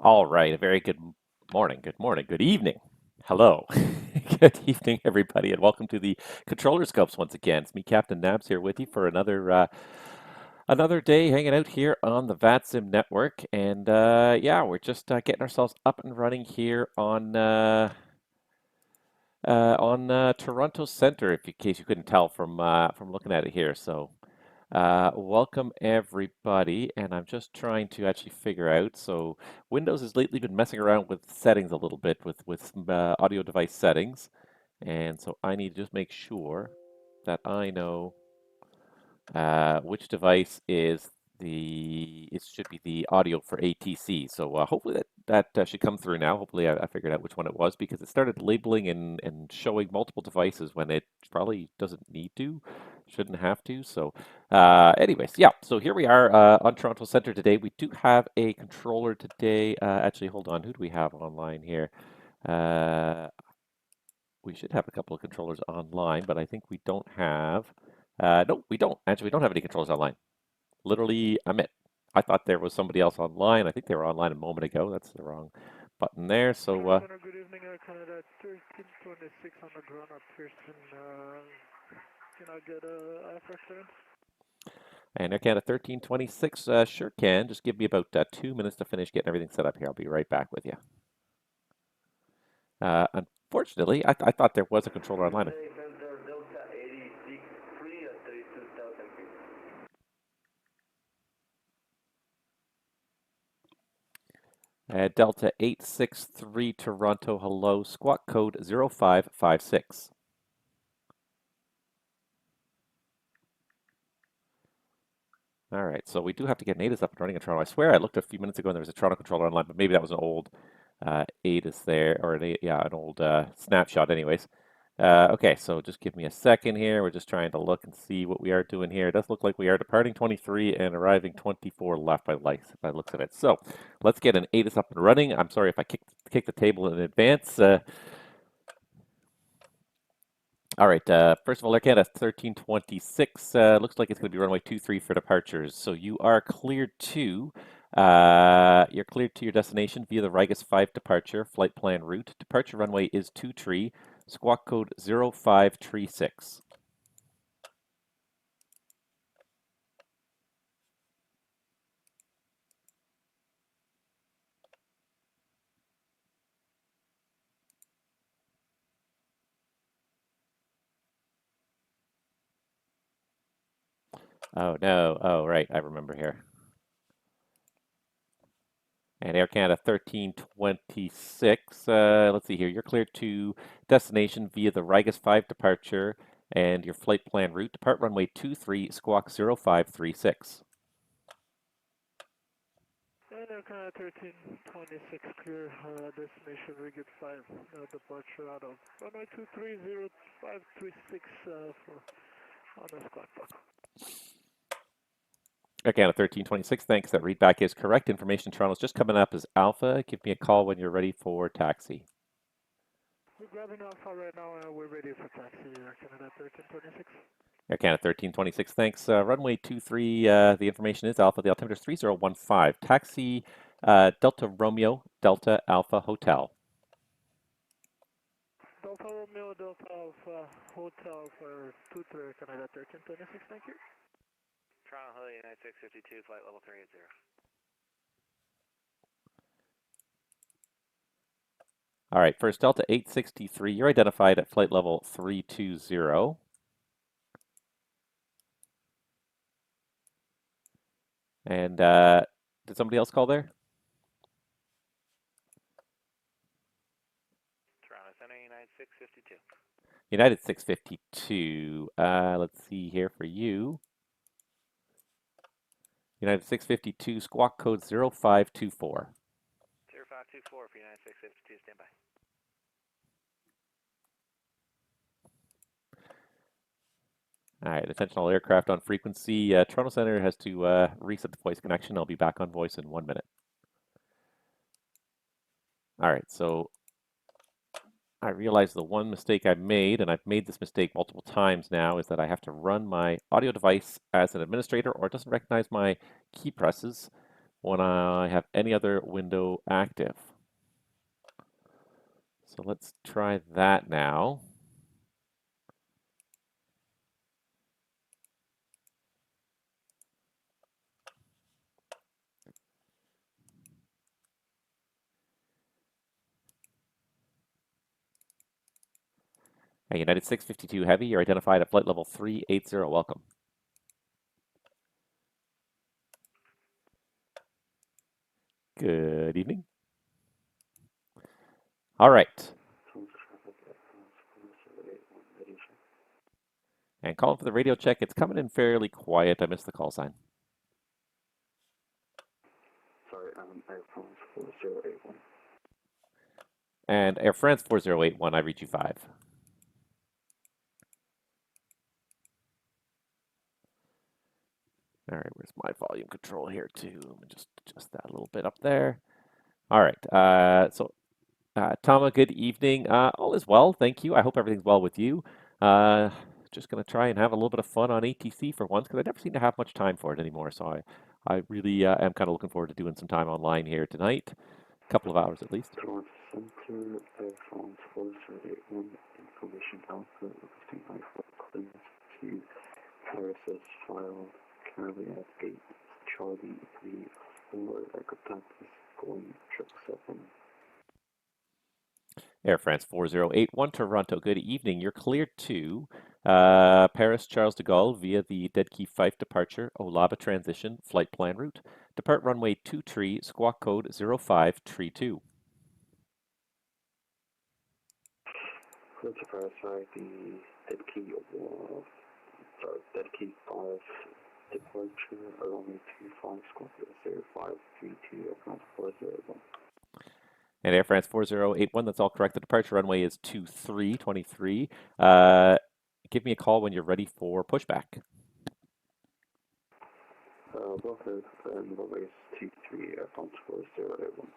All right, a very good morning, good evening. Hello. Good evening, everybody, and welcome to the Controller Scopes once again. It's me, Captain Nabs, here with you for another day hanging out here on the VATSIM network. And yeah, we're just getting ourselves up and running here on Toronto Center, if in case you couldn't tell from looking at it here. So welcome everybody, and I'm just trying to actually figure out. So Windows has lately been messing around with settings a little bit with some audio device settings, and so I need to just make sure that I know which device is it should be the audio for ATC. So hopefully that should come through now. Hopefully I figured out which one it was because it started labeling and showing multiple devices when it probably doesn't need to, shouldn't have to. So anyways, yeah. So here we are on Toronto Center today. We do have a controller today. Actually, hold on. Who do we have online here? Uh, we should have a couple of controllers online, but I think we don't have. No, we don't. Actually, we don't have any controllers online. Literally, I'm it. I thought there was somebody else online. I think they were online a moment ago. That's the wrong button there. So, Good evening, Canada 1326 on the ground up Pearson. Can I get a IFRS clearance? and Air Canada 1326, sure can. Just give me about 2 minutes to finish getting everything set up here. I'll be right back with you. Unfortunately, I thought there was a controller online. Delta 863 Toronto, hello, squawk code 0556. All right, so we do have to get an ATIS up and running in Toronto. I swear I looked a few minutes ago and there was a Toronto controller online, but maybe that was an old ATIS there, or an old snapshot anyways. Okay, so just give me a second here. We're just trying to look and see what we are doing here. It does look like we are departing 23 and arriving 24 left by looks at it. So let's get an ATIS up and running. I'm sorry if I kicked the table in advance. All right. First of all, Air Canada 1326. Looks like it's going to be runway 23 for departures. So you're cleared to your destination via the Rigas 5 departure flight plan route. Departure runway is 23. Squawk code 0536. Oh no. Oh right, I remember here. And Air Canada 1326. Let's see here. You're cleared to destination via the Rigas 5 departure and your flight plan route. Depart runway 23, squawk 0536. And Canada 1326 clear, destination Riget 5, departure out of runway 230536 on the squawk block. Air Canada 1326, thanks. That readback is correct. Information Toronto's just coming up as Alpha. Give me a call when you're ready for taxi. We're grabbing Alpha right now and we're ready for taxi, Canada 1326. Air Canada 1326, thanks. Runway 23, the information is Alpha. The altimeter is 3015. Taxi Delta Romeo, Delta Alpha Hotel. Delta Romeo, Delta Alpha Hotel for 23 Canada 1326, thank you. Toronto Hill, United 652, flight level 380. All right, first Delta 863, you're identified at flight level 320. And did somebody else call there? Toronto Center, United 652. United 652. Let's see here for you. United 652, squawk code 0524. 0524 for United 652, stand by. All right, attention all aircraft on frequency. Toronto Center has to reset the voice connection. I'll be back on voice in 1 minute. All right, so I realized the one mistake I made, and I've made this mistake multiple times now, is that I have to run my audio device as an administrator or it doesn't recognize my key presses. when I have any other window active. So let's try that now. United 652 Heavy, you're identified at flight level 380. Welcome. Good evening. All right. And calling for the radio check. It's coming in fairly quiet. I missed the call sign. Sorry, Air France 4081. And Air France 4081, I read you 5. All right, where's my volume control here too? Let me just adjust that a little bit up there. All right, Tama, good evening. All is well, thank you. I hope everything's well with you. Just going to try and have a little bit of fun on ATC for once because I never seem to have much time for it anymore. So I really am kind of looking forward to doing some time online here tonight. A couple of hours at least. Toronto Center, Air France 4081, information alpha, requesting high clearance to Paris's filed, currently at 8, Charlie 34, Echo Texas, going 777. Air France 4081, Toronto, good evening. You're cleared to Paris Charles de Gaulle via the Dead Key Fife departure, Olaba transition, flight plan route. Depart runway 23, squawk code 0532. Clear to Paris, sorry, the Dead Key, Dead Key 5 departure, runway 25, squawk code 0532, Air France 401. And Air France 4081, that's all correct. The departure runway is 2323. Give me a call when you're ready for pushback. Go ahead, and runway is 23, Air France 4081.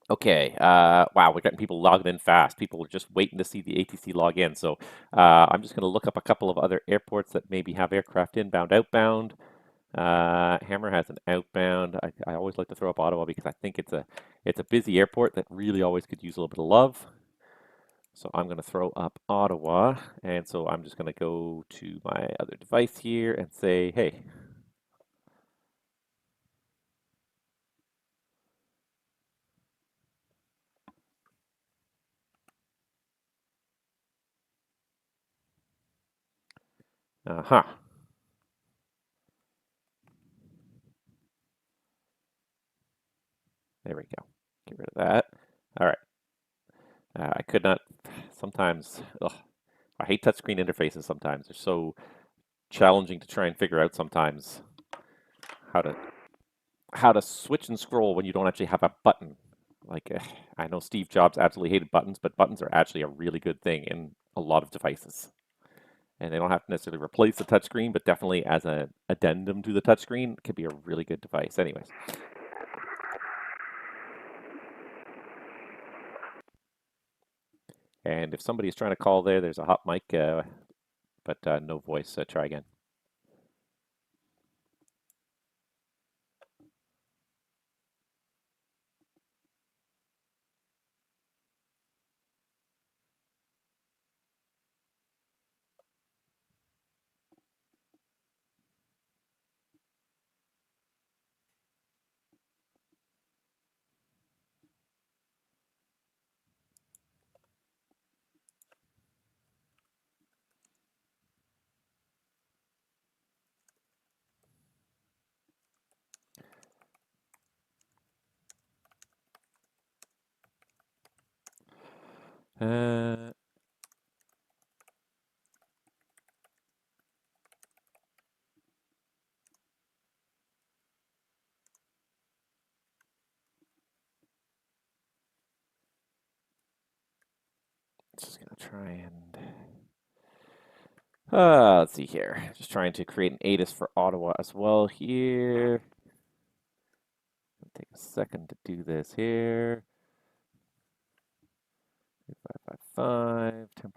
Okay, wow, we're getting people logging in fast. People are just waiting to see the ATC log in. So I'm just going to look up a couple of other airports that maybe have aircraft inbound, outbound. Hammer has an outbound. I always like to throw up Ottawa because I think it's a busy airport that really always could use a little bit of love. So I'm going to throw up Ottawa, and so I'm just going to go to my other device here and say, hey. Uh-huh. There we go. Get rid of that. All right. I could not, sometimes, I hate touchscreen interfaces sometimes. They're so challenging to try and figure out sometimes how to switch and scroll when you don't actually have a button. Like, I know Steve Jobs absolutely hated buttons, but buttons are actually a really good thing in a lot of devices. And they don't have to necessarily replace the touchscreen, but definitely as an addendum to the touchscreen, it could be a really good device. Anyways. And if somebody's trying to call there, there's a hot mic, but no voice. Try again. Just gonna try and let's see here. Just trying to create an ATIS for Ottawa as well here. Take a second to do this here. 555, 10%.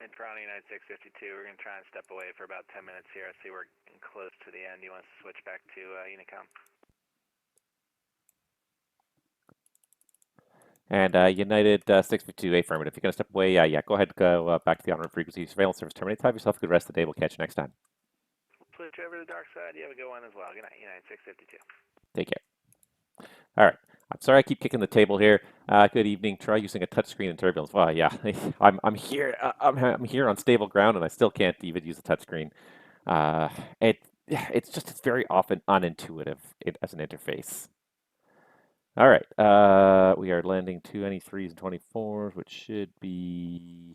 And Toronto United 652, we're going to try and step away for about 10 minutes here. I see we're getting close to the end. You want us to switch back to Unicom? And United 652, affirmative. If you're going to step away, yeah, go ahead, go back to the on-road frequency. Surveillance service terminates. Have yourself a good rest of the day. We'll catch you next time. Switch over to the dark side. You have a good one as well. Good night, United 652. Take care. All right. I'm sorry I keep kicking the table here. Good evening. Try using a touchscreen in turbulence. Well, yeah, I'm here. I'm here on stable ground, and I still can't even use a touchscreen. It's very often unintuitive as an interface. All right. We are landing 2 NE3s and 24s, which should be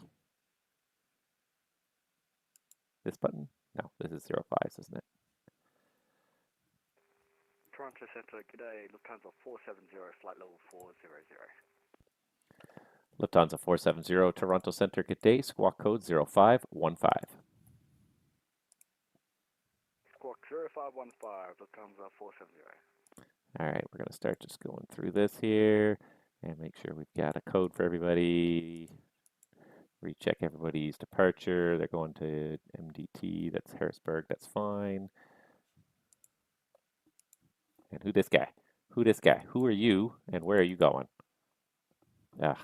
this button. No, this is 05s, isn't it? Toronto Centre, g'day, Lufthansa 470, flight level 400. Lufthansa 470, Toronto Centre, good day, squawk code 0515. Squawk 0515, Lufthansa 470. All right, we're going to start just going through this here and make sure we've got a code for everybody. Recheck everybody's departure. They're going to MDT, that's Harrisburg, that's fine. And who this guy? Who this guy? Who are you and where are you going? Ugh.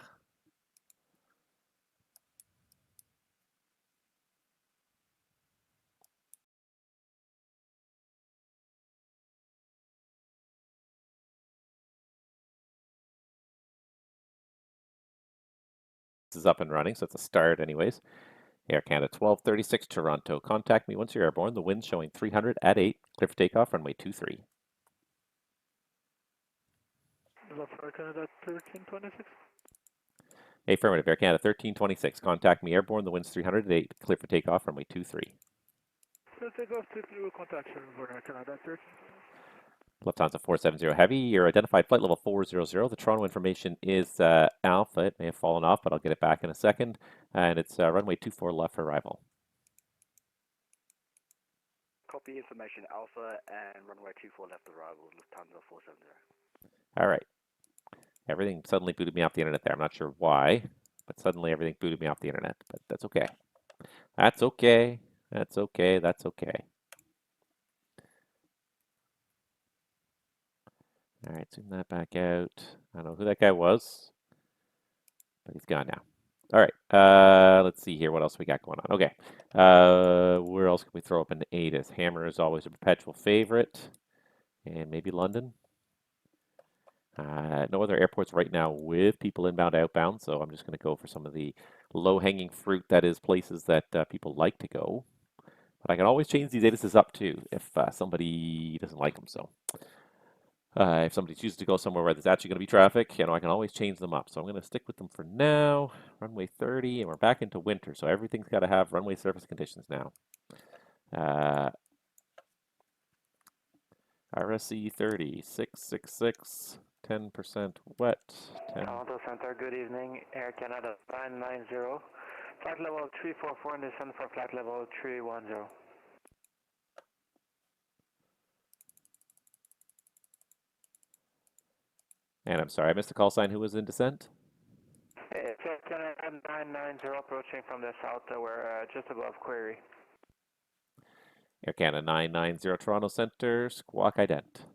This is up and running, so it's a start anyways. Air Canada 1236 Toronto. Contact me once you're airborne. The wind's showing 300 at 8. Clear for takeoff, runway 23. Is that for Air Canada 1326? Affirmative, Air Canada 1326. Contact me airborne. The wind's 300 at 8. Clear for takeoff, runway 23. So take off to through contact for Air Canada 1326. Lufthansa 470 Heavy, your identified flight level 400. The Toronto information is Alpha. It may have fallen off, but I'll get it back in a second. And it's runway 24 left for arrival. Copy information Alpha and runway 24 left arrival, Lufthansa 470. All right. Everything suddenly booted me off the internet there. I'm not sure why, but suddenly everything booted me off the internet. But that's okay. That's okay. That's okay. That's okay. All right, zoom that back out. I don't know who that guy was, but he's gone now. All right, let's see here what else we got going on. Okay, where else can we throw up an ATIS? Hammer is always a perpetual favorite, and maybe London. No other airports right now with people inbound, outbound, so I'm just going to go for some of the low-hanging fruit, that is places that people like to go. But I can always change these ATISes up too if somebody doesn't like them, so. If somebody chooses to go somewhere where there's actually going to be traffic, I can always change them up. So I'm going to stick with them for now. Runway 30, and we're back into winter, so everything's got to have runway surface conditions now. RSE 30, 666, 10% wet. Toronto Centre, good evening. Air Canada 990. Flight level 344 and descend for flight level 310. And I'm sorry, I missed the call sign. Who was in descent? It's Air Canada 990 approaching from the south. We're just above Query. Air Canada 990 Toronto Centre, squawk ident.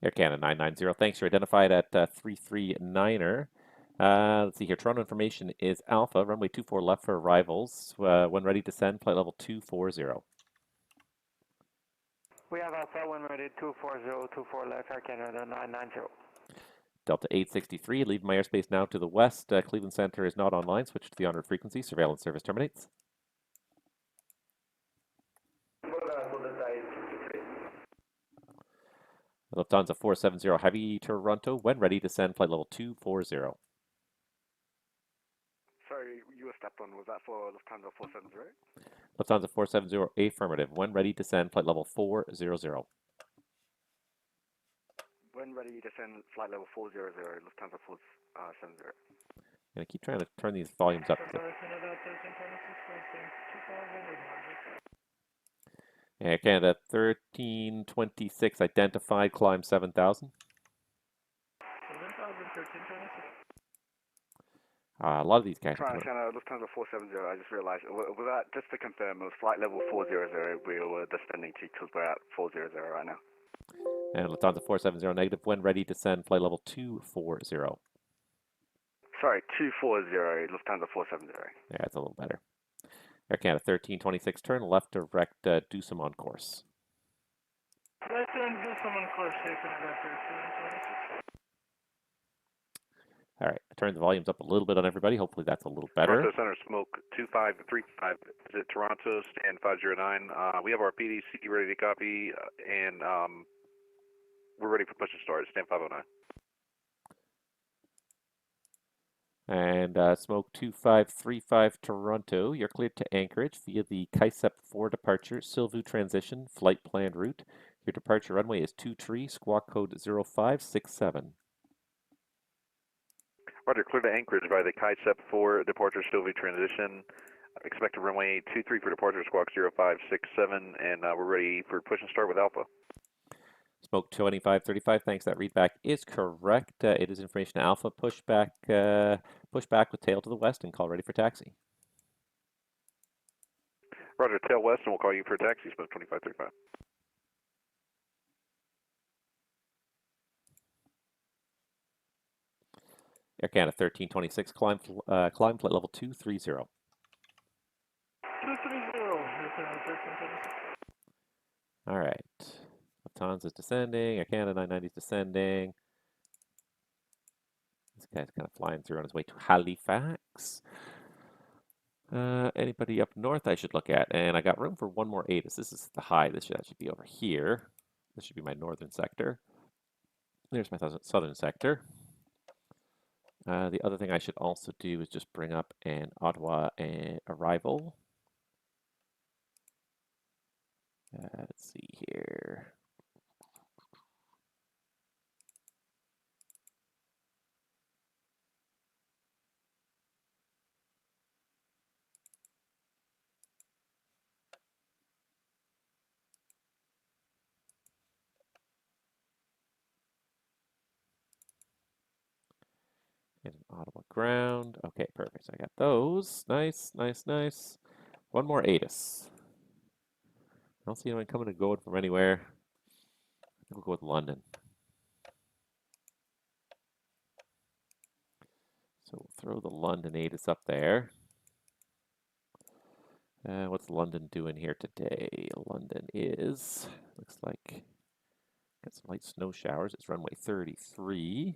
Air Canada 990, thanks. You're identified at 339er. Let's see here. Toronto information is Alpha, runway 24 left for arrivals. When ready to send, flight level 240. We have Alpha when ready 240, 24 left, Air Canada 990. Delta 863, leave my airspace now to the west. Cleveland Center is not online. Switch to the on-route frequency. Surveillance service terminates. Lufthansa 470 Heavy Toronto, when ready to send, flight level 240. Sorry, you were stepped on, was that for Lufthansa 470? Lufthansa 470 affirmative, when ready to send, flight level 400. When ready to send flight level 400, Lufthansa 470. Gonna keep trying to turn these volumes up. Canada 1326, Yeah, Canada 1326 identified, climb 7,000. 1326. A lot of these guys are coming. China, Lufthansa 470, I just realized, was that, just to confirm, it was flight level 400 we were descending to because we're at 400 right now. And Lufthansa 470 negative, when ready to send flight level 240. Sorry, 240, Lufthansa 470. Yeah, that's a little better. Air Canada 1326, turn left direct, do some on course. Let's do some on course, Canada 1326. All right, I turned the volumes up a little bit on everybody. Hopefully that's a little better. Toronto Center, smoke 2535. Is it Toronto, stand 509. We have our PDC ready to copy, and we're ready for push and start. Stand 509. And smoke 2535 Toronto, you're cleared to Anchorage via the KAISEP 4 departure, Silvu transition, flight planned route. Your departure runway is 23, squawk code 0567. Roger, clear to Anchorage by the KAISEP 4 departure, Silvu transition. Expected runway 23 for departure, squawk 0567, and we're ready for push and start with Alpha. Smoke 2535, thanks. That readback is correct. It is information Alpha. Push back with tail to the west and call ready for taxi. Roger, tail west, and we'll call you for a taxi. Smoke 2535. Air Canada 1326, climb flight level 230. 230, Air Canada 1326. All right. Lufthansa is descending. Air Canada 990 is descending. This guy's kind of flying through on his way to Halifax. Anybody up north I should look at? And I got room for one more ATIS. This is the high. That should be over here. This should be my northern sector. There's my southern sector. The other thing I should also do is just bring up an Ottawa arrival. Let's see here. And an Ottawa ground. Okay, perfect. So I got those. Nice, nice, nice. One more ATIS. I don't see anyone coming and going from anywhere. I think we'll go with London. So we'll throw the London ATIS up there. What's London doing here today? London is, looks like, got some light snow showers. It's runway 33.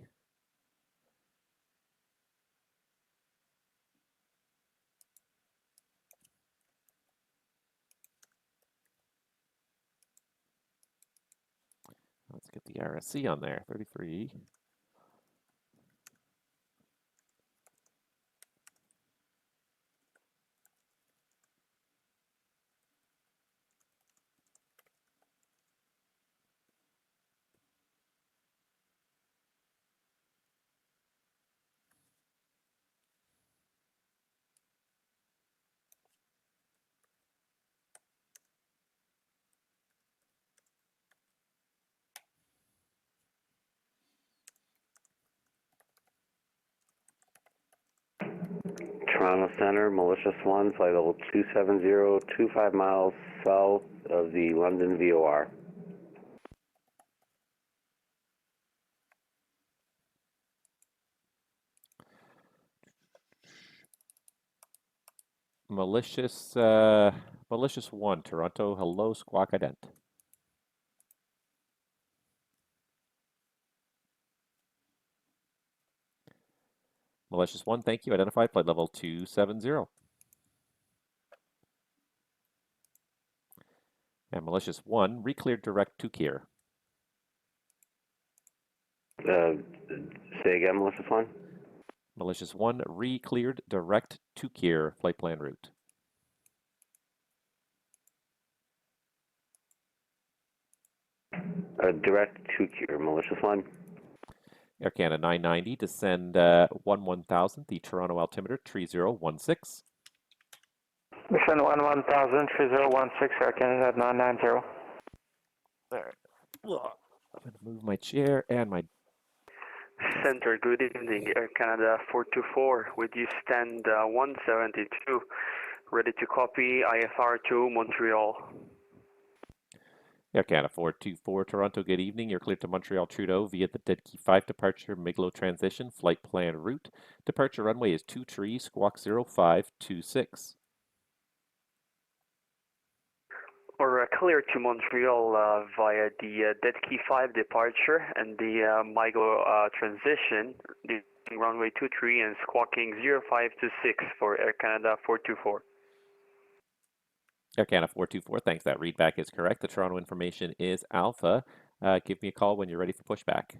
Let's get the RSC on there, 33. Toronto Center, Malicious 1, flight level 270, 25 miles south of the London VOR. Malicious 1, Toronto, hello, squawk ident. Malicious 1, thank you, identified, flight level 270. And Malicious 1, recleared direct to Kier. Say again, Malicious 1? Malicious 1, recleared direct to Kier, flight plan route. Direct to Kier, Malicious 1. Air Canada 990, descend 1000, the Toronto altimeter 3016. Descend 1000, 3016, Air Canada at 990. All right. I'm going to move my chair and my... Center, good evening, Air Canada 424, with you stand 172, ready to copy IFR to Montreal. Air Canada 424, Toronto, good evening. You're cleared to Montreal Trudeau via the Dead Key 5 departure, Miglo transition, flight plan route. Departure runway is 23, squawk 0526. Or clear to Montreal via the Dead Key 5 departure and the Miglo transition, the runway 23 and squawking 0526 for Air Canada 424. Air Canada 424, thanks. That readback is correct. The Toronto information is Alpha. Give me a call when you're ready for pushback.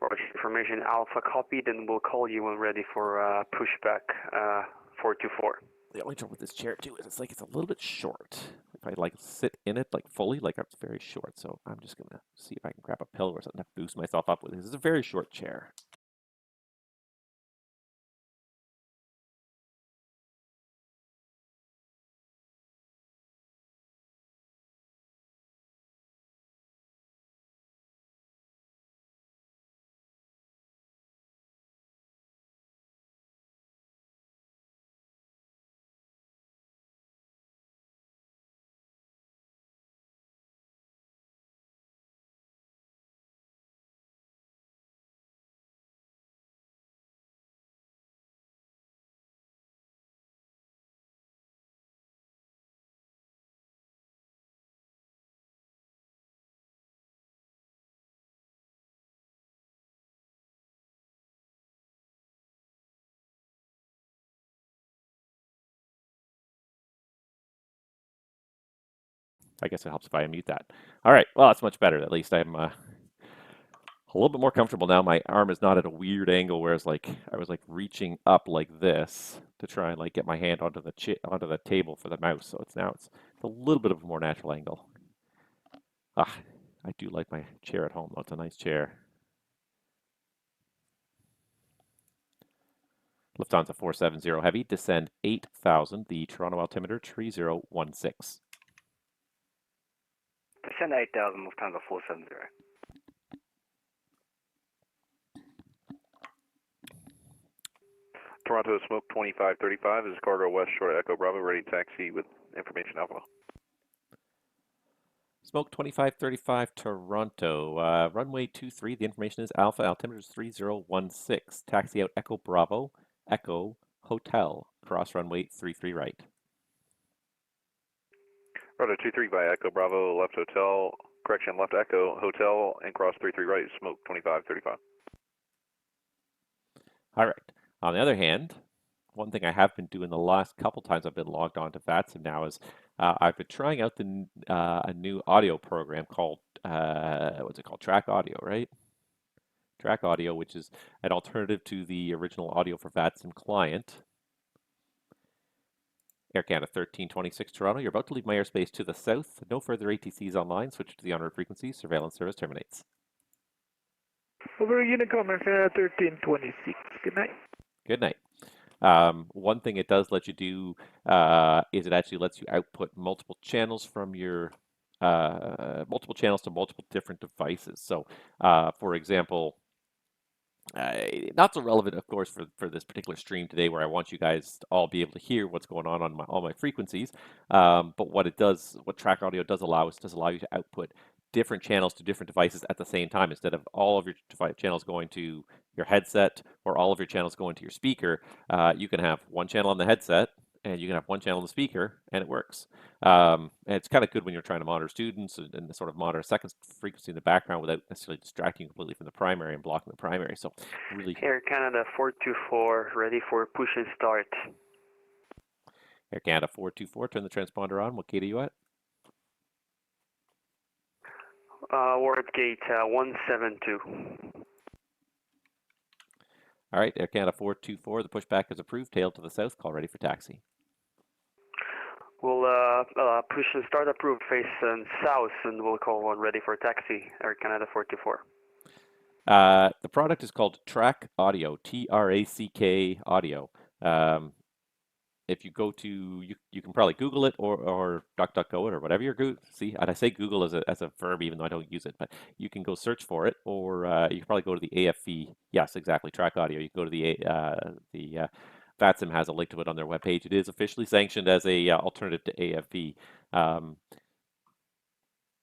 Roger, information Alpha copied, and we'll call you when ready for pushback 424. The only trouble with this chair too is it's a little bit short. If I sit in it fully, it's very short. So I'm just gonna see if I can grab a pillow or something to boost myself up with. This is a very short chair. I guess it helps if I unmute that. All right, well, that's much better. At least I'm a little bit more comfortable now. My arm is not at a weird angle where it's I was reaching up like this to try and get my hand onto the table for the mouse. So it's a little bit of a more natural angle. Ah, I do like my chair at home though. It's a nice chair. Lufthansa 470 heavy, descend 8000, the Toronto altimeter 3016. Descend 8000, Lufthansa 470. Toronto Smoke 2535 is cargo west short Echo Bravo, ready to taxi with information Alpha. Smoke 2535 Toronto, runway 23, the information is Alpha, altimeter is 3016. Taxi out Echo Bravo, Echo Hotel, cross runway 33 right. Roger 23 by Echo Bravo, left hotel, correction, left Echo Hotel, and cross 33 right, Smoke 2535. All right. On the other hand, one thing I have been doing the last couple times I've been logged on to VATSIM now is I've been trying out a new audio program called, what's it called? Track Audio, right? Track Audio, which is an alternative to the original audio for VATSIM client. Air Canada 1326 Toronto, you're about to leave my airspace to the south. No further ATCs online. Switch to the on-route frequency. Surveillance service terminates. Over Unicom, Air Canada 1326. Good night. Good night. One thing it does let you do is it actually lets you output multiple channels from your multiple channels to multiple different devices. So, for example, not so relevant, of course, for this particular stream today, where I want you guys to all be able to hear what's going on all my frequencies. But what Track Audio does allow you to output different channels to different devices at the same time. Instead of all of your channels going to your headset or all of your channels going to your speaker, you can have one channel on the headset and you can have one channel on the speaker, and it works. And it's kind of good when you're trying to monitor students and sort of monitor a second frequency in the background without necessarily distracting you completely from the primary and blocking the primary. So really... Air Canada 424, ready for push and start. Air Canada 424, turn the transponder on. What gate are you at? Ward gate 172. All right, Air Canada 424, the pushback is approved. Tail to the south, call ready for taxi. We'll push and start approved, face south, and we'll call one ready for taxi, Air Canada 424. The product is called Track Audio, TRACK Audio. Um, if you go to you can probably Google it or DuckDuckGo it or whatever you're see, and I say Google as a verb even though I don't use it, but you can go search for it, or you can probably go to the AFV. Yes, exactly, Track Audio. You can go to the VATSIM has a link to it on their webpage. It is officially sanctioned as a alternative to AFV. Um,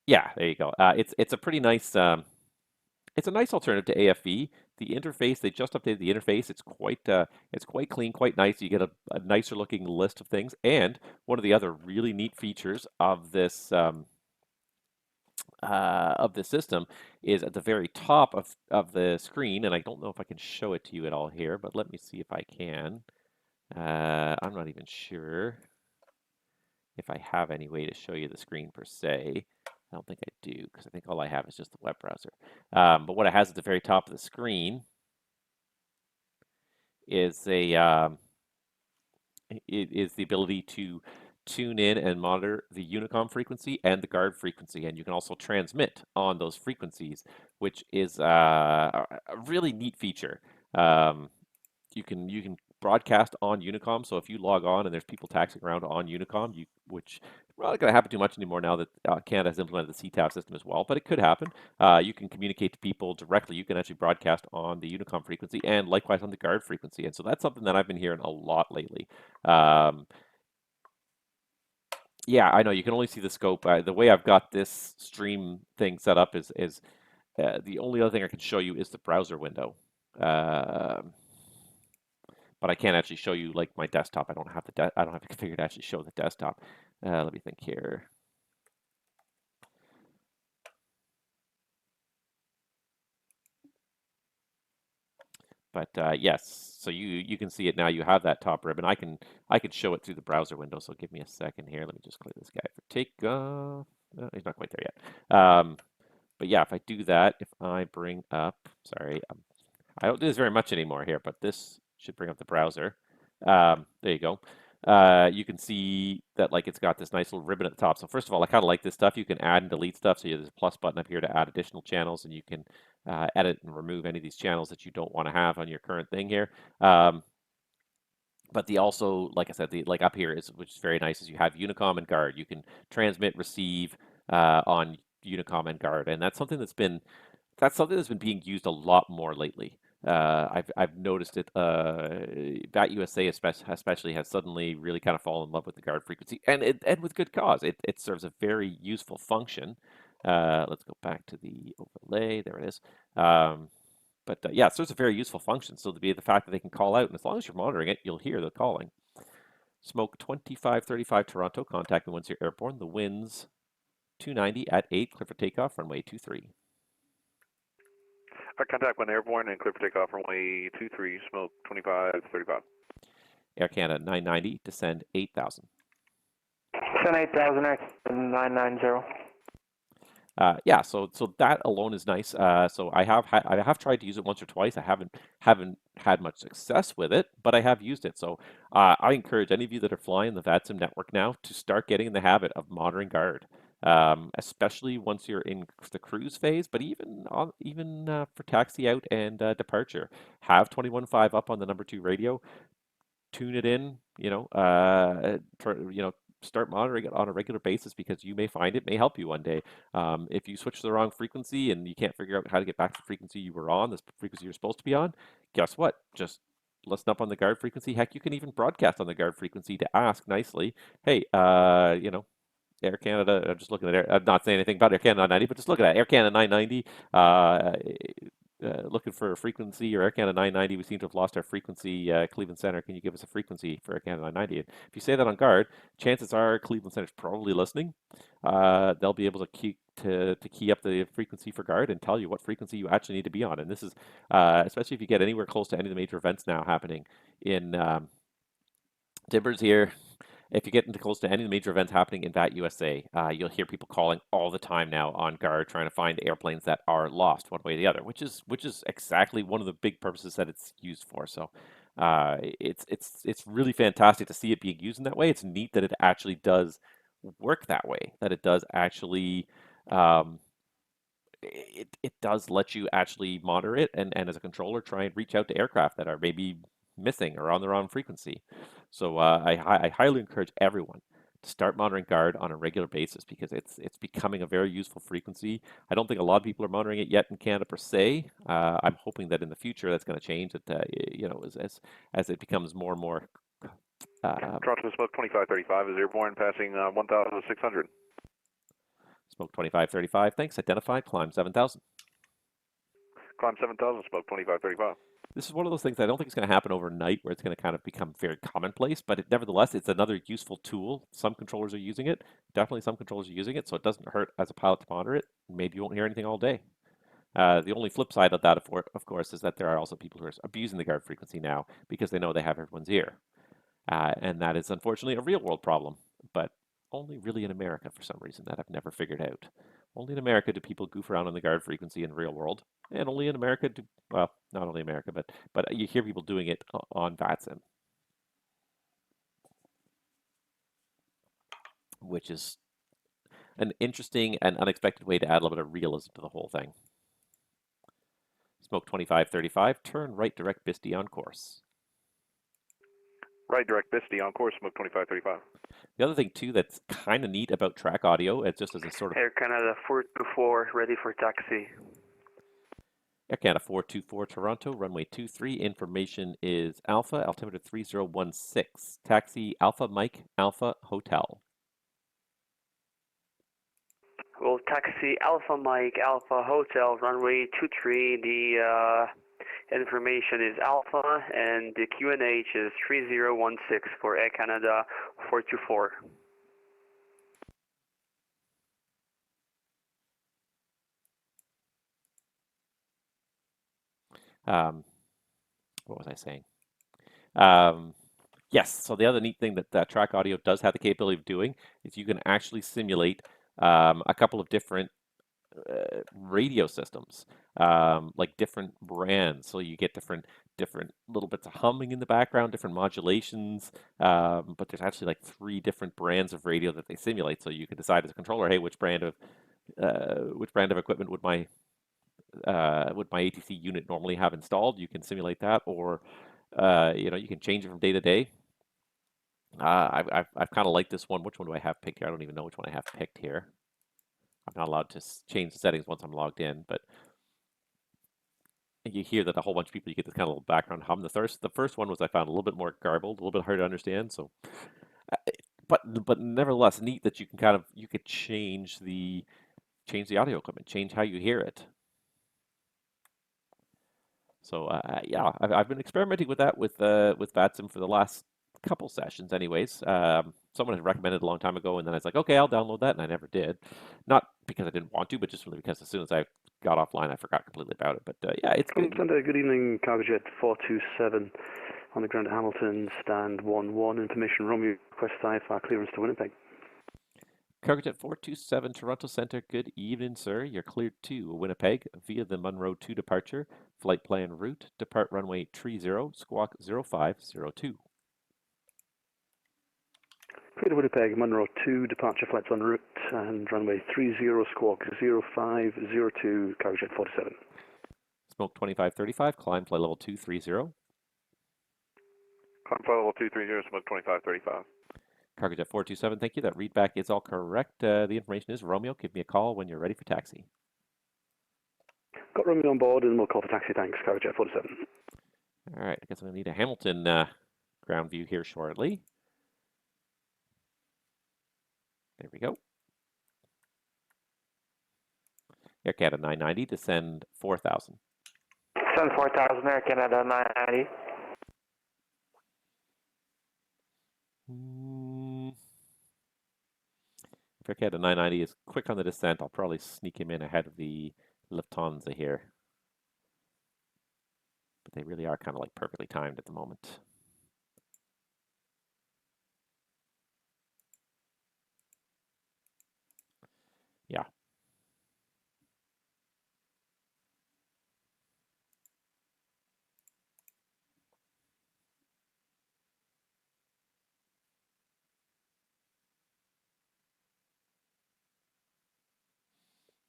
yeah, there you go. It's a pretty nice. It's a nice alternative to AFV. The interface, they just updated the interface. It's quite clean, quite nice. You get a nicer looking list of things. And one of the other really neat features of this system is at the very top of the screen. And I don't know if I can show it to you at all here, but let me see if I can. I'm not even sure if I have any way to show you the screen per se. I don't think I do, because I think all I have is just the web browser. But what it has at the very top of the screen is is the ability to tune in and monitor the Unicom frequency and the guard frequency, and you can also transmit on those frequencies, which is a really neat feature. Um, you can broadcast on Unicom. So if you log on and there's people taxing around on Unicom, which not going to happen too much anymore now that Canada has implemented the CTAF system as well, but it could happen. You can communicate to people directly. You can actually broadcast on the Unicom frequency and likewise on the guard frequency. And so that's something that I've been hearing a lot lately. Yeah, I know you can only see the scope. The way I've got this stream thing set up is the only other thing I can show you is the browser window. But I can't actually show you like my desktop. I don't have I don't have it configured to actually show the desktop. Let me think here. But yes, so you can see it now. You have that top ribbon. I can show it through the browser window. So give me a second here. Let me just clear this guy for takeoff. No, he's not quite there yet. But yeah, if I do that, if I bring up, sorry, I don't do this very much anymore here, but this should bring up the browser. There you go. You can see that like it's got this nice little ribbon at the top. So first of all, I kind of like this stuff. You can add and delete stuff. So there's a plus button up here to add additional channels, and you can edit and remove any of these channels that you don't want to have on your current thing here. But the also, like I said, the like up here is which is very nice is you have Unicom and Guard. You can transmit, receive on Unicom and Guard, and that's something that's been being used a lot more lately. I've noticed it. VAT USA especially has suddenly really kind of fallen in love with the guard frequency, and with good cause. It serves a very useful function. Let's go back to the overlay. There it is. But yeah, it serves a very useful function. So to be the fact that they can call out, and as long as you're monitoring it, you'll hear the calling. Smoke 2535 Toronto, contacting once you're airborne. The winds 290 at 8, clear for takeoff, runway 23. Contact when airborne and clear for takeoff, runway 23, smoke 2535. Air Canada 990, descend 8,000. Descend 8,000, Air 990. Yeah, so that alone is nice. So I have tried to use it once or twice. I haven't had much success with it, but I have used it. So I encourage any of you that are flying the VATSIM network now to start getting in the habit of monitoring guard, especially once you're in the cruise phase. But even for taxi out and departure, have 21.5 up on the number 2 radio. Tune it in. Start monitoring it on a regular basis because you may find it may help you one day. If you switch to the wrong frequency and you can't figure out how to get back to the frequency you were on, this frequency you're supposed to be on, guess what? Just listen up on the guard frequency. Heck, you can even broadcast on the guard frequency to ask nicely, hey, Air Canada, I'm just looking at I'm not saying anything about Air Canada 990, but just look at that. Air Canada 990, looking for a frequency, or Air Canada 990, we seem to have lost our frequency, Cleveland Center. Can you give us a frequency for Air Canada 990? And if you say that on guard, chances are Cleveland Center's probably listening. They'll be able to key up the frequency for guard and tell you what frequency you actually need to be on. And this is, especially if you get anywhere close to any of the major events now happening in Timbers here. If you get into close to any of the major events happening in VAT USA, you'll hear people calling all the time now on guard, trying to find airplanes that are lost one way or the other, which is exactly one of the big purposes that it's used for. So it's really fantastic to see it being used in that way. It's neat that it actually does work that way, that it does actually it does let you actually monitor it and as a controller try and reach out to aircraft that are maybe missing or on the wrong frequency. So I highly encourage everyone to start monitoring guard on a regular basis because it's becoming a very useful frequency. I don't think a lot of people are monitoring it yet in Canada per se. I'm hoping that in the future that's going to change. That you know, as it becomes more and more. Toronto Smoke 2535 is airborne passing 1,600. Smoke 2535. Thanks. Identified. Climb 7,000. Climb 7,000. Smoke 2535. This is one of those things I don't think it's going to happen overnight where it's going to kind of become very commonplace, but nevertheless, it's another useful tool. Some controllers are using it. Definitely some controllers are using it, so it doesn't hurt as a pilot to monitor it. Maybe you won't hear anything all day. The only flip side of that, of course, is that there are also people who are abusing the guard frequency now because they know they have everyone's ear. And that is unfortunately a real world problem, but only really in America for some reason that I've never figured out. Only in America do people goof around on the guard frequency in the real world, and only in America do, well, not only America, but you hear people doing it on VATSIM, which is an interesting and unexpected way to add a little bit of realism to the whole thing. Smoke 2535, turn right direct Bisty on course. Right direct Bisty on course, Smoke 2535. The other thing too that's kind of neat about track audio, it's just as a sort of Air Canada 424, ready for taxi. Air Canada 424 Toronto, runway 23. Information is Alpha, altimeter 3016. Taxi Alpha Mike Alpha Hotel. Well, taxi Alpha Mike Alpha Hotel, runway 23. The information is Alpha, and the QNH is 3016 for Air Canada 424. What was I saying? Yes, so the other neat thing that track audio does have the capability of doing is you can actually simulate a couple of different radio systems, like different brands. So you get different little bits of humming in the background, different modulations. But there's actually like 3 different brands of radio that they simulate. So you can decide as a controller, hey, which brand of equipment would my ATC unit normally have installed? You can simulate that, or you know, you can change it from day to day. I've kind of liked this one. Which one do I have picked here? I don't even know which one I have picked here. I'm not allowed to change the settings once I'm logged in, but you hear that a whole bunch of people, you get this kind of little background hum. The first one was I found a little bit more garbled, a little bit hard to understand. So, but nevertheless, neat that you can you could change the audio equipment, change how you hear it. So yeah, I've been experimenting with that with VATSIM for the last couple sessions, anyways. Someone had recommended a long time ago, and then I was like, okay, I'll download that, and I never did. Not because I didn't want to, but just really because as soon as I got offline, I forgot completely about it. But yeah, it's good. Good evening, Cargojet 427 on the ground at Hamilton, stand 11, information Romeo, request IFR clearance to Winnipeg. Cargojet 427 Toronto Centre, good evening, sir. You're cleared to Winnipeg via the Munro 2 departure. Flight plan route, depart runway 30, squawk 0502. Clear to Winnipeg, Munro 2, departure flights en route, and runway 30, squawk 0502, Cargojet 47. Smoke 2535, climb flight level 230. Climb flight level 230, Smoke 2535. Cargojet 427, thank you. That readback is all correct. The information is Romeo. Give me a call when you're ready for taxi. Got Romeo on board, and we'll call for taxi. Thanks, Cargojet 47. All right, I guess I'm going to need a Hamilton ground view here shortly. There we go. Air Canada 990, descend 4,000. Descend 4,000, Air Canada 990. If Air Canada 990 is quick on the descent, I'll probably sneak him in ahead of the Lufthansa here. But they really are kind of like perfectly timed at the moment. Yeah.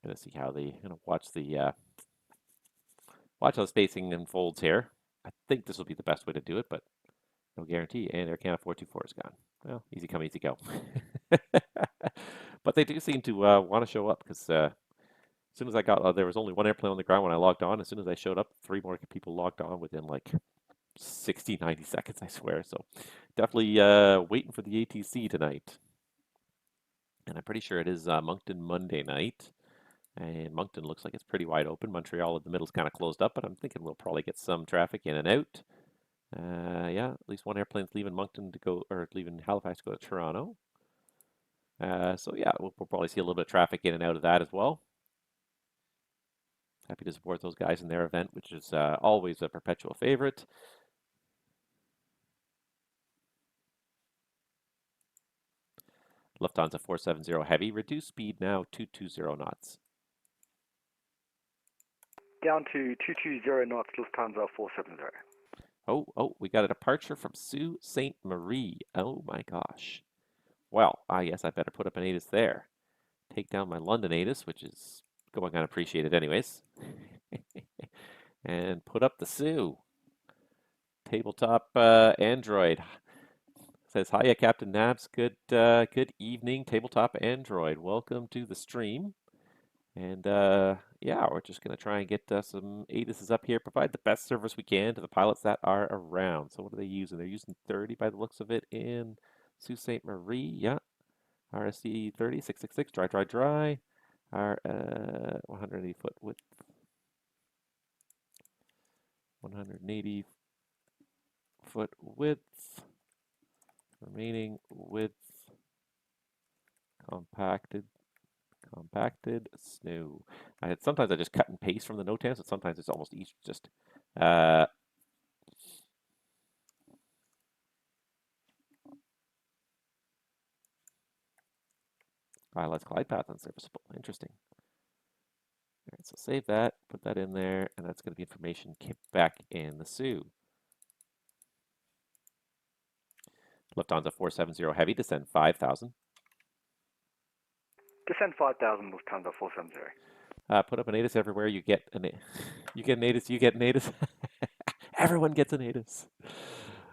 Gonna see how watch how the spacing unfolds here. I think this will be the best way to do it, but no guarantee. And Air Canada 424 is gone. Well, easy come, easy go. But they do seem to want to show up because as soon as I got, there was only one airplane on the ground when I logged on. As soon as I showed up, 3 more people logged on within like 60, 90 seconds, I swear. So definitely waiting for the ATC tonight. And I'm pretty sure it is Moncton Monday night. And Moncton looks like it's pretty wide open. Montreal in the middle's kind of closed up, but I'm thinking we'll probably get some traffic in and out. Yeah, at least one airplane's leaving Moncton to go, or leaving Halifax to go to Toronto. So yeah, we'll probably see a little bit of traffic in and out of that as well. Happy to support those guys in their event, which is always a perpetual favorite. Lufthansa 470 Heavy, reduce speed now 220 knots. Down to 220 knots, Lufthansa 470. Oh, we got a departure from Sault Ste. Marie. Oh my gosh. Well, I guess I better put up an ATIS there. Take down my London ATIS, which is going unappreciated anyways. And put up the Sioux. Tabletop Android. Says, hiya, Captain Nabs. Good evening, Tabletop Android. Welcome to the stream. And yeah, we're just going to try and get some ATISs up here, provide the best service we can to the pilots that are around. So what are they using? They're using 30 by the looks of it in Sault Ste. Marie. Yeah. RSC 30, 666, dry. Our 180 foot width. 180 foot width. Remaining width. Compacted snow. Sometimes I just cut and paste from the NOTAMs, but sometimes it's almost each just ILS glide path unserviceable. Interesting. All right, so save that, put that in there, and that's going to be information back in the Sioux. Lufthansa 470 Heavy, descend 5,000. Descend 5,000, Lufthansa 470. Put up an ATIS everywhere. You get an ATIS. Everyone gets an ATIS.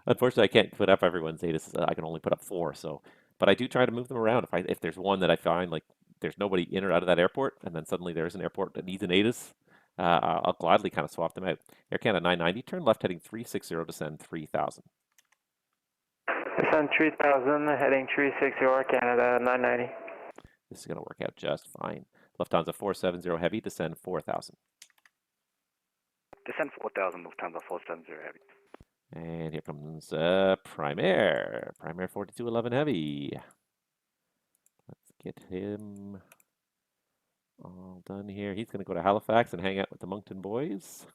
Unfortunately, I can't put up everyone's ATIS. I can only put up 4. So, but I do try to move them around. If there's one that I find like there's nobody in or out of that airport, and then suddenly there's an airport that needs an ATIS, I'll gladly kind of swap them out. Air Canada 990, turn left heading 360, descend 3,000. Descend 3,000, heading 360, Canada 990. This is going to work out just fine. Lufthansa 470 Heavy, descend 4,000. Descend 4,000, Lufthansa 470 Heavy. And here comes Prime Air 4211 Heavy. Let's get him all done here. He's going to go to Halifax and hang out with the Moncton boys.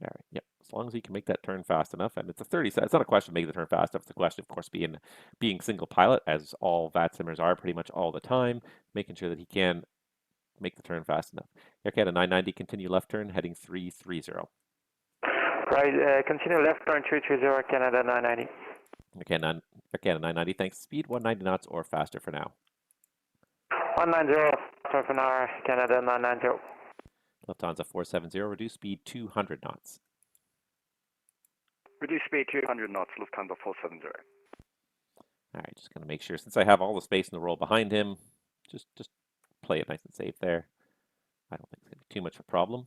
All right, yep. As long as he can make that turn fast enough, and it's a 30. It's not a question of making the turn fast enough. It's a question, of course, being single pilot, as all VATSIMers are pretty much all the time, making sure that he can make the turn fast enough. Air Canada 990, continue left turn, heading 330. Right, continue left turn 330, Canada 990. Air Canada 990, thanks. Speed 190 knots or faster for now. 190, for an hour, Canada 990. Lufthansa 470, reduce speed 200 knots. Reduce speed 200 knots, Lufthansa 470. All right, just going to make sure, since I have all the space in the roll behind him, just play it nice and safe there. I don't think it's going to be too much of a problem.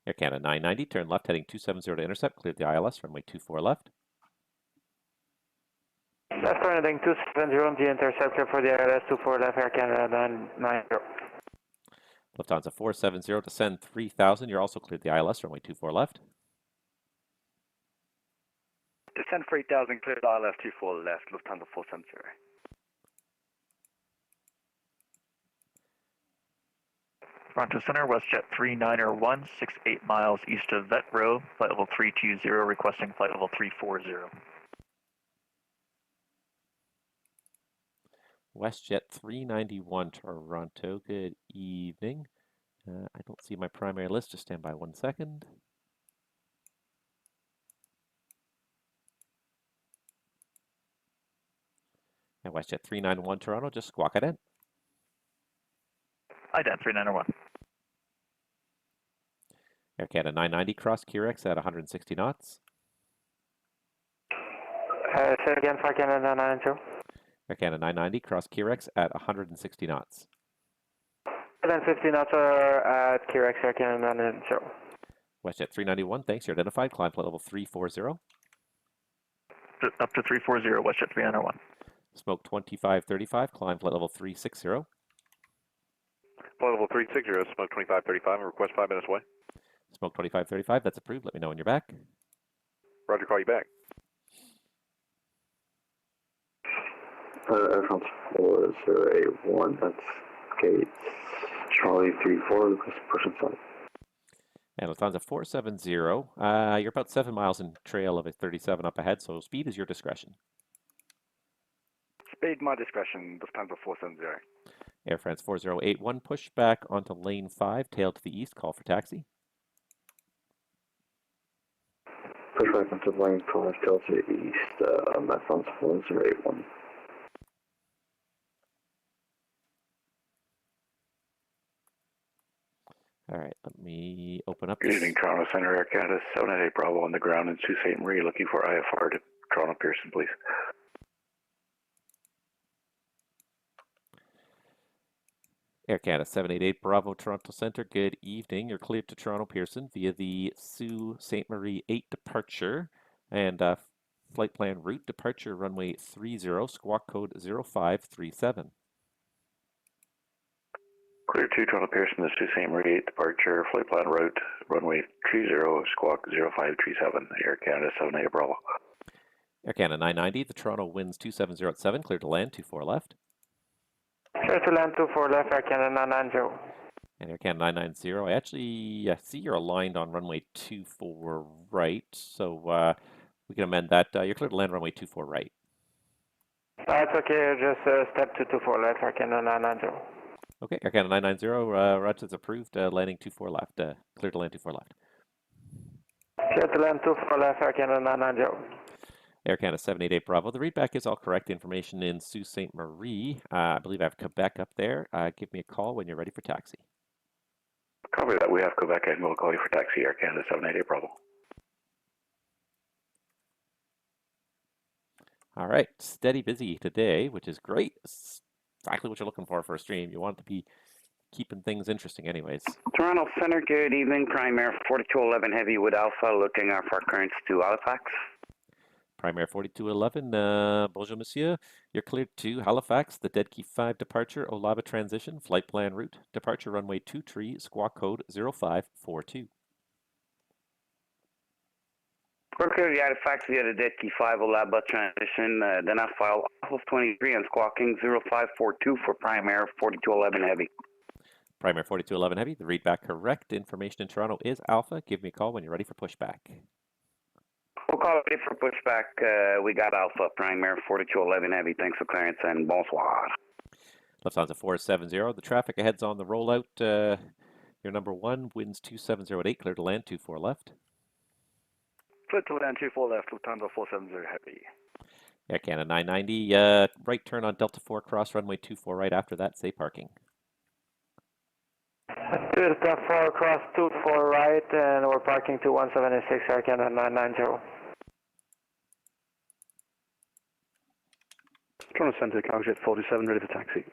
Air Canada 990, turn left heading 270 to intercept, cleared the ILS, runway 24 left. Left turn heading 270, the interceptor for the ILS 24 left, Air Canada 990. Lufthansa 470, descend 3,000. You're also cleared the ILS, runway 24 left. Descend 3,000, cleared ILS 24 left, Lufthansa 470. Toronto Center, WestJet 3901, 68 miles east of Vet Row, flight level 320, requesting flight level 340. WestJet 391, Toronto, good evening. I don't see my primary list. Just stand by 1 second. And WestJet 391 Toronto, just squawk it in. IDEN 3901. Air Canada 990 cross QRX at 160 knots. Say it again for Canada 990. Air Canada 990 cross QRX at 160 knots. 150 knots at QRX Air Canada 990. WestJet 391, thanks. You're identified. Climb flight level 340. Up to 340, WestJet 3901. Smoke 2535, climb flight level 360. Flight level 360, smoke 2535, and request 5 minutes away. Smoke 2535, that's approved. Let me know when you're back. Roger, call you back. Air France 4081, that's gate Charlie 34, request push inside. And Lufthansa 470, you're about 7 miles in trail of a 37 up ahead, so speed is your discretion. Speed, my discretion, Lufthansa 470. Air France 4081, push back onto lane 5, tail to the east, call for taxi. Push back onto lane 5, tail to the east, Air France 4081. All right, let me open up Good this. evening, Toronto Center, Air Canada 788 Bravo on the ground in Sault Ste. Marie, looking for IFR to Toronto Pearson, please. Air Canada 788 Bravo Toronto Center, good evening. You're cleared to Toronto Pearson via the Sault Ste. Marie 8 departure and flight plan route departure runway 30, squawk code 0537. Clear to Toronto Pearson, the Sault Ste. Marie 8 departure, flight plan route, runway 30, squawk 0537, Air Canada 78 Bravo. Air Canada 990, the Toronto winds 2707 at 7, clear to land 24 left. Clear to land 24 left, Air Canada 990. And Air Canada 990, I actually see you're aligned on runway 24 right, so we can amend that. You're clear to land runway 24 right. That's okay, just step to 24 left, Air Canada 990. Okay, Air Canada 990, routes approved, landing 24 left, clear to land 24 left. Clear to land 24 left, Air Canada 990. Air Canada 788 Bravo. The readback is all correct. Information in Sault Ste. Marie. I believe I have Quebec up there. Give me a call when you're ready for taxi. Copy that. We have Quebec and we'll call you for taxi, Air Canada 788 Bravo. All right, steady busy today, which is great. It's exactly what you're looking for a stream. You want it to be keeping things interesting anyways. Toronto Center, good evening. Prime Air 4211 Heavy with Alpha, looking for currents to Halifax. Prime Air 4211, bonjour monsieur. You're cleared to Halifax, the Dead Key 5 departure, Olaba transition, flight plan route, departure runway 23, squawk code 0542. We're clear to Halifax via the Dead Key 5 Olaba transition, then I file off of 23 and squawking 0542 for Prime Air 4211 Heavy. Prime Air 4211 Heavy, the readback correct. Information in Toronto is Alpha. Give me a call when you're ready for pushback. We'll call it for pushback. We got Alpha, Prime Air 4211 Heavy. Thanks for clearance and bonsoir. Lufthansa 470. The traffic ahead's on the rollout. Your number 1, winds 270 clear to land 24 left. Clear to land 24 left, Lufthansa 470 heavy. Air Canada 990. Right turn on Delta 4 cross runway 24 right. After that, say parking. Delta 4 cross 24 right, and we're parking to 176, Air Canada 990. Toronto Centre, Cargojet 47, ready for taxi.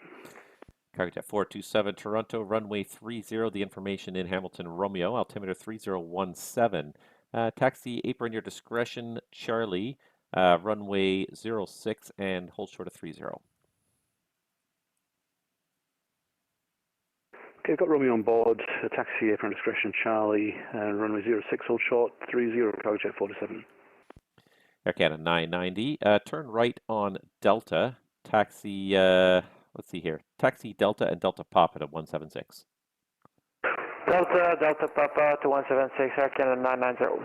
Cargojet 427 Toronto, runway 30. The information in Hamilton Romeo, altimeter 3017. Taxi apron your discretion, Charlie, runway 06 and hold short of 30. Okay, got Romeo on board, taxi apron discretion, Charlie, runway 06, hold short, 30, Cargojet 47. Air Canada 990, turn right on Delta, taxi, let's see here, taxi Delta and Delta Papa to 176. Delta Papa to 176, Air Canada 990.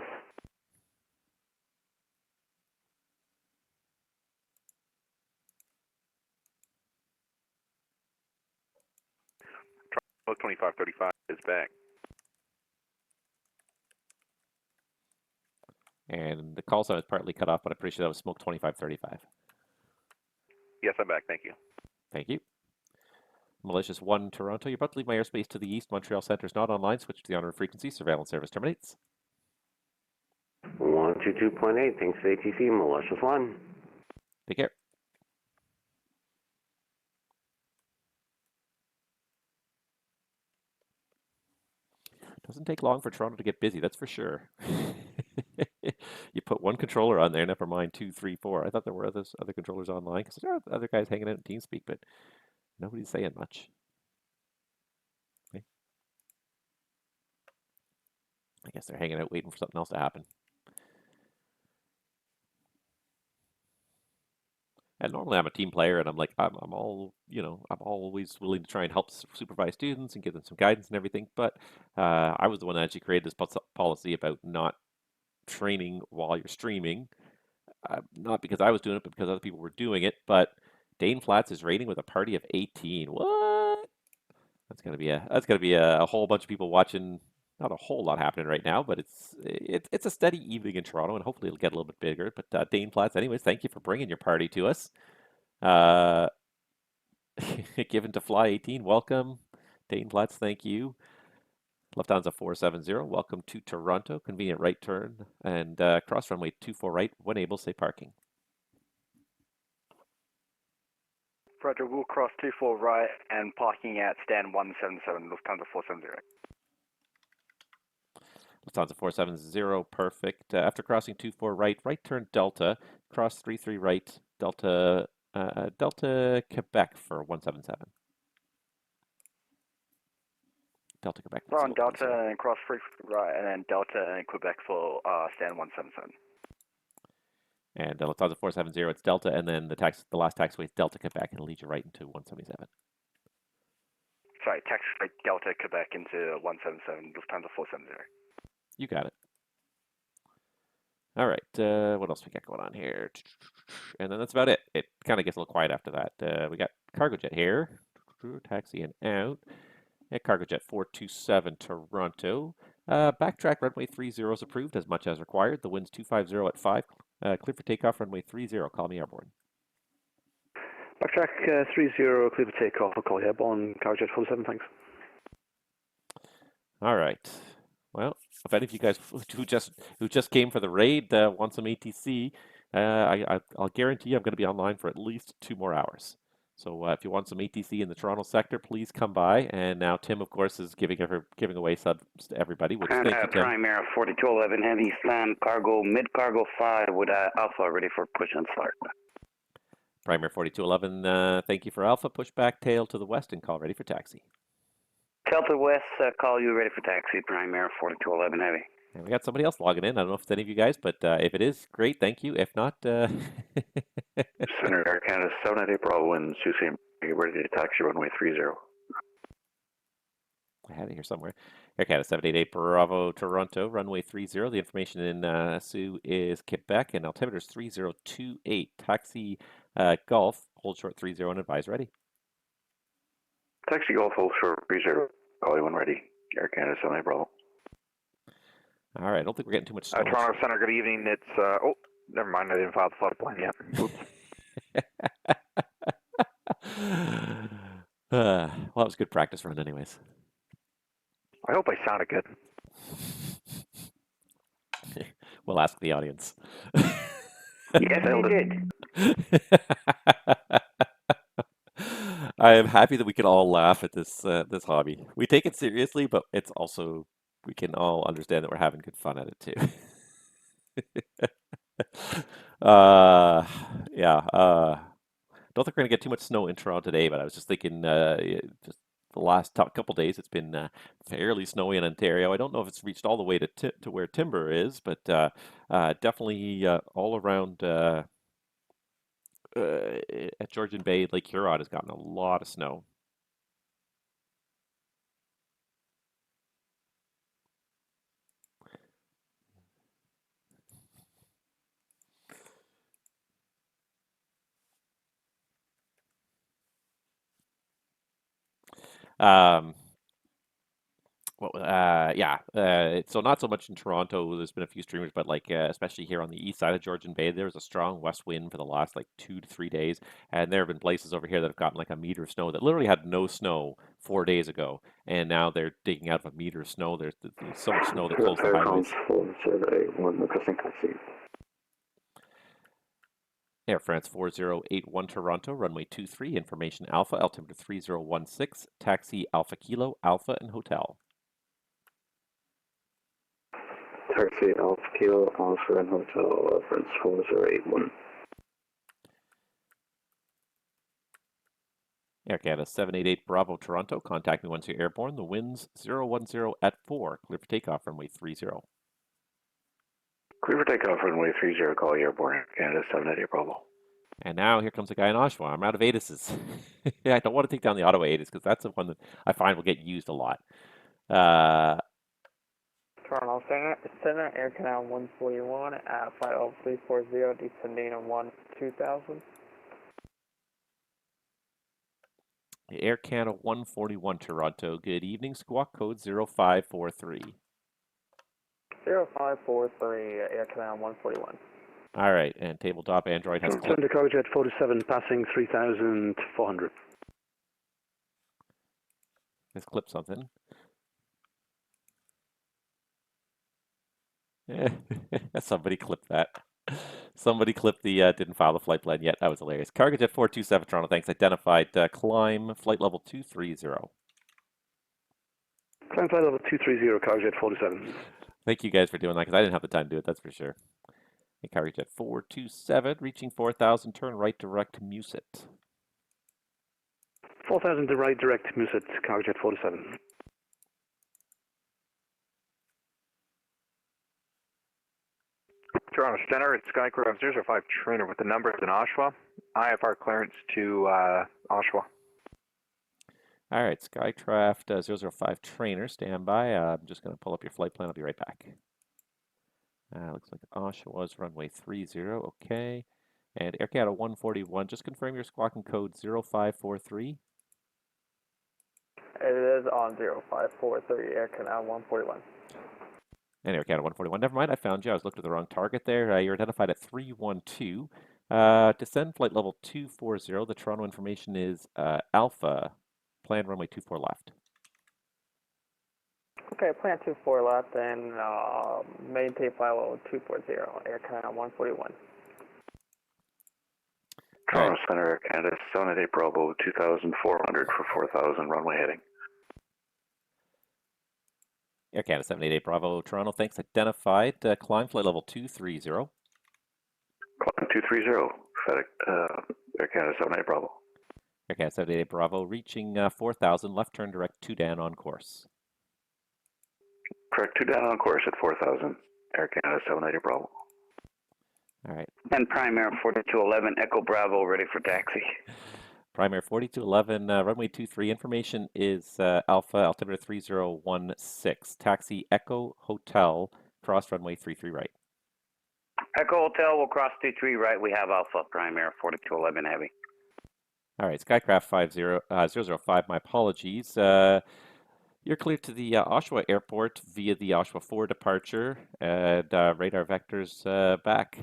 Smoke 2535 is back. And the call sign is partly cut off, but I'm pretty sure that was Smoke 2535. Yes, I'm back. Thank you. Thank you. Malicious 1 Toronto, you're about to leave my airspace to the east. Montreal Center is not online. Switch to the on-route frequency. Surveillance service terminates. 122.8, thanks to ATC, Malicious 1. Take care. Doesn't take long for Toronto to get busy, that's for sure. You put one controller on there, never mind 2, 3, 4. I thought there were other controllers online because there are other guys hanging out in TeamSpeak, but nobody's saying much. Okay. I guess they're hanging out waiting for something else to happen. And normally I'm a team player, and I'm like, I'm always willing to try and help supervise students and give them some guidance and everything. But I was the one that actually created this policy about not training while you're streaming. Not because I was doing it, but because other people were doing it. But Dane Flats is raiding with a party of 18. What? That's gonna be a whole bunch of people watching. Not a whole lot happening right now, but it's a steady evening in Toronto, and hopefully it'll get a little bit bigger. But Dane Flats, anyways, thank you for bringing your party to us. Given to Fly 18, welcome. Dane Flats, thank you. Lufthansa 470, welcome to Toronto. Convenient right turn and cross runway 24 right when able, say parking. Roger, we'll cross 24 right and parking at stand 177, Lufthansa 470. Lufthansa 470, perfect. After crossing 24 right, right turn Delta, cross 33 right, Delta Quebec for 177. Delta Quebec. So on Delta and cross 3 right, and then Delta and Quebec for stand 177. And Lufthansa 470, it's Delta, and then the last taxiway is Delta Quebec, and it'll lead you right into 177. Sorry, taxiway Delta Quebec into 177, Lufthansa 470. You got it. All right, what else we got going on here? And then that's about it. It kind of gets a little quiet after that. We got cargo jet here, taxiing out. At cargo jet 427 Toronto. Backtrack runway 30 is approved as much as required. The wind's 250 at 5. Clear for takeoff runway 30. Call me airborne. Backtrack 30, clear for takeoff. I'll call you airborne. Cargo jet 47, thanks. All right. Well, if any of you guys who just came for the raid want some ATC, I'll guarantee I'm going to be online for at least 2 more hours. So if you want some ATC in the Toronto sector, please come by. And now Tim, of course, is giving away subs to everybody. Which And thank you, Tim. Prime Air 4211 Heavy Slam Cargo Mid Cargo 5 with Alpha ready for push and start. Prime Air 4211, thank you for Alpha. Push back tail to the west and call ready for taxi. Tail to the west, call you ready for taxi. Prime Air 4211 Heavy. And we got somebody else logging in. I don't know if it's any of you guys, but if it is, great, thank you. If not, Center Air Canada 798 Bravo winds, UCM, ready to taxi runway 30. I had it here somewhere. Air Canada 788 Bravo Toronto, runway 30. The information in Sioux is Quebec, and altimeter is 3028. Taxi Golf, hold short 30 and advise ready. Taxi Golf, hold short 30. Call you when ready. Air Canada 798 Bravo. All right, I don't think we're getting too much snow. Toronto Center, good evening. It's, oh, never mind, I didn't file the flood plan yet. Oops. Well, that was good practice run anyways. I hope I sounded good. We'll ask the audience. Yes, you did. I am happy that we can all laugh at this this hobby. We take it seriously, but it's also, we can all understand that we're having good fun at it too. Yeah. Don't think we're gonna get too much snow in Toronto today, but I was just thinking, just the last couple days, it's been fairly snowy in Ontario. I don't know if it's reached all the way to where Timber is, but definitely all around at Georgian Bay, Lake Huron has gotten a lot of snow. So not so much in Toronto. There's been a few streamers, but like especially here on the east side of Georgian Bay, there was a strong west wind for the last like 2 to 3 days, and there have been places over here that have gotten like a meter of snow that literally had no snow 4 days ago, and now they're digging out of a meter of snow. There's so much snow they closed the highways. 4081 requesting taxi. Air France 4081 Toronto, runway 23, information Alpha, altimeter 3016, taxi Alpha Kilo, Alpha and Hotel. Taxi Alpha Kilo, Alpha and Hotel, France 4081. Air Canada 788 Bravo Toronto, contact me once you're airborne. The wind's 010 at 4, clear for takeoff, runway 30. Clear for takeoff, runway 30, call airborne, Air Canada 788 Bravo. And now here comes a guy in Oshawa. I'm out of ATIS's. Yeah, I don't want to take down the Ottawa ATIS because that's the one that I find will get used a lot. Toronto Center, Air Canada 141, flight level 340, descending on 2000. Air Canada 141 Toronto, good evening. Squawk code 0543. 0543, Air Canada 141. All right, and tabletop Android has Center Cargojet 47, passing 3,400. Let's clip something. Somebody clipped that. Somebody clipped the didn't file the flight plan yet. That was hilarious. Cargojet 427 Toronto, thanks. Identified. Climb flight level 230. Climb flight level 230, Cargojet 47. Thank you guys for doing that because I didn't have the time to do it, that's for sure. Hey, Cargojet 427, reaching 4,000, turn right direct Muset. 4,000 to right direct Muset, Cargojet 47. Toronto Center, it's Skycraft 005 trainer with the numbers in Oshawa. IFR clearance to Oshawa. All right, Skycraft 005 trainer, stand by. I'm just going to pull up your flight plan. I'll be right back. Looks like Oshawa's runway 30, okay. And Air Canada 141, just confirm your squawking code 0543. It is on 0543, Air Canada 141. And Air Canada 141, never mind, I found you. I was looking at the wrong target there. You're identified at 312. Descend flight level 240. The Toronto information is Alpha, plan runway 24 left. Okay, plan 24 left and maintain flight level 240, Air Canada 141. Toronto Center, Air Canada 788 Bravo 2,400 for 4,000, runway heading. Air Canada 788 Bravo Toronto, thanks. Identified. Climb flight level 230. Climb 230, Air Canada 788 Bravo. Air Canada 788 Bravo, reaching 4,000, left turn direct 2 down on course. Correct, 2 down on course at 4,000, Air Canada 788 Bravo. All right. And Primera 4211, Echo Bravo, ready for taxi. Primera 4211, runway 23. Information is Alpha, altimeter 3016. Taxi Echo Hotel, cross runway 33 right. Echo Hotel will cross 23 right. We have Alpha, Primera 4211 Heavy. All right, Skycraft 005, my apologies. You're cleared to the Oshawa Airport via the Oshawa 4 departure, and radar vectors back.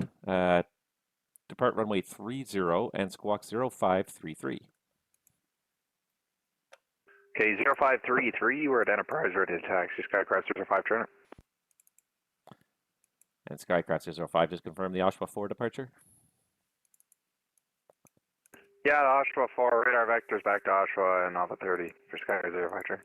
Depart runway 30 and squawk 0533. Okay, 0533, we're at Enterprise, ready to taxi, Skycraft 05 trainer. And Skycraft 05, just confirm the Oshawa 4 departure. Yeah, Oshawa 4, radar vectors back to Oshawa and Alpha 30 for Skycraft 05 trainer.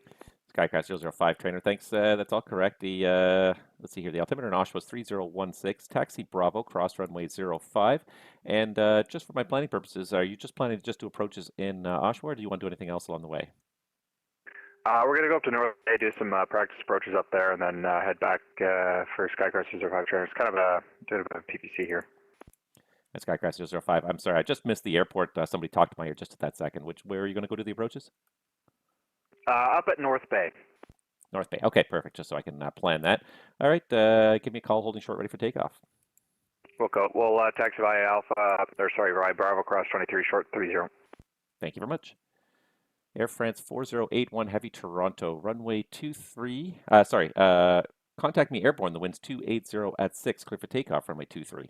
Skycraft 005 trainer, thanks. That's all correct. The let's see here. The altimeter in Oshawa is 3016. Taxi Bravo, cross runway 05. And just for my planning purposes, are you just planning to just do approaches in Oshawa, or do you want to do anything else along the way? We're going to go up to North Bay, do some practice approaches up there, and then head back for Skycraft 05 trainer. It's kind of a bit of a PPC here. That's Skycraft 005. I'm sorry, I just missed the airport. Somebody talked to my ear just at that second. Where are you going to go to the approaches? Up at North Bay. North Bay. Okay, perfect. Just so I can plan that. All right, give me a call, holding short, ready for takeoff. We'll taxi via Alpha, via Bravo, cross 23, short 30. Thank you very much. Air France 4081 Heavy Toronto, runway 23, contact me airborne, the wind's 280 at 6, clear for takeoff, runway 23.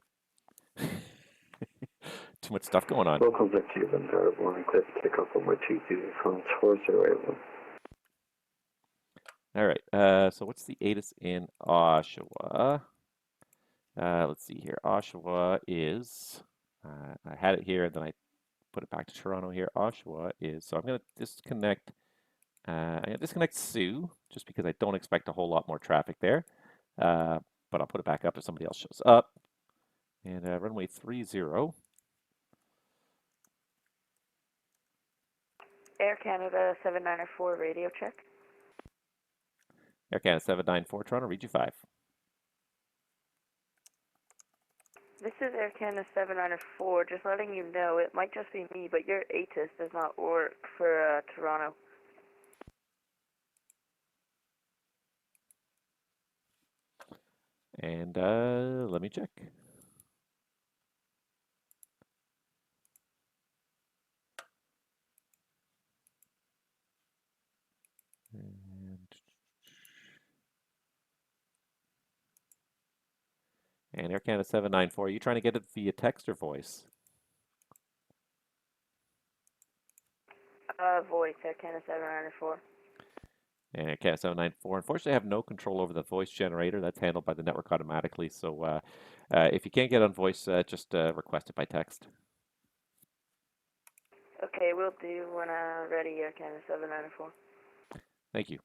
Too much stuff going on. Welcome to Cuban airborne, clear for takeoff, runway 23, France 4081. All right, so what's the ATIS in Oshawa? Let's see here. Oshawa is, I had it here, and then I put it back to Toronto here. Oshawa is, so I'm going to disconnect, Sue, just because I don't expect a whole lot more traffic there. But I'll put it back up if somebody else shows up. And runway 30. Air Canada 794 radio check. Air Canada 794 Toronto, read you 5. This is Air Canada 794, just letting you know, it might just be me, but your ATIS does not work for Toronto. And let me check. And Air Canada 794, are you trying to get it via text or voice? Voice, Air Canada 794. And Air Canada 794, unfortunately I have no control over the voice generator. That's handled by the network automatically. So if you can't get on voice, just request it by text. Okay, we'll do when ready, Air Canada 794. Thank you.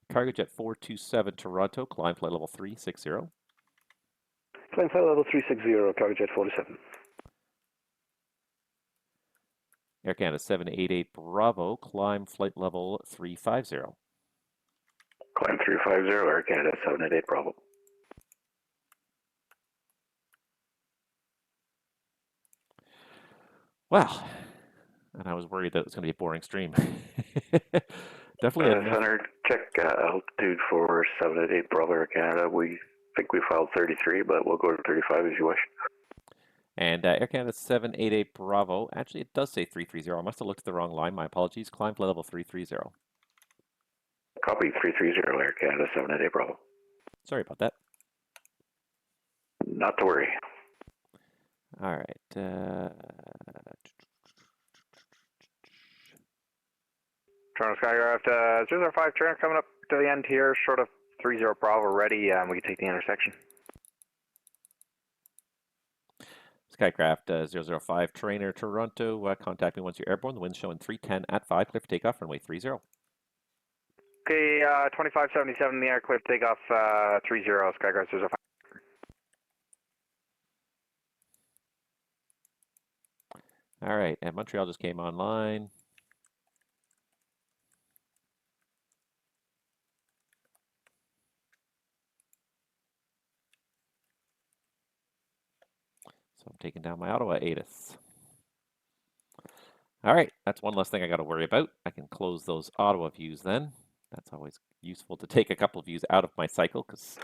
Cargo Jet 427 Toronto, climb flight level 360. Climb flight level 360, Cargo Jet 47. Air Canada 788 Bravo, climb flight level 350. Climb 350, Air Canada 788 Bravo. Wow. And I was worried that it was going to be a boring stream. Definitely enough. Center, check altitude for 788 Bravo, Air Canada. We think we filed 33, but we'll go to 35 if you wish. And Air Canada 788 Bravo, actually it does say 330. I must have looked at the wrong line. My apologies. Climb flight level 330. Copy 330, Air Canada 788 Bravo. Sorry about that. Not to worry. All right. Toronto Skycraft 005 turn coming up to the end here, short of 30 Bravo, ready. We can take the intersection. Skycraft 005 trainer Toronto, contact me once you're airborne. The wind's showing 310 at 5, clear for takeoff, runway 30. Okay, 2577 in the air, clear for takeoff 30, Skycraft 005. All right, and Montreal just came online. So I'm taking down my Ottawa ATIS. All right, that's one less thing I got to worry about. I can close those Ottawa views then. That's always useful to take a couple of views out of my cycle because.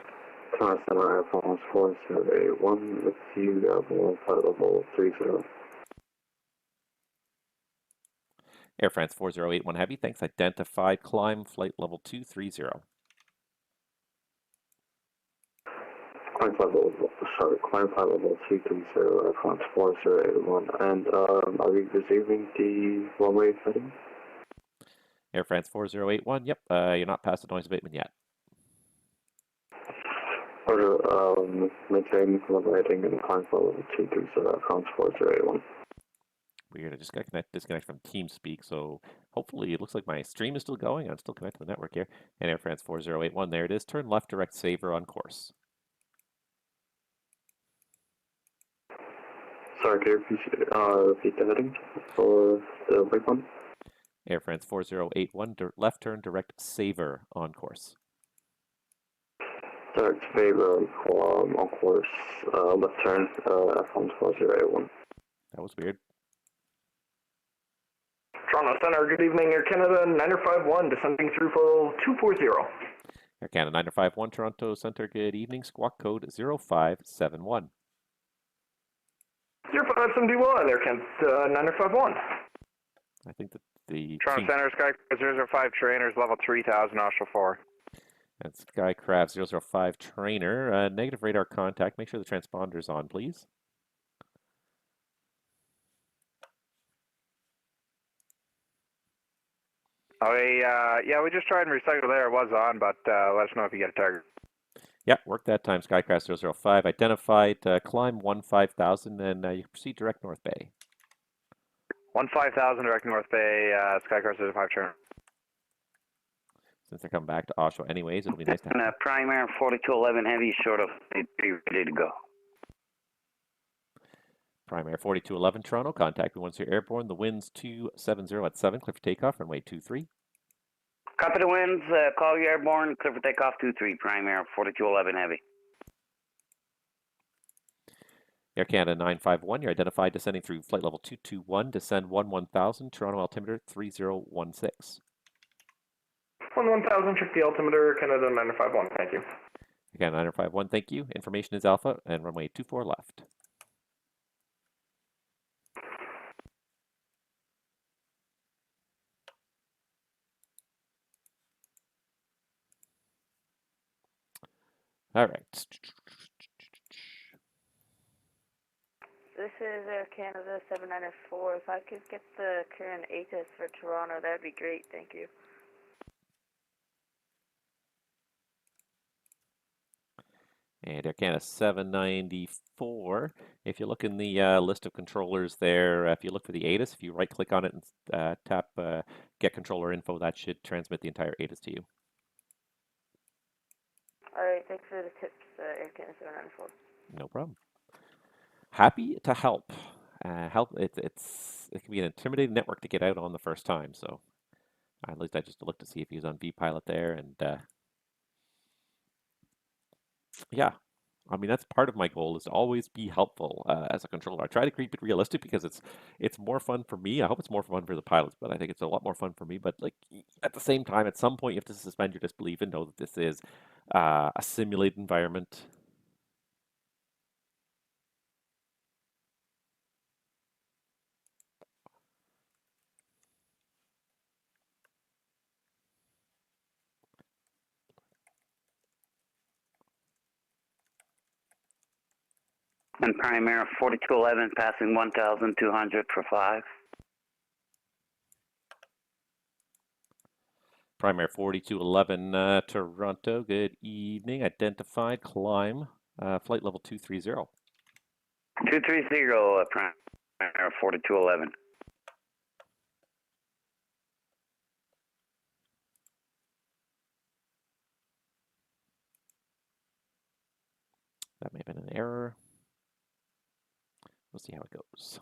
Toronto Center Air France 4081 with you airborne, flight level 30. Air France 4081 Heavy, thanks. Identified, climb flight level 230. Climb flight level 230, Air France 4081. And are we resuming the runway heading? Air France 4081, yep, you're not past the noise abatement yet. Order, maintain runway heading and climb flight level 230, Air France 4081. Weird, I just got disconnected from TeamSpeak, so hopefully it looks like my stream is still going. I'm still connected to the network here. And Air France 4081, there it is. Turn left, direct saver on course. Sorry, can you repeat the heading for the waypoint? Air France 4081, left turn, direct saver on course. Direct saver on course, left turn, Air France 4081. That was weird. Toronto Center, good evening, Air Canada 951, descending through for 240. Air Canada 951, Toronto Center, good evening, squawk code 0571. 0571, Air Canada 951. I think that the Toronto Center, Sky 005 trainers, level 3000, Oshawa 4. And Skycraft 005 trainer, negative radar contact. Make sure the transponder's on, please. Yeah, we just tried and recycled there. It was on, but let us know if you get a target. Yeah, work that time. Skycraft 005 identified. Climb 15,000 and you can proceed direct North Bay. 15,000 direct North Bay, Skycraft 05 trainer. Since they're coming back to Oshawa anyways, it'll be nice to have. And Primary 4211 heavy, short of ready to go. Primary 4211 Toronto, contact me once you're airborne. The wind's 270 at 7, clear for takeoff, runway 23. Copy the winds, call you airborne, clear for takeoff 23, Primary 4211 heavy. Air Canada 951, you're identified descending through flight level 221, descend 1000, Toronto altimeter 3016. 1000, check the altimeter, Canada 951, thank you. Again, 951, thank you. Information is Alpha and runway 24 left. All right. This is Air Canada 794. If I could get the current ATIS for Toronto, that'd be great. Thank you. And Air Canada 794. If you look in the list of controllers there, if you look for the ATIS, if you right-click on it and tap Get Controller Info, that should transmit the entire ATIS to you. All right, thanks for the tips, Air Canada 794. No problem. Happy to help. It can be an intimidating network to get out on the first time, so at least I just looked to see if he was on VPilot there, and yeah, I mean that's part of my goal is to always be helpful as a controller. I try to keep it realistic because it's more fun for me. I hope it's more fun for the pilots, but I think it's a lot more fun for me. But like at the same time, at some point you have to suspend your disbelief and know that this is a simulated environment. And Primary 4211 passing 1,200 for 5. Primary 4211 Toronto, good evening. Identified, climb, flight level 230. 230, Primary 4211. That may have been an error. We'll see how it goes.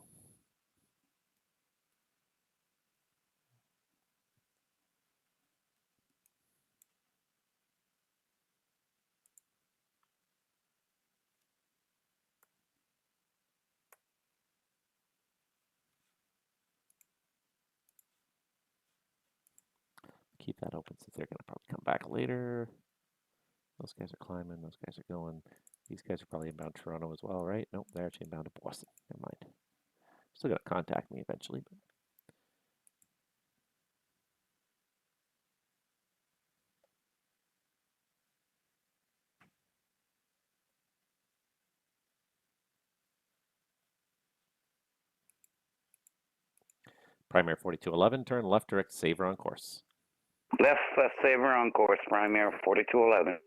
Keep that open since they're going to probably come back later. Those guys are climbing. Those guys are going. These guys are probably inbound Toronto as well, right? Nope, they're actually inbound to Boston. Never mind. Still going to contact me eventually. But Primary 4211, turn left direct, Saver on course. Left Saver on course, Primary 4211.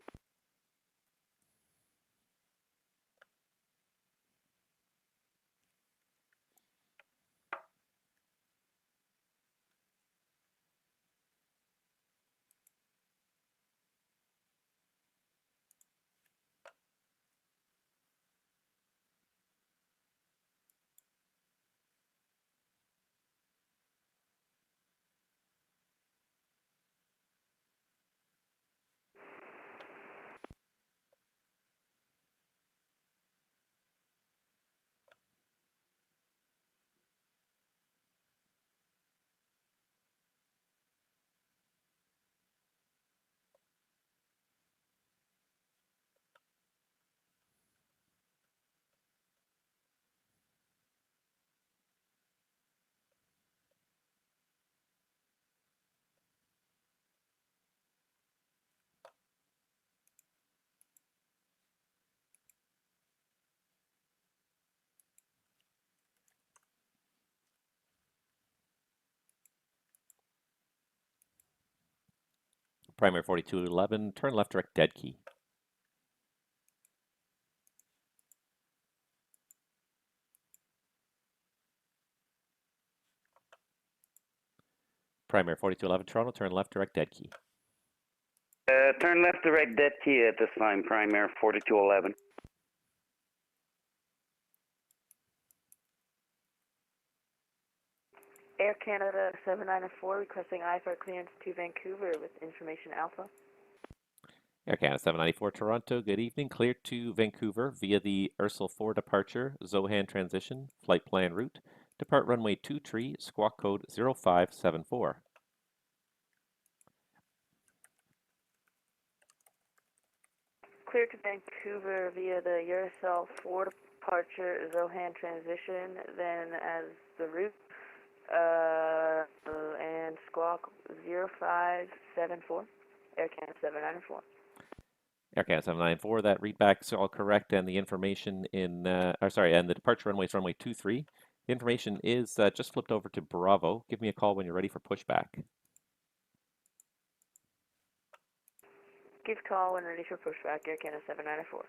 Primary 4211, turn left direct dead key. Primary 4211, Toronto, turn left direct dead key. Turn left direct dead key at this time, primary 4211. Air Canada 794 requesting IFR clearance to Vancouver with information alpha. Air Canada 794 Toronto, good evening. Clear to Vancouver via the Ursel 4 departure, Zohan transition, flight plan route. Depart runway 23, squawk code 0574. Clear to Vancouver via the Ursel 4 departure, Zohan transition, then as the route, and squawk 0574, Air Canada 794. Air Canada 794, that readback's all correct, and the information in, and the departure runway is runway 23. The information is just flipped over to Bravo. Give me a call when you're ready for pushback. Give call when ready for pushback, Air Canada 794.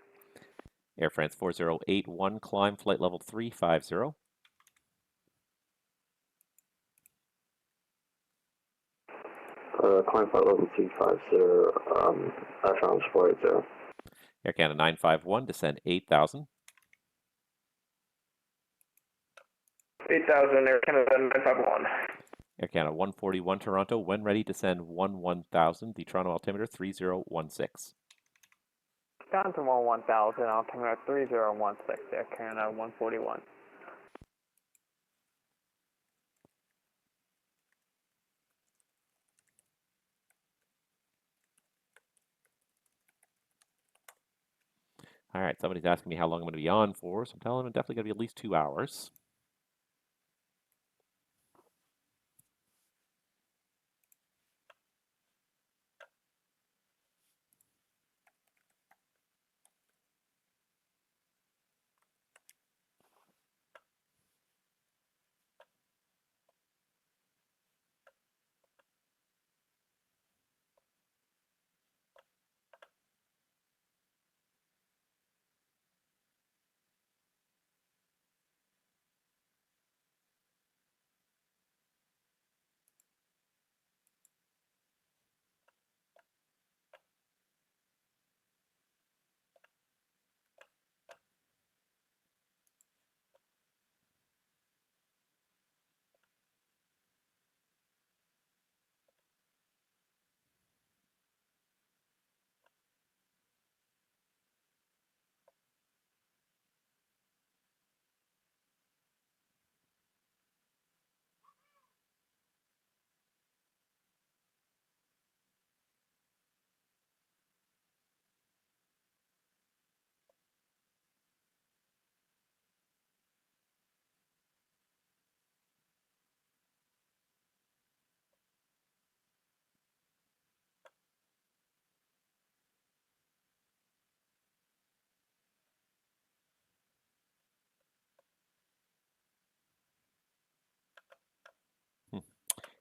Air France 4081, climb flight level 350. Climb flight level 350, Air France 480. Air Canada 951, descend 8,000. 8,000, Air Canada 951. Air Canada 141 Toronto, when ready, descend 1000, the Toronto altimeter 3016. Down to 1000, altimeter 3016, Air Canada 141. All right, somebody's asking me how long I'm going to be on for, so I'm telling them I'm definitely going to be at least 2 hours.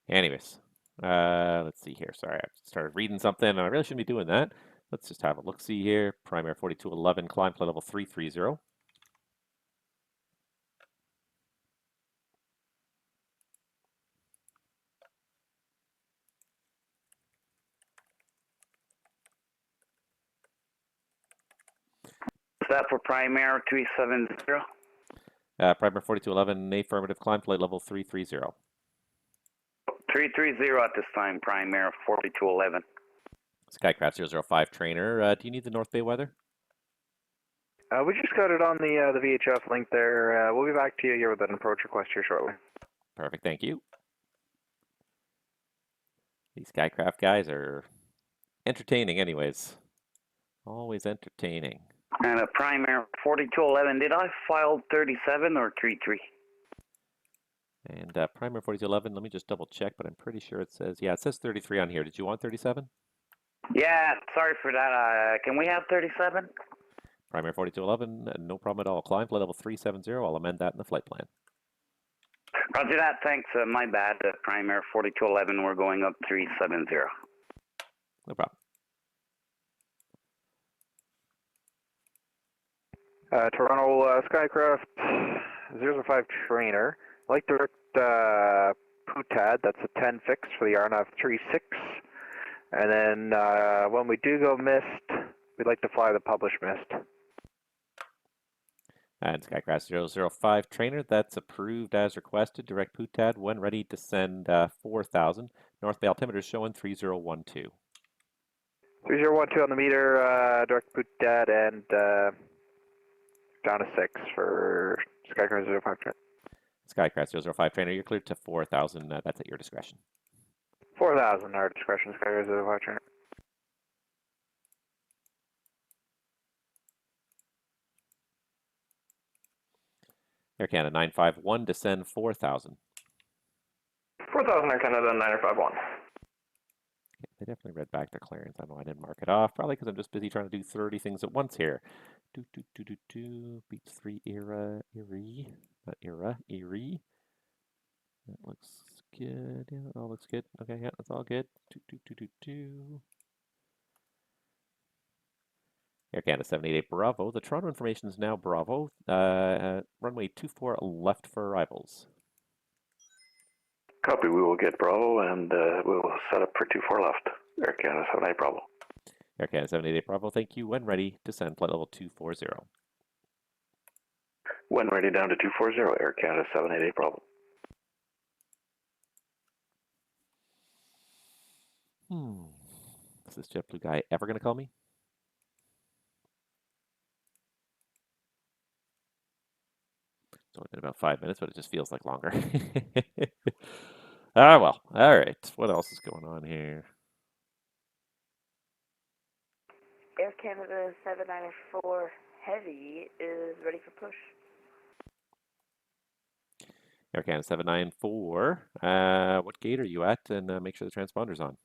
Anyways, let's see here. Sorry, I started reading something, and I really shouldn't be doing that. Let's just have a look-see here. Primary 4211, climb flight level 330. Is that for primary 370? Primary 4211, affirmative, climb flight level 330. 330 at this time, primary 4211. Skycraft 005 trainer, do you need the North Bay weather? We just got it on the VHF link there. We'll be back to you here with an approach request here shortly. Perfect, thank you. These Skycraft guys are entertaining anyways. Always entertaining. And a primary 4211, did I file 37 or 33? And primary 4211, let me just double check, but I'm pretty sure it says, yeah, it says 33 on here. Did you want 37? Yeah, sorry for that. Can we have 37? Primary 4211, no problem at all. Climb flight level 370. I'll amend that in the flight plan. Roger that, thanks. My bad. Primary 4211, we're going up 370. No problem. Toronto Skycraft 005 trainer. I'd like direct PUTAD, that's a 10 fix for the RNAV 36. And then when we do go missed, we'd like to fly the published missed. And Skycraft 005 trainer, that's approved as requested. Direct PUTAD when ready to send 4,000. North Bay altimeter is showing 3012. 3012 on the meter, direct PUTAD, and down to 6 for Skycraft 05 trainer. Skycraft 005 trainer, you're cleared to 4,000. That's at your discretion. 4,000 our discretion, Skycraft 05 trainer. Air Canada 951, descend 4,000. 4,000 Air Canada 951. They definitely read back their clearance. I know I didn't mark it off, probably because I'm just busy trying to do 30 things at once here. Beats 3 Erie. Not Era, Erie. That looks good. Yeah, that all looks good. Okay, yeah, that's all good. Air Canada 788 Bravo. The Toronto information is now Bravo. Runway 24 left for arrivals. Copy, we will get Bravo and we will set up for 24 left. Air Canada 78 Bravo. Air Canada 788 Bravo, thank you. When ready, descend flight level 240. When ready down to 240, Air Canada 788 Bravo. Is this JetBlue guy ever going to call me? It's only been about 5 minutes, but it just feels like longer. Ah, well. All right. What else is going on here? Air Canada 794 Heavy is ready for push. Air Canada 794. What gate are you at? And make sure the transponder's on.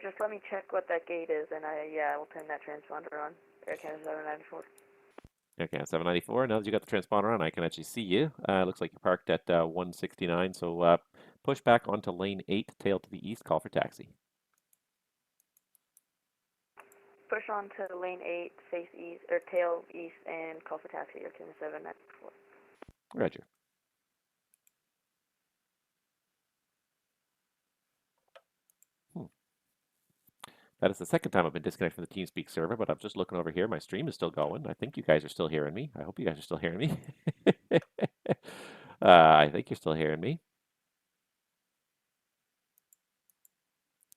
Just let me check what that gate is, and I will turn that transponder on. Air Canada 794. Air Canada 794. Now that you got the transponder on, I can actually see you. Looks like you're parked at 169. So push back onto lane 8, tail to the east, call for taxi. Push on to lane 8, face east, or tail east, and call for taxi. Air Canada 794. Roger. That is the second time I've been disconnected from the TeamSpeak server, but I'm just looking over here. My stream is still going. I think you guys are still hearing me. I hope you guys are still hearing me. I think you're still hearing me.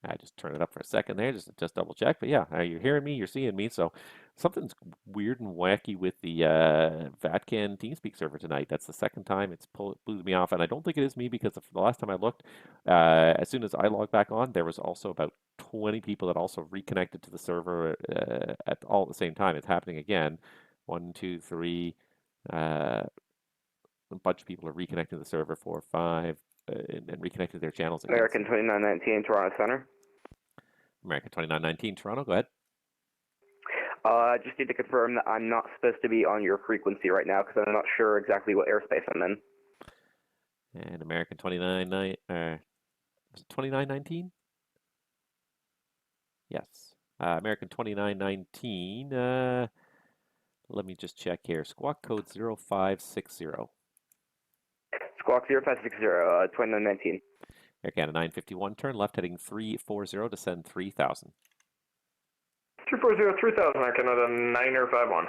I just turn it up for a second there, just double check. But yeah, you're hearing me, you're seeing me. So something's weird and wacky with the VATCAN TeamSpeak server tonight. That's the second time it's blew me off, and I don't think it is me because the last time I looked, as soon as I logged back on, there was also about 20 people that also reconnected to the server at all at the same time. It's happening again. 1, 2, 3. A bunch of people are reconnecting to the server. 4, 5. And reconnecting to their channels. American 2919, Toronto Center. American 2919, Toronto, go ahead. I just need to confirm that I'm not supposed to be on your frequency right now because I'm not sure exactly what airspace I'm in. And American 2919? Yes. American 2919, let me just check here. Squawk code 0560. Squawk 0560, 2919. Air Canada 951, turn left heading 340, descend 3000. 340, 3000, Air Canada 951.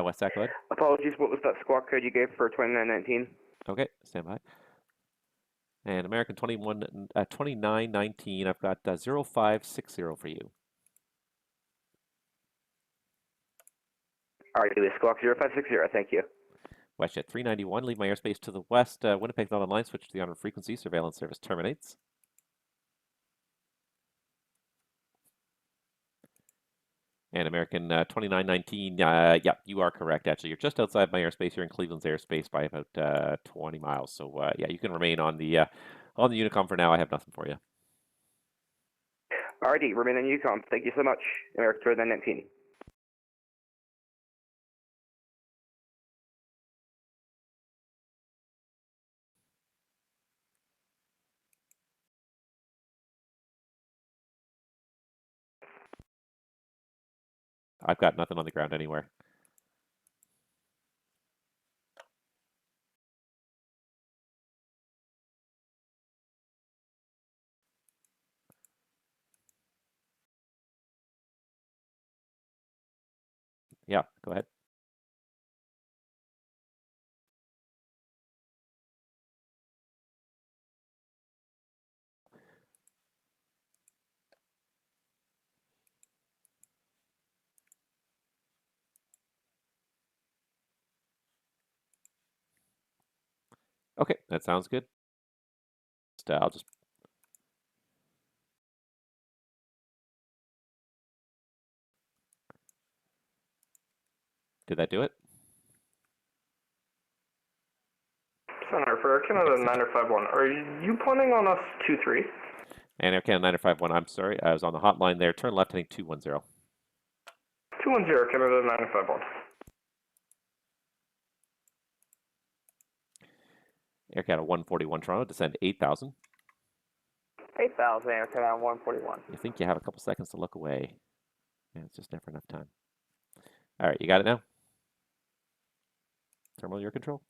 West Sac, go ahead. Apologies, what was that squawk code you gave for 2919? Okay, stand by. And American 2919, I've got 0560 for you. All right, it was Squawk 0560, thank you. WestJet 391, leave my airspace to the west. Winnipeg not online, switch to the on frequency. Surveillance service terminates. And American 2919, yeah, you are correct, actually. You're just outside my airspace. You're in Cleveland's airspace by about 20 miles. So, yeah, you can remain on the Unicom for now. I have nothing for you. All righty, remain on Unicom. Thank you so much, American 2919. I've got nothing on the ground anywhere. Yeah, go ahead. Okay, that sounds good. I'll just Did that do it? Center for Canada 951. Are you planning on us 2-3? And Air Canada 951, I'm sorry, I was on the hotline there. Turn left heading 210. 210 Canada 951. Air Canada 141 Toronto, descend 8,000. 8,000 Air Canada 141. You think you have a couple seconds to look away. And it's just never enough time. All right, you got it now? Terminal your control.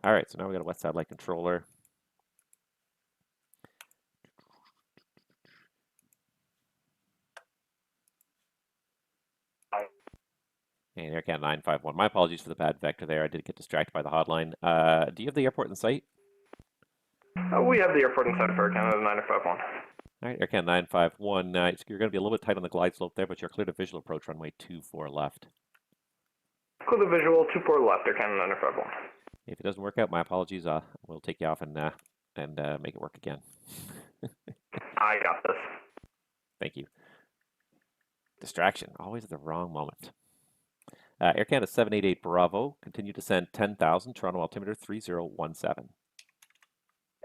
All right, so now we got a west satellite controller. And Air Canada 951. My apologies for the bad vector there. I did get distracted by the hotline. Do you have the airport in sight? We have the airport in sight for Air Canada 951. All right, Air Canada 951. You're going to be a little bit tight on the glide slope there, but you're clear to visual approach runway 24 left. Clear the visual 24 left, Air Canada 951. If it doesn't work out, my apologies. We'll take you off and make it work again. I got this. Thank you. Distraction, always at the wrong moment. Air Canada 788 Bravo, continue to send 10,000, Toronto altimeter 3017.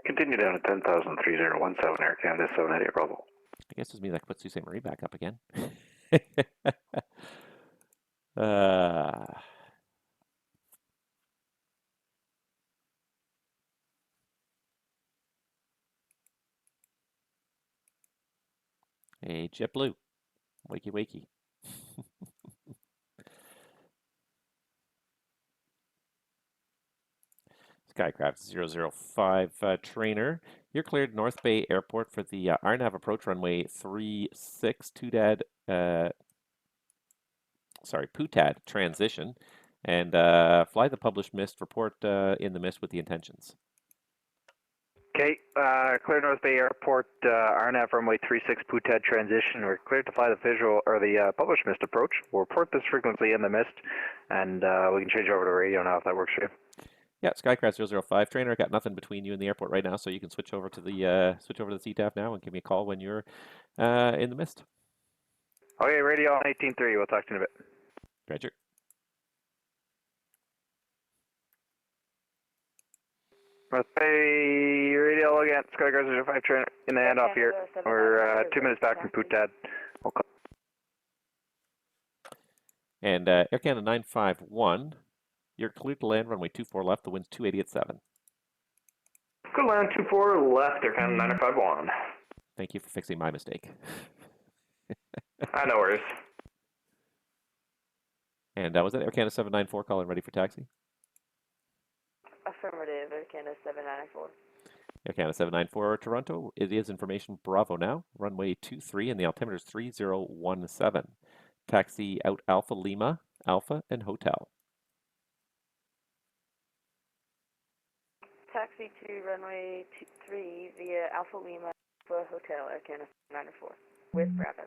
Continue down to 10,000, 3017, Air Canada 788 Bravo. I guess this means I can put Sault Ste. Marie back up again. Hey, JetBlue, wakey wakey. Skycraft 005 trainer. You're cleared North Bay Airport for the RNAV approach runway 36 PUTAD transition, and fly the published mist, report in the mist with the intentions. Okay, clear North Bay Airport, RNAV runway 36 PUTAD transition. We're cleared to fly the visual or the published mist approach. We'll report this frequency in the mist, and we can change over to radio now if that works for you. Yeah, Skycraft 005 trainer. I got nothing between you and the airport right now, so you can switch over to the CTAF now and give me a call when you're in the mist. Okay, radio on 18.3. We'll talk to you in a bit. Roger. North Bay radio again. Skycraft 05 trainer in the handoff here. We're 2 minutes back from PUTAD. We'll call. And Air Canada 951. You're cleared to land runway 24 left. The wind's 280 at 7. Good land 24 left, Air Canada 951. Thank you for fixing my mistake. No worries. And was that Air Canada 794 calling ready for taxi? Affirmative, Air Canada 794. Air Canada 794 Toronto. It is information Bravo now. Runway 23 and the altimeter is 3017. Taxi out Alpha Lima, Alpha and Hotel. Taxi to runway 3 via Alpha Lima for Hotel, Air Canada 904 with Bravo.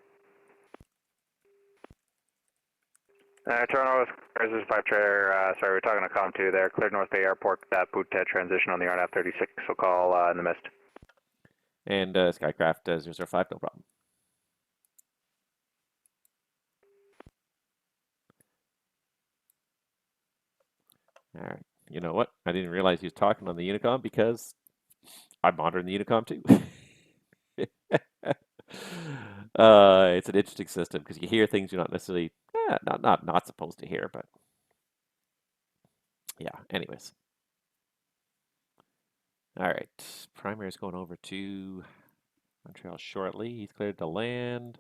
Toronto, Skycraft 05 trainer. Sorry, we're talking to Com 2 there. Cleared North Bay Airport, that PUTAD transition on the RNAV 36. So call in the mist. And Skycraft 005, no problem. All right. You know what? I didn't realize he was talking on the Unicom because I'm monitoring the Unicom too. It's an interesting system because you hear things you're not necessarily not supposed to hear, but Yeah, anyways. All right, Primary is going over to Montreal shortly. He's cleared to land.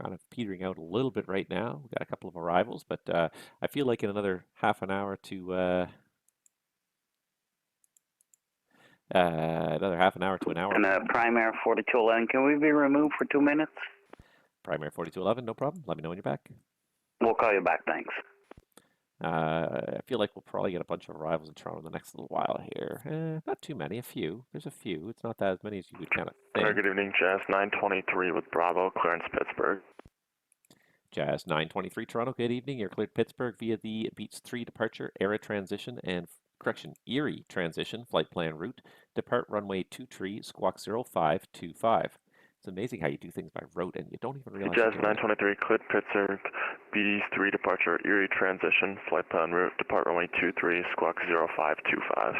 Kind of petering out a little bit right now. We've got a couple of arrivals, but I feel like in another half an hour to an hour. And Primary 4211, can we be removed for 2 minutes? Primary 4211, no problem. Let me know when you're back. We'll call you back, thanks. I feel like we'll probably get a bunch of arrivals in Toronto in the next little while here. Not too many, a few. There's a few. It's not that as many as you would kind of think. Good evening, Jazz 923 with Bravo, clearance Pittsburgh. Jazz 923 Toronto, good evening. You're cleared Pittsburgh via the Beats 3 departure, ERA transition, and Erie transition, flight plan route. Depart runway 23, squawk 0525. It's amazing how you do things by rote and you don't even realize. Jazz 923, cleared Pittsburgh, BD's 3 departure, Erie transition, flight plan route, depart runway 23, squawk 0525.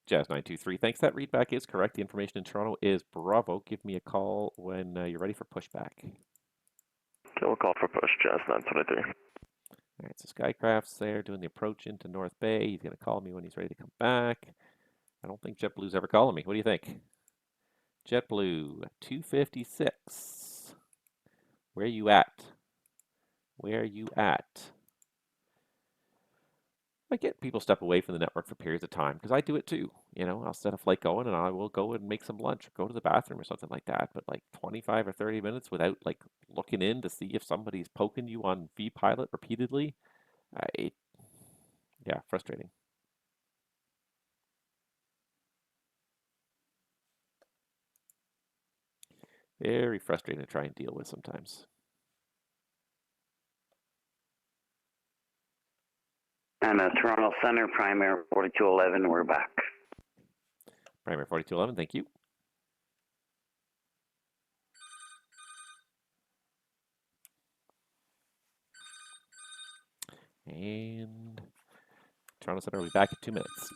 Jazz 923, thanks. That readback is correct. The information in Toronto is Bravo. Give me a call when you're ready for pushback. Okay, we'll call for push, Jazz 923. All right, so Skycraft's there doing the approach into North Bay. He's going to call me when he's ready to come back. I don't think JetBlue's ever calling me. What do you think? JetBlue, 256. Where are you at? Where are you at? I get people step away from the network for periods of time because I do it too. You know, I'll set a flight going and I will go and make some lunch or go to the bathroom or something like that. But like 25 or 30 minutes without like looking in to see if somebody's poking you on vPilot repeatedly, yeah, frustrating. Very frustrating to try and deal with sometimes. And Toronto Center, Primary 4211, we're back. Primary 4211, thank you. And Toronto Center will be back in 2 minutes.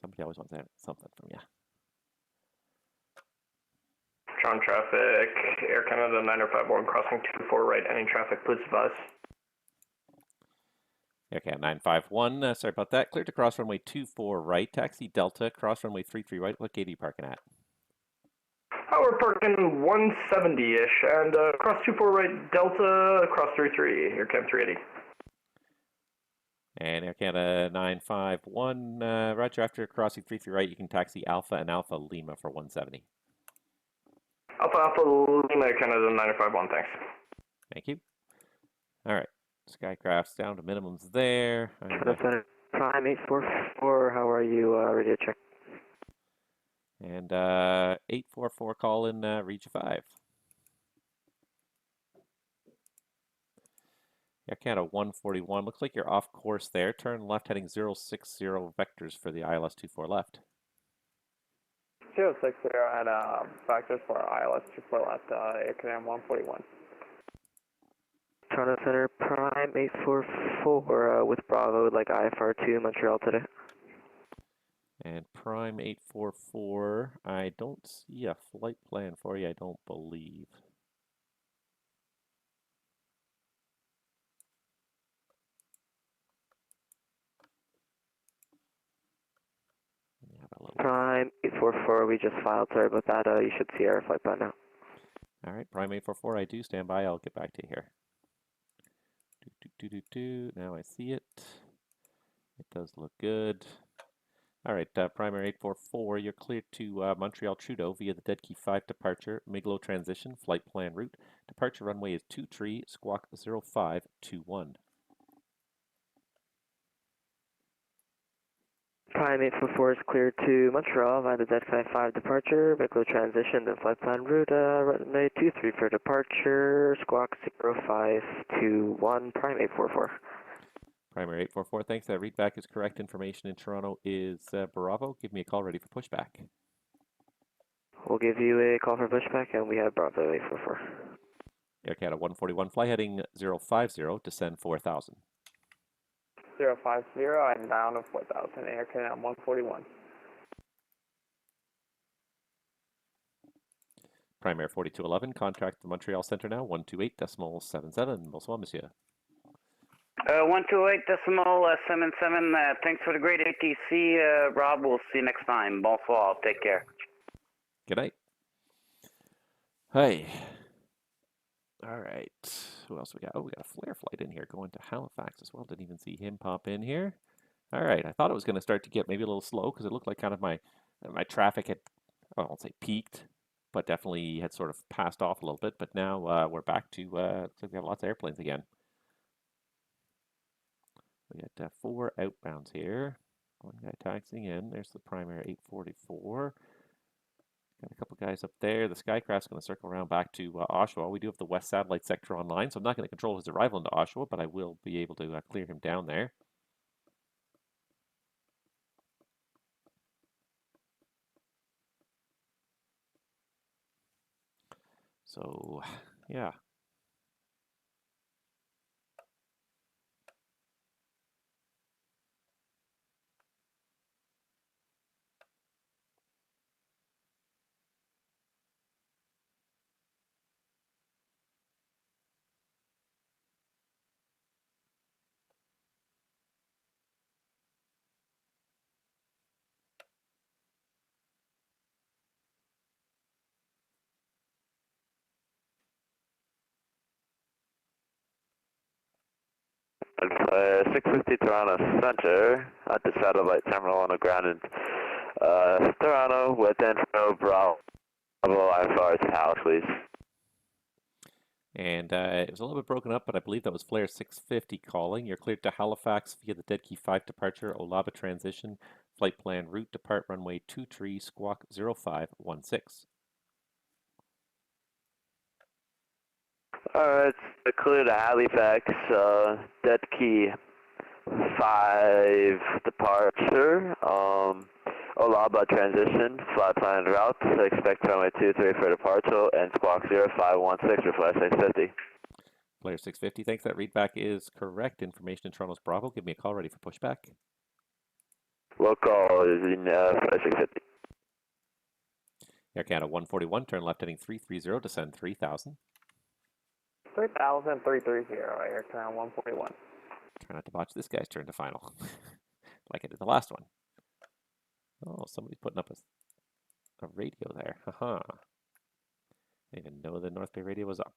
Somebody always wants something from you. Toronto traffic, Air Canada 9051 crossing 24 right, any traffic, please advise. Air Canada 951, sorry about that. Cleared to cross runway 24 right, taxi Delta, cross runway 33 right. What gate are you parking at? Oh, we're parking 170-ish, and cross 24 right, Delta, cross 33, Air Cam 380. And Air Canada 951, roger, after crossing 33 right, you can taxi Alpha and Alpha Lima for 170. Alpha Lima, Canada 951, thanks. Thank you. All right, Skycraft's down to minimums there. Prime 844, how are you? Ready to check? And 844 call in Region 5. Air Canada 141, looks like you're off course there. Turn left heading 060 vectors for the ILS 24 left. 060 at vectors for ILS 24 left, Air Canada 141. Toronto Center, Prime 844 with Bravo, like IFR 2 Montreal today. And Prime 844, I don't see a flight plan for you, I don't believe. Prime 844, we just filed, sorry about that, you should see our flight plan now. All right, Prime 844, I do stand by, I'll get back to you here. Now I see it. It does look good. All right, Primary 844, you're cleared to Montreal Trudeau via the Dead Key 5 departure, Miglo transition, flight plan route. Departure runway is 23, squawk 0521. Prime 844 is cleared to Montreal via the Dead Key 5 departure, Miglo transition, then flight plan route, runway 23 for departure, squawk 0521, Prime 844. Primary 844, thanks. That readback is correct. Information in Toronto is Bravo. Give me a call ready for pushback. We'll give you a call for pushback, and we have Bravo 844. Air Canada 141, fly heading 050, descend 4000. 050, I'm down to 4000, Air Canada 141. Primary 4211, contract the Montreal Centre now, 128.77. Bonsoir, monsieur. 128.77. Thanks for the great ATC, Rob. We'll see you next time. Bonsoir. Take care. Good night. Hey. All right. Who else we got? Oh, we got a flare flight in here going to Halifax as well. Didn't even see him pop in here. All right. I thought it was going to start to get maybe a little slow because it looked like kind of my traffic had, well, I won't say peaked, but definitely had sort of passed off a little bit. But now we're back to, looks like we have lots of airplanes again. We got 4 outbounds here. One guy taxiing in. There's the primary 844. Got a couple guys up there. The Skycraft's going to circle around back to Oshawa. We do have the west satellite sector online, so I'm not going to control his arrival into Oshawa, but I will be able to clear him down there. So, yeah. Alpha 650 Toronto Center at the satellite terminal on the ground in Toronto with info Bravo IFR to Hal, please. And it was a little bit broken up, but I believe that was Flare 650 calling. You're cleared to Halifax via the Dead Key 5 departure, Olaba transition, flight plan route, depart runway 23, squawk 0516. Alright, clear to Halifax, Dead Key 5 departure, Olaba transition, flight plan route, expect runway 23 for departure, and squawk 0516 for flight 650. Flare 650, thanks. That readback is correct. Information in Toronto's Bravo. Give me a call ready for pushback. Local is in flight 650. Air Canada 141, turn left heading 330, descend 3000. 3000, 330, Air Canada 141. Try not to botch this guy's turn to final, like I did the last one. Oh, somebody's putting up a radio there. Haha. Didn't even know the North Bay radio was up.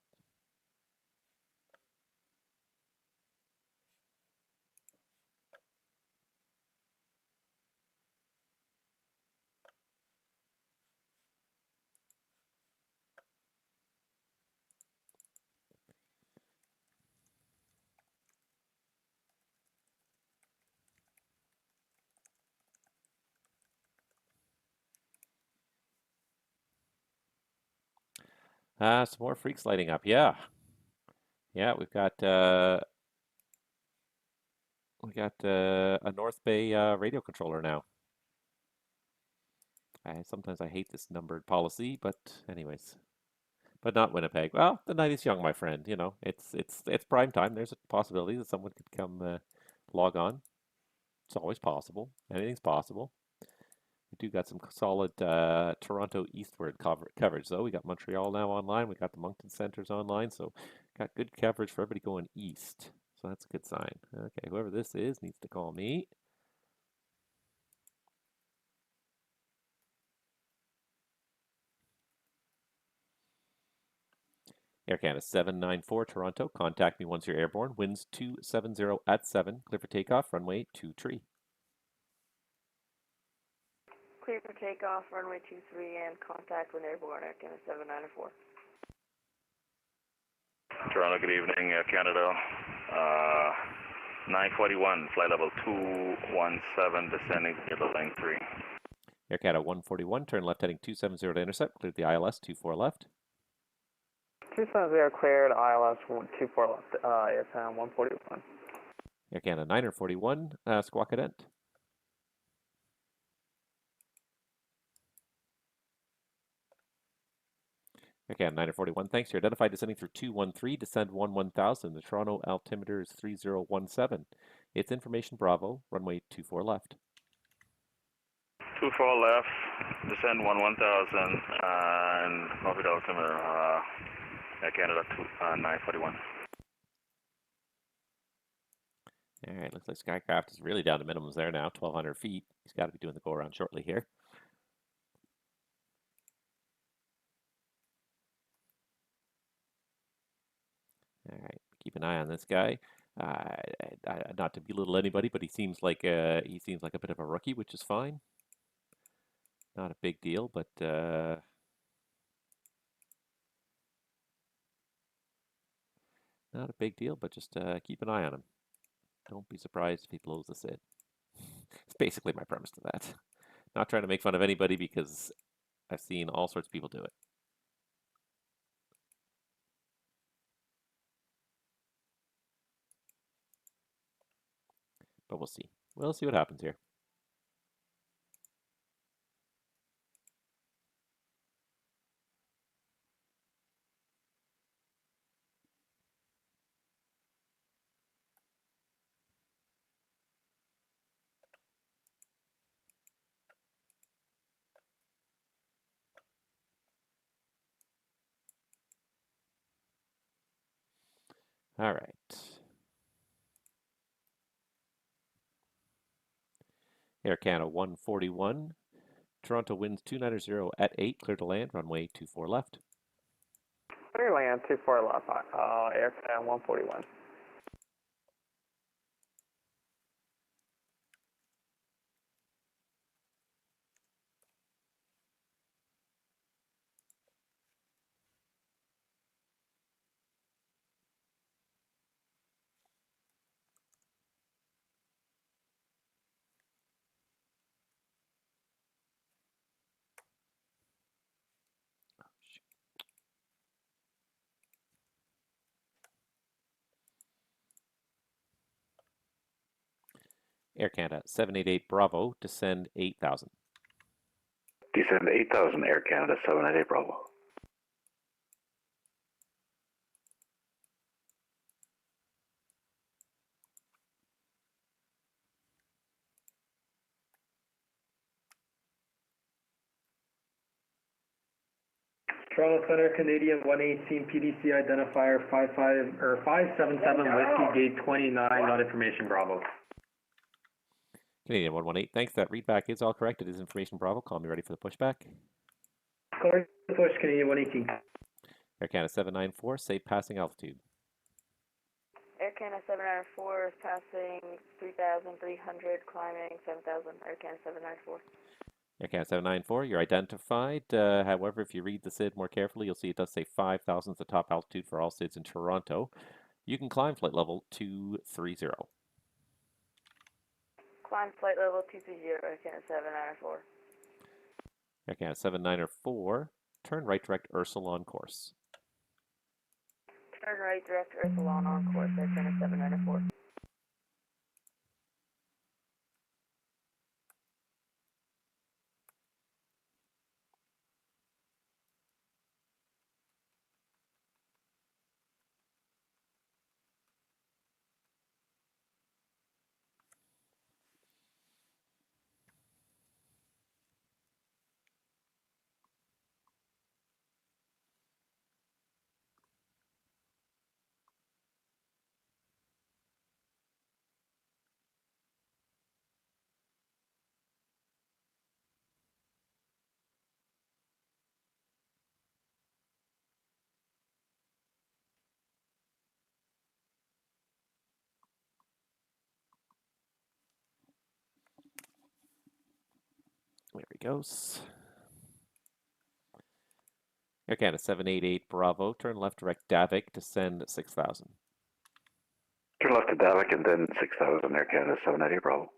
Some more freaks lighting up. Yeah. Yeah, we've got a North Bay radio controller now. Sometimes I hate this numbered policy, but anyways. But not Winnipeg. Well, the night is young, my friend. You know, it's prime time. There's a possibility that someone could come log on. It's always possible. Anything's possible. We do got some solid Toronto eastward coverage, though. We got Montreal now online. We got the Moncton Centers online, so got good coverage for everybody going east. So that's a good sign. Okay, whoever this is needs to call me. Air Canada 794 Toronto. Contact me once you're airborne. Winds 270 at 7. Clear for takeoff. Runway 23. Clear for takeoff, runway 23, and contact when airborne, Air Canada 794. Toronto, good evening, Air Canada. 941, flight level 217, descending to line 3. Air Canada 141, turn left heading 270 to intercept. Cleared the ILS 24 left. 270 cleared, ILS 24 left, Air Canada 141. Air Canada 941, squawk cadent. Okay, 941, thanks. You're identified descending through 213, descend 1000. The Toronto altimeter is 3017. It's information Bravo, runway 24 left. 24 left, descend 1000, and copy the altimeter, Air Canada 941. All right, looks like Skycraft is really down to minimums there now, 1,200 feet. He's got to be doing the go-around shortly here. All right, keep an eye on this guy. Not to belittle anybody, but he seems like a bit of a rookie, which is fine. Not a big deal, but not a big deal. But just keep an eye on him. Don't be surprised if he blows the SID. It's basically my premise to that. Not trying to make fun of anybody because I've seen all sorts of people do it. But we'll see. We'll see what happens here. All right. Air Canada 141. Toronto winds 290 at 8. Clear to land. Runway 24 left. Clear land, 24 left, Air Canada 141. Air Canada 788 Bravo. Descend 8,000. Descend 8,000, Air Canada 788 Bravo. Toronto Center, Canadian 118, PDC identifier 577 Whiskey Gate 29, not information Bravo. Canadian 118. Thanks. That readback is all correct. It is information Bravo. Call me ready for the pushback. Clear to push, Canadian 118. Air Canada 794. Safe passing altitude. Air Canada 794 is passing 3,300, climbing 7,000. Air Canada 794. Air Canada 794, you're identified. However, if you read the SID more carefully, you'll see it does say 5,000 is the top altitude for all SIDs in Toronto. You can climb flight level 230. Climb flight level 230, Air Canada 794. Air Canada 794, turn right direct Ursula on course. Turn right direct Ursula on course, Air Canada 794. There he goes. Air Canada 788 Bravo, turn left direct Davik, descend 6,000. Turn left to Davik and then 6,000, Air Canada 788 Bravo.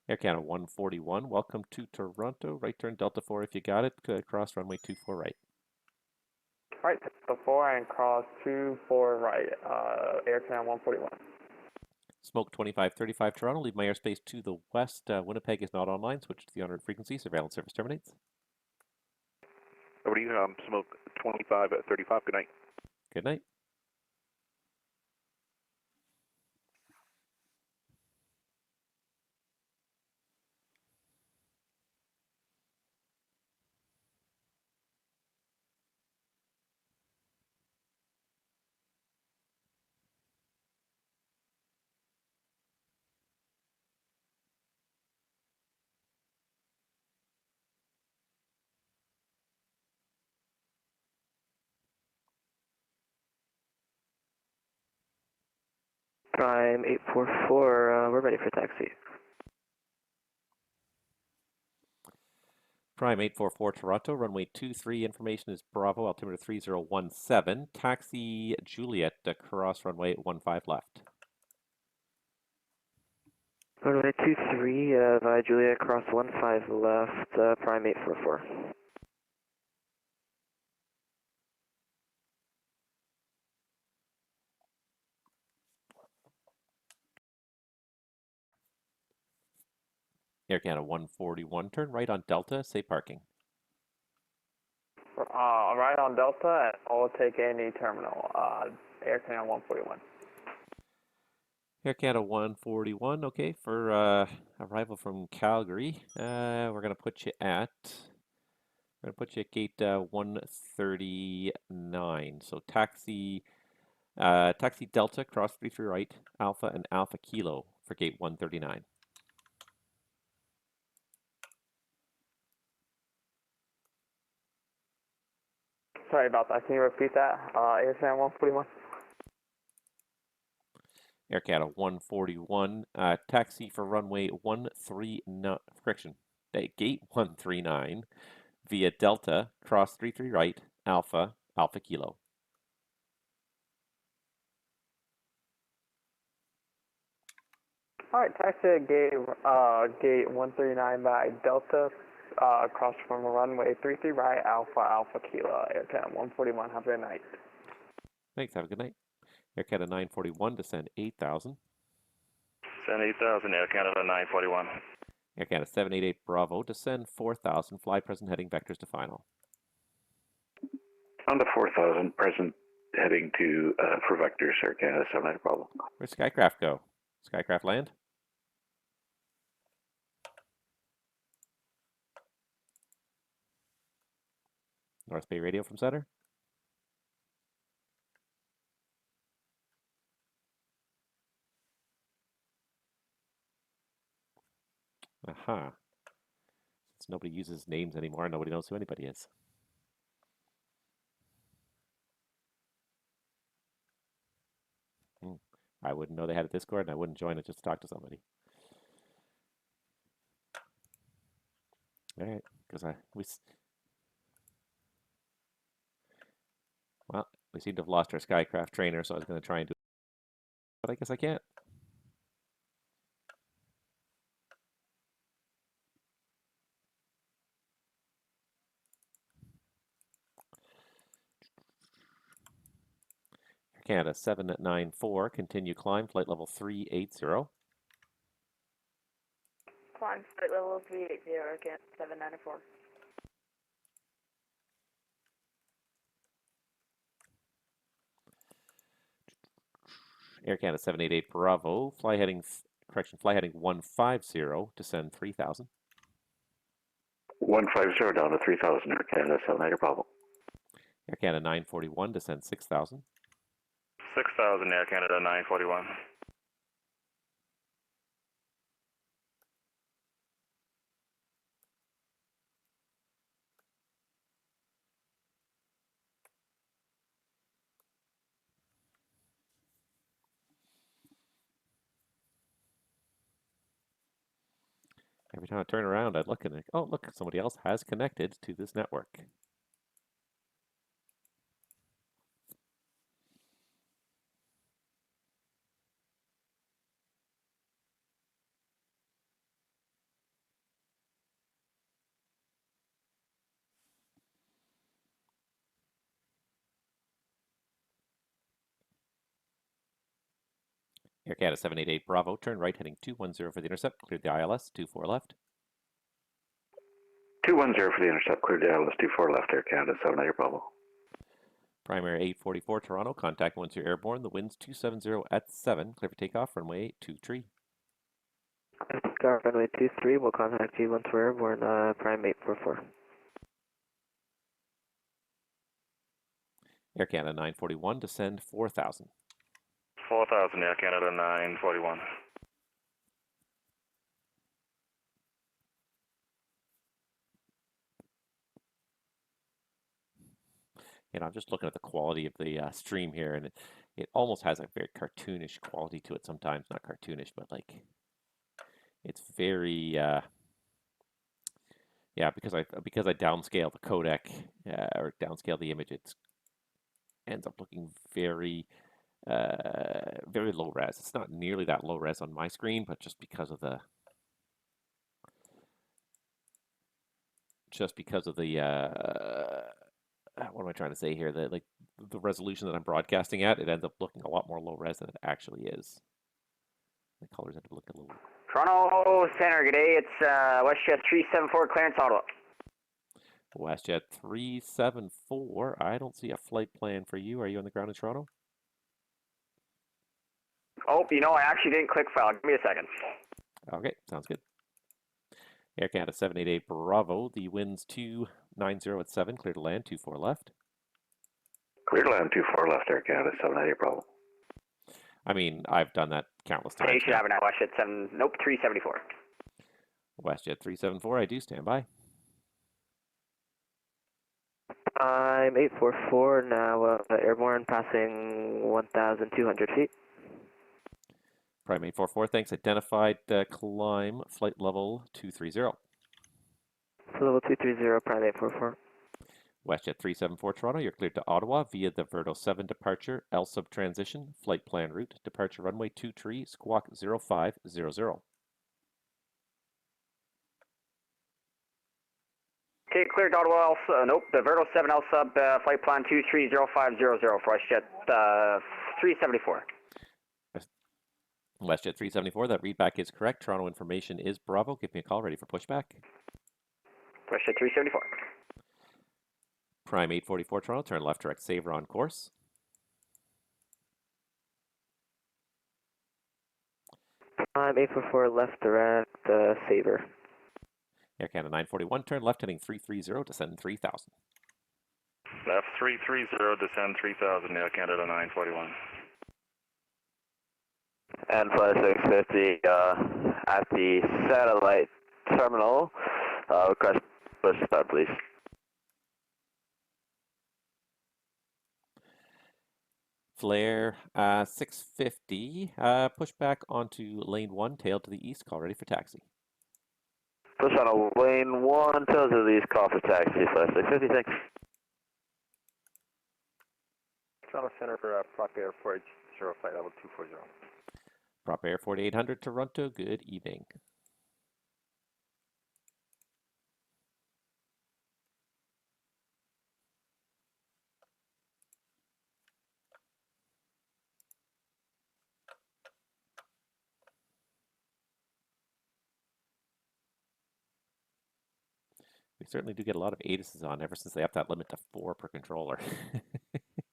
Air Canada 141, welcome to Toronto. Right turn Delta 4 if you got it. Cross runway 24 right. Right, Delta 4 and cross 24 right, Air Canada 141. Smoke 2535 Toronto, leave my airspace to the west. Winnipeg is not online. Switch to the honored frequency. Surveillance service terminates. Over to you, Smoke 25 at 35. Good night. Good night. Prime 844, we're ready for taxi. Prime 844 Toronto, runway 23, information is Bravo, altimeter 3017. Taxi Juliet, cross runway 15 left. Runway 23, via Juliet, cross 15 left, Prime 844. Air Canada 141, turn right on Delta, say parking. Right on Delta, and I'll take any terminal, Air Canada 141. Air Canada 141, okay, for arrival from Calgary, we're going to put you at gate 139. So taxi Delta, cross 33 right, Alpha and Alpha Kilo for gate 139. Sorry about that. Can you repeat that? Air Canada 141. Air Canada 141, taxi for runway 139, gate 139 via Delta, cross 33 right, Alpha, Alpha Kilo. All right, taxi at gate 139 by Delta, cross from runway 33 right, Alpha, Alpha Kilo, Air Canada 141. Have a good night. Thanks, have a good night. Air Canada 941, descend 8,000. Descend 8,000, Air Canada 941. Air Canada 788 Bravo, descend 4,000, fly present heading vectors to final. On the 4,000, present heading to for vectors, Air Canada 788 Bravo. Where'd Skycraft go? Skycraft land? North Bay Radio from center? Aha. Since nobody uses names anymore, nobody knows who anybody is. I wouldn't know they had a Discord, and I wouldn't join it just to talk to somebody. All right, because we seem to have lost our Skycraft trainer, so I was going to try and do it, but I guess I can't. Canada 794, continue climb, flight level 380. Climb flight level 380, again, 794. Air Canada 788 Bravo, fly heading 150, descend 3,000. 150 down to 3,000, Air Canada 788 Bravo. Air Canada 941, descend 6,000. 6,000, Air Canada 941. Every time I turn around, I'd look and oh, look, somebody else has connected to this network. Air Canada 788 Bravo, turn right heading 210 for the intercept, cleared the ILS, 24 left. 210 for the intercept, cleared the ILS 24 left, Air Canada 788 Bravo. Primary 844 Toronto, contact once you're airborne, the wind's 270 at 7, clear for takeoff, runway 23. Got runway 23, we'll contact you once we're airborne, prime 844. Air Canada 941, descend 4,000. 4,000, Air Canada 941. You know, I'm just looking at the quality of the stream here, and it almost has a very cartoonish quality to it sometimes. Not cartoonish, but like, it's very, yeah, because I downscale the codec, or downscale the image, it ends up looking very, very low res. It's not nearly that low res on my screen, but just because of the, what am I trying to say here? That, like, the resolution that I'm broadcasting at, it ends up looking a lot more low res than it actually is. The colors end up looking a little. Toronto Center, good day. It's WestJet 374, clearance Ottawa. WestJet 374. I don't see a flight plan for you. Are you on the ground in Toronto? Oh, you know, I actually didn't click file. Give me a second. Okay, sounds good. Air Canada 788 Bravo. The wind's 290 at 7. Clear to land, 24 left. Clear to land, 24 left, Air Canada 788 Bravo. I mean, I've done that countless times. You should have it now. WestJet 374. WestJet 374, I do stand by. I'm 844 now, airborne, passing 1,200 feet. Prime 844, thanks. Identified climb, flight level 230. Level 230, Prime 844. WestJet 374 Toronto, you're cleared to Ottawa via the Verdo 7 departure, LSUB transition, flight plan route, departure runway 23, squawk 0500. Okay, cleared Ottawa, nope, the Verdo 7 LSUB, flight plan 230500 for WestJet 374. WestJet 374, that readback is correct. Toronto information is Bravo. Give me a call, ready for pushback. WestJet 374. Prime 844 Toronto, turn left direct Saver on course. Prime 844 left direct Saver. Air Canada 941, turn left heading 330, descend 3,000. Left 330, descend 3,000, Air Canada 941. And flight 650 at the satellite terminal. Request push start, please. Flare 650, push back onto lane 1, tail to the east, call ready for taxi. Push on a lane 1, tail to the east, call for taxi, flight 650, thanks. Toronto Center for Prop Air 40, flight level 240. Prop Air 4800 Toronto, good evening. We certainly do get a lot of ATISs on ever since they upped that limit to 4 per controller.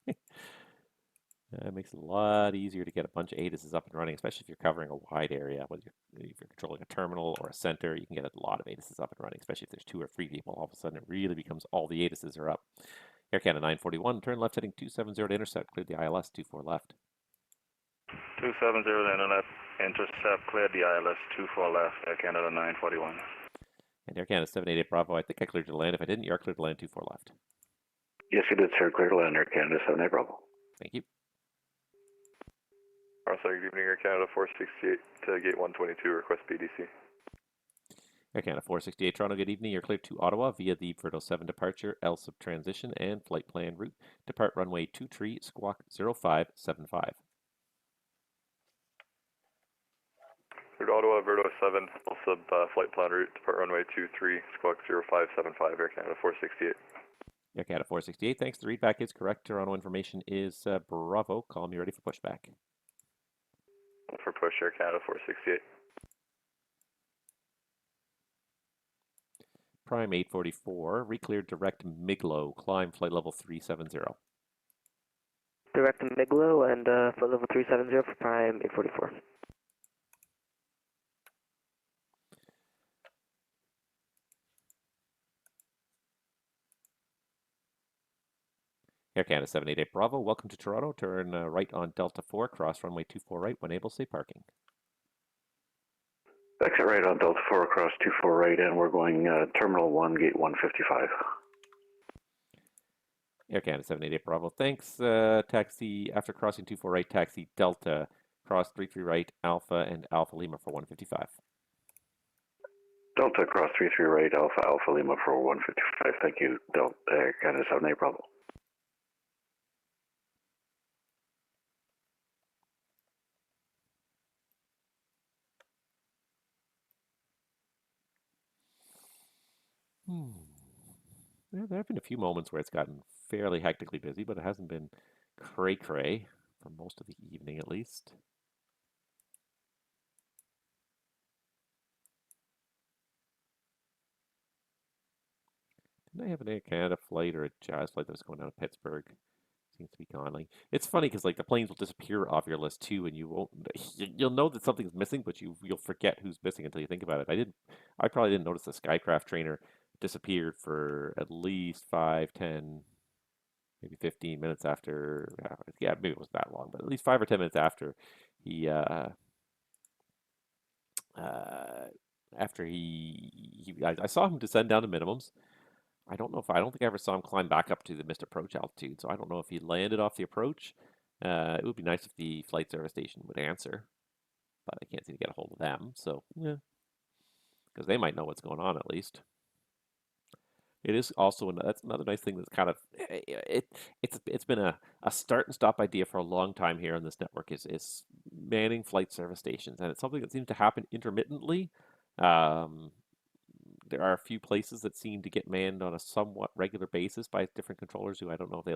It makes it a lot easier to get a bunch of ATISs up and running, especially if you're covering a wide area. Whether if you're controlling a terminal or a center, you can get a lot of ATISs up and running, especially if there's 2 or 3 people. All of a sudden, it really becomes all the ATISs are up. Air Canada 941, turn left heading 270 to intercept, cleared the ILS 24 left. 270 to intercept, cleared the ILS 24 left, Air Canada 941. And Air Canada 788 Bravo, I think I cleared to land. If I didn't, you are cleared to land 24 left. Yes, you did, sir. Clear to land, Air Canada 788 Bravo. Thank you. Good evening, Air Canada 468 to gate 122, request BDC. Air Canada 468 Toronto, good evening. You're cleared to Ottawa via the Verdo 7 departure, LSUB transition, and flight plan route. Depart runway 23, squawk 0575. Cleared Ottawa, Verdo 7, LSUB flight plan route, depart runway 23, squawk 0575, Air Canada 468. Air Canada 468, thanks. The readback is correct. Toronto information is Bravo. Call me ready for pushback. For push Air Canada 468. Prime 844, re-cleared direct Miglo, climb flight level 370. Direct Miglo and flight level 370 for Prime 844. Air Canada 788 Bravo, welcome to Toronto. Turn right on Delta 4, cross runway 24 right when able, say parking. Exit right on Delta 4, across 24 right, and we're going Terminal 1, Gate 155. Air Canada 788 Bravo, thanks. Taxi, after crossing 24 right, taxi Delta, cross 33 right, Alpha and Alpha Lima for 155. Delta, cross 33 right, Alpha, Alpha Lima for 155. Thank you, Delta, Air Canada 78 Bravo. Yeah, there have been a few moments where it's gotten fairly hectically busy, but it hasn't been cray-cray for most of the evening at least. Didn't I have an Air Canada flight or a Jazz flight that was going down to Pittsburgh? Seems to be gone. Like, it's funny because like the planes will disappear off your list too, and you won't. You'll know that something's missing, but you'll forget who's missing until you think about it. I probably didn't notice the Skycraft trainer disappeared for at least 5, 10, maybe 15 minutes after. Yeah, maybe it wasn't that long, but at least 5 or 10 minutes after he. After I saw him descend down to minimums. I don't think I ever saw him climb back up to the missed approach altitude, so I don't know if he landed off the approach. It would be nice if the flight service station would answer, but I can't seem to get a hold of them, so yeah, because they might know what's going on at least. It is also that's another nice thing that's kind of it's been a start and stop idea for a long time here on this network is manning flight service stations, and it's something that seems to happen intermittently. There are a few places that seem to get manned on a somewhat regular basis by different controllers who I don't know if they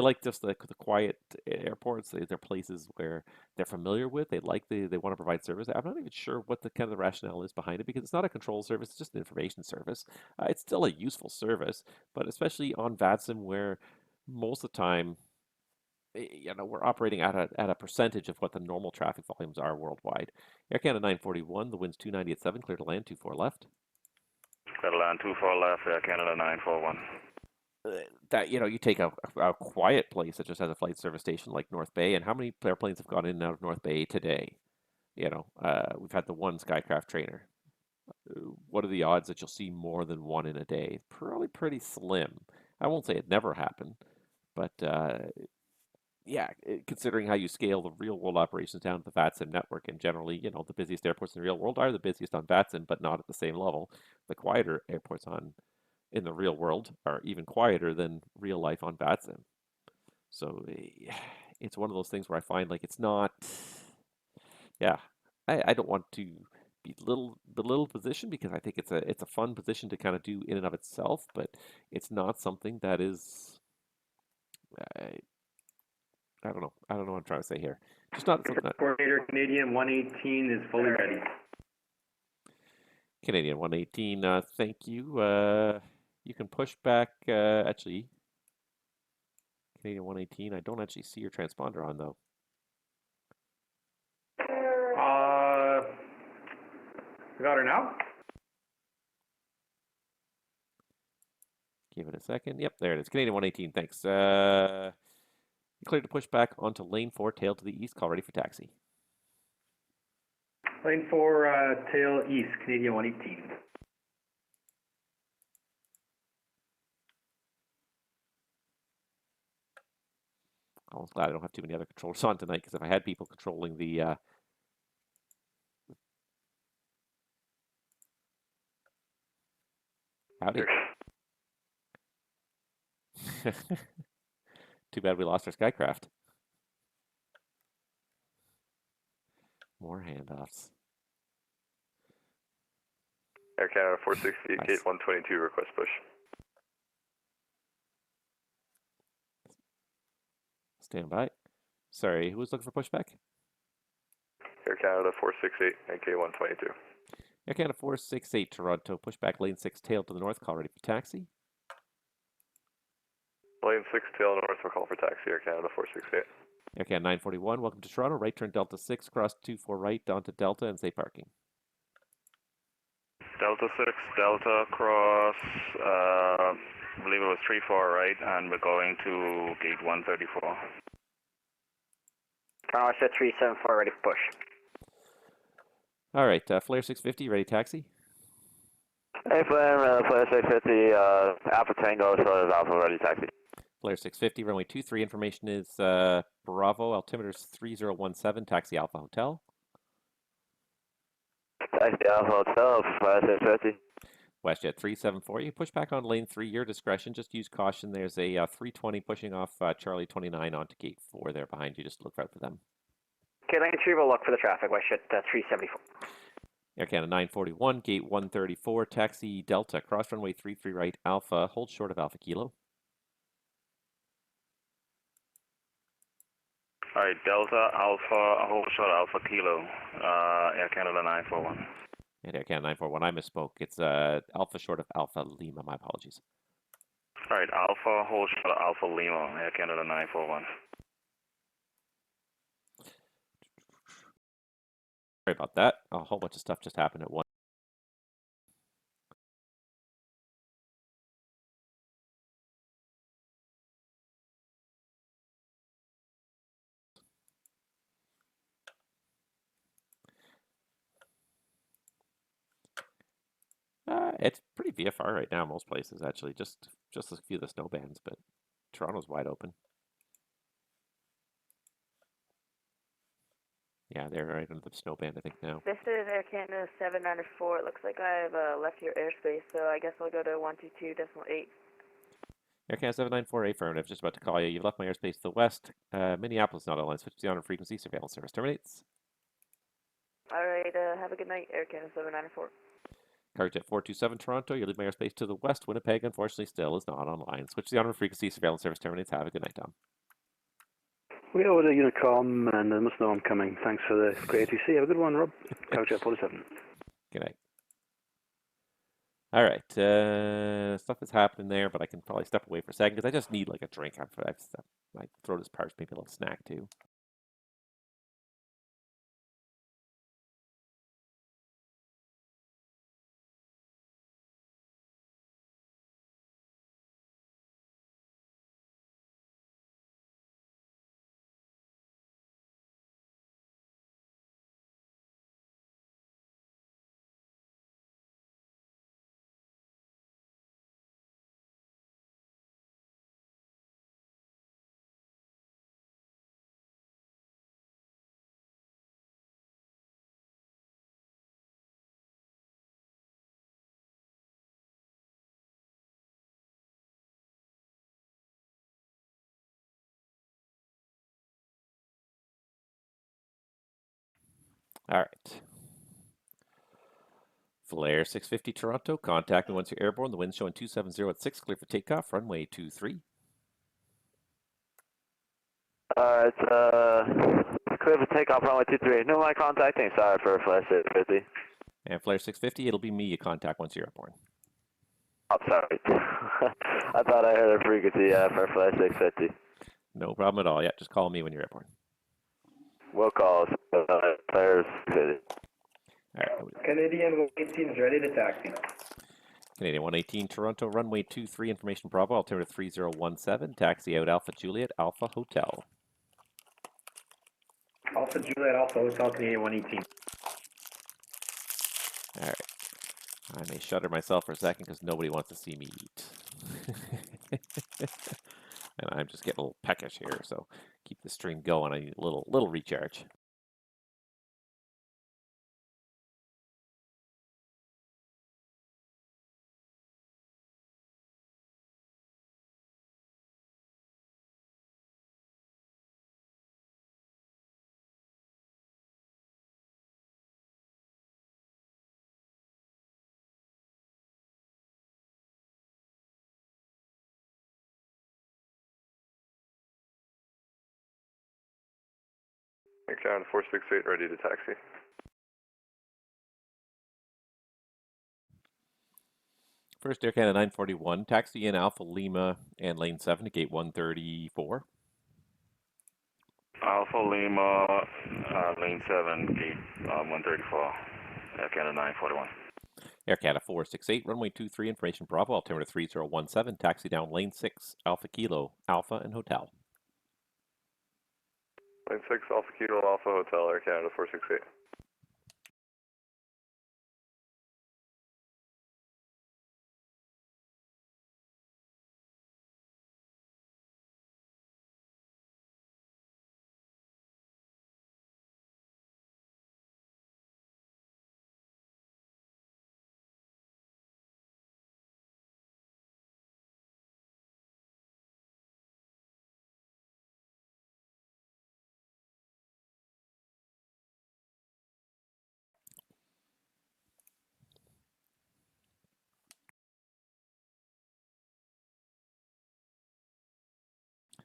like just the quiet airports. They're places where they're familiar with. They want to provide service. I'm not even sure what the kind of rationale is behind it because it's not a control service. It's just an information service. It's still a useful service, but especially on VATSIM where most of the time we're operating at a percentage of what the normal traffic volumes are worldwide. Air Canada 941, the wind's 290 at 7, clear to land 24 left. Clear to land 24 left, Air Canada 941. That you take a quiet place that just has a flight service station like North Bay, and how many airplanes have gone in and out of North Bay today? We've had the one Skycraft trainer. What are the odds that you'll see more than one in a day? Probably pretty slim. I won't say it never happened, but yeah, considering how you scale the real world operations down to the VATSIM network, and generally, the busiest airports in the real world are the busiest on VATSIM, but not at the same level. The quieter airports in the real world are even quieter than real life on VATSIM. So it's one of those things where I find like it's not. Yeah, I don't want to belittle position because I think it's a fun position to kind of do in and of itself, but it's not something that is. I don't know. I don't know what I'm trying to say here. Just not something that... Coordinator Canadian 118 is fully ready. Canadian 118, thank you. You can push back, actually. Canadian 118, I don't actually see your transponder on, though. We got her now? Give it a second. Yep, there it is. Canadian 118, thanks. Cleared to push back onto lane 4, tail to the east. Call ready for taxi. Lane 4, tail east, Canadian 118. I was glad I don't have too many other controllers on tonight, because if I had people controlling the... Howdy. Too bad we lost our Skycraft. More handoffs. Air Canada 468, nice. Gate 122, request push. Stand by. Sorry, who was looking for pushback? Canada 468 and K122. Air Canada 468 Toronto, push back lane 6 tail to the north, call ready for taxi. Lane 6 tail north, we'll call for taxi, Air Canada 468. Air Canada 941, welcome to Toronto, right turn Delta 6, cross 24 right, down to Delta and safe parking. Delta 6, Delta cross, I believe it was 34 right, and we're going to gate 134. Toronto, I said 374, ready for push. All right, Flare 650, ready taxi? Hey, Flare 650, Alpha Tango, so is Alpha ready taxi. Flare 650, runway 23, information is Bravo, altimeter is 3017, taxi Alpha Hotel. Taxi Alpha Hotel, Flare 650. WestJet 374, you push back on lane 3, your discretion, just use caution. There's a 320 pushing off Charlie 29 onto gate 4 there behind you, just look out for them. Okay, lane 3 will look for the traffic, WestJet 374. Air Canada 941, gate 134, taxi Delta, cross runway 33 right, Alpha, hold short of Alpha Kilo. All right, Delta, Alpha, hold short Alpha Kilo, Air Canada 941. And Air Canada 941, I misspoke. It's Alpha short of Alpha Lima, my apologies. All right, Alpha, hold short Alpha Lima, Air Canada 941. Sorry about that. A whole bunch of stuff just happened at once. It's pretty VFR right now, most places actually. Just a few of the snow bands, but Toronto's wide open. Yeah, they're right under the snow band, I think now. This is Air Canada 794. It looks like I've left your airspace, so I guess I'll go to 122.8. Air Canada 794, affirmative. Just about to call you. You've left my airspace to the west. Minneapolis not online. Switch to the on frequency. Surveillance service terminates. All right, have a good night, Air Canada 794. Carjet 427 Toronto, you leave my airspace to the west. Winnipeg, unfortunately, still is not online. Switch to the on frequency. Surveillance service terminates. Have a good night, Tom. We order Unicom, and they must know I'm coming. Thanks for the great ATC. Have a good one, Rob. Carjet 47. Good night. All right, stuff is happening there, but I can probably step away for a second because I just need like a drink. My throat is parched, maybe a little snack too. All right. Flare 650 Toronto, contact me once you're airborne. The wind's showing 270 at 6, clear for takeoff, runway 23. It's clear for takeoff, runway 23. No, my contacting, sorry for Flare 650. And Flare 650, it'll be me you contact once you're airborne. Oh, sorry. I thought I heard a frequency for Flare 650. No problem at all. Yeah, just call me when you're airborne. We'll call Flare 650. All right. Canadian 118 is ready to taxi. Canadian 118 Toronto, runway 23, information Bravo, altimeter 3017, taxi out Alpha Juliet, Alpha Hotel. Alpha Juliet, Alpha Hotel, Canadian 118. All right. I may shudder myself for a second because nobody wants to see me eat. And I'm just getting a little peckish here, so keep the stream going. I need a little recharge. Air Canada 468, ready to taxi. First Air Canada 941, taxi in Alpha Lima and lane 7 to gate 134. Alpha Lima, lane 7, gate 134, Air Canada 941. Air Canada 468, runway 23, information Bravo, altimeter 3017, taxi down lane 6, Alpha Kilo, Alpha and Hotel. Lane 6, Alpha Kilo, Alpha Hotel, Air Canada 468.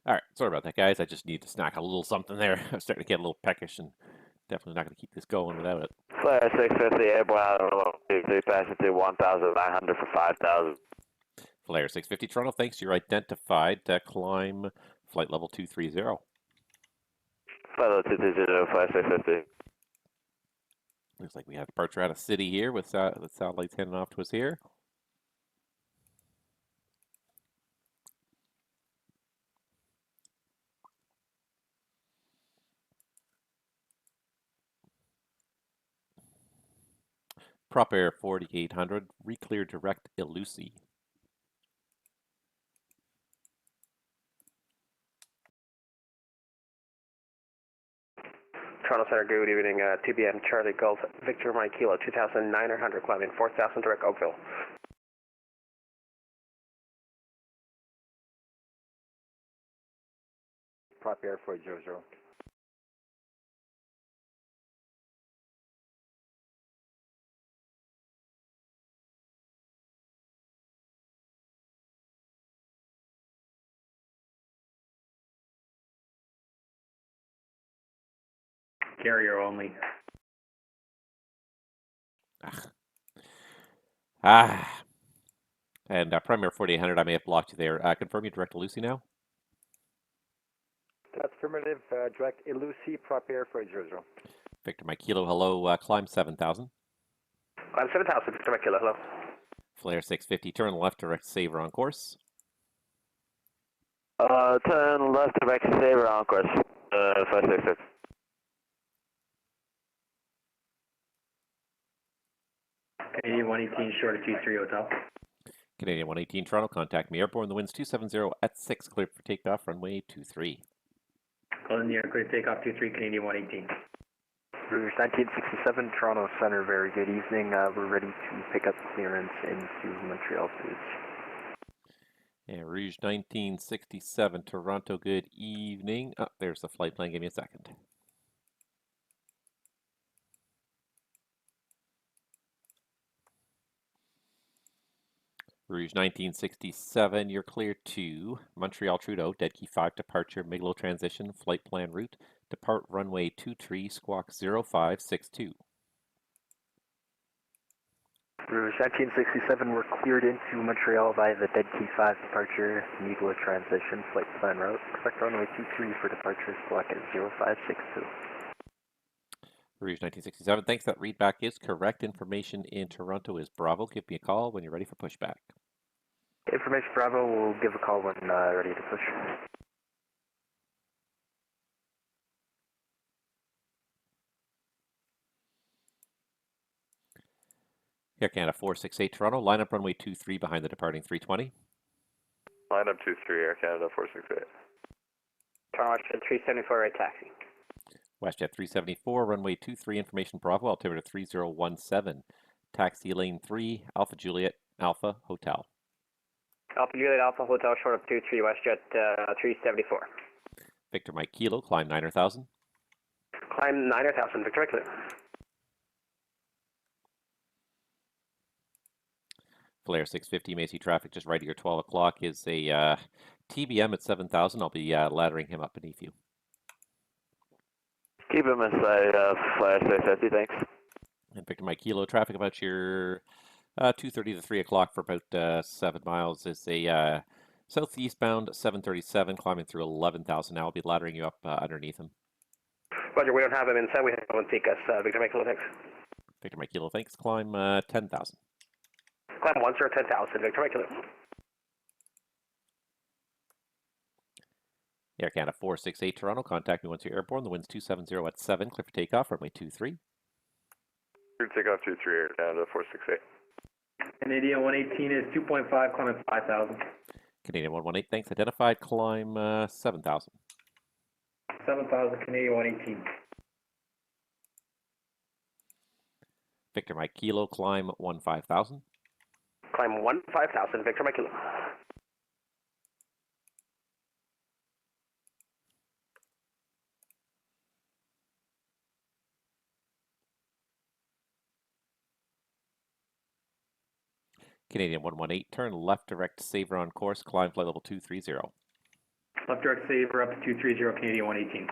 All right, sorry about that, guys. I just need to snack a little something there. I'm starting to get a little peckish and definitely not going to keep this going without it. Flare 650, airborne, 3 passenger 1,900 for 5,000. Flare 650 Toronto, thanks. You're identified. Climb flight level 230. Flight level 230, Flare 650. Looks like we have departure out of city here with the satellites heading off to us here. Prop Air 4800, reclear direct Ilusi. Toronto Center, good evening. 2 p.m. Charlie Golf, Victor Mike Kilo, 2,900, climbing 4,000 direct Oakville. Prop Air 400. Carrier only. And Prime Air 4800, I may have blocked you there. Confirm you direct Ilusi now? That's affirmative. Direct Ilusi, Prop Air 400. Victor Mike Kilo, hello. Climb 7,000. Climb 7,000, Victor Mike Kilo, hello. Flare 650, turn left, direct Saver on course. Turn left, direct Saver on course. Flare 650. Canadian 118, short of 23 Hotel. Canadian 118 Toronto, contact me. Airborne, the wind's 270 at 6, cleared for takeoff, runway 23. Closing the air, clear takeoff 23, Canadian 118. Rouge 1967, Toronto Center, very good evening. We're ready to pick up clearance into Montreal, please. Yeah, Rouge 1967, Toronto, good evening. Oh, there's the flight plan, give me a second. Rouge 1967, you're clear to Montreal Trudeau, dead key 5 departure, Miglo transition, flight plan route, depart runway 23, squawk 0562. Rouge 1967, we're cleared into Montreal via the dead key 5 departure, Miglo transition, flight plan route. Expect runway 23 for departure, squawk at 0562. Rouge 1967, thanks. That readback is correct. Information in Toronto is Bravo. Give me a call when you're ready for pushback. Information Bravo, we'll give a call when ready to push. Air Canada 468 Toronto, line up runway 23 behind the departing 320. Line up 23, Air Canada 468. Toronto 374, right taxi. WestJet 374, runway 23, information Bravo, altimeter 3017. Taxi lane 3, Alpha Juliet, Alpha Hotel. Alpha Juliet, Alpha Hotel, short of 23, WestJet 374. Victor Mike Kilo, climb 9,000. Climb 9,000, Victor Mike Kilo. Flare 650, Macy traffic just right here, 12 o'clock is a TBM at 7,000. I'll be laddering him up beneath you. Keep him in sight, flash 650, thanks. And Victor Mike Kilo, traffic about your 2:30 to 3 o'clock for about 7 miles is a southeastbound 737 climbing through 11,000 now. I'll be laddering you up underneath him. Roger, we don't have him inside. We have one take us. Victor Mike Kilo, thanks. Victor Mike Kilo, thanks. Climb 10,000. Climb 1, sir, 10,000. Victor Mike Kilo. Air Canada 468 Toronto, contact me once you're airborne. The wind's 270 at 7, clear for takeoff, runway 23. Clear takeoff 23, Air Canada 468. Canadian 118 is 2.5, climbing 5,000. Canadian 118, thanks. Identified, climb 7,000. 7,000, Canadian 118. Victor Mike Kilo, climb 15,000. Climb 15,000, Victor Mike Kilo. Canadian 118, turn left direct saver on course, climb flight level 230. Left direct saver up to 230, Canadian 118.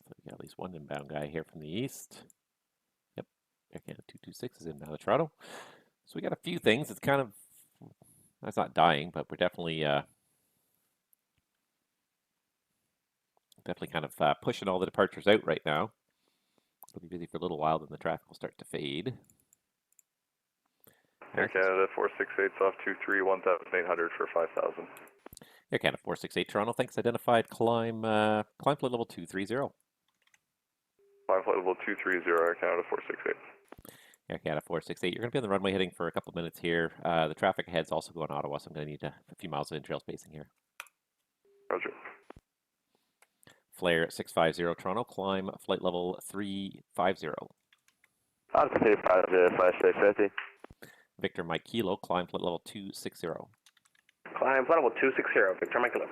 So we got at least one inbound guy here from the east. Yep, Air Canada 226 is inbound to Toronto. So we got a few things. It's kind of, that's not dying, but we're definitely kind of pushing all the departures out right now. We'll be busy for a little while, then the traffic will start to fade. Air Canada 468 off 23, 1,800 for 5,000. Air Canada 468 Toronto, thanks. Identified, climb flight level 230. Climb flight level 230, Air Canada 468. Air Canada 468, you're going to be on the runway heading for a couple of minutes here. The traffic ahead's also going Ottawa, so I'm going to need a few miles of in-trail spacing here. Roger. Flare 650 Toronto, climb flight level 350. I'm 350, flash 650. Victor Mike Kilo, climb flight level 260. Climb flight level 260, Victor Mike Kilo.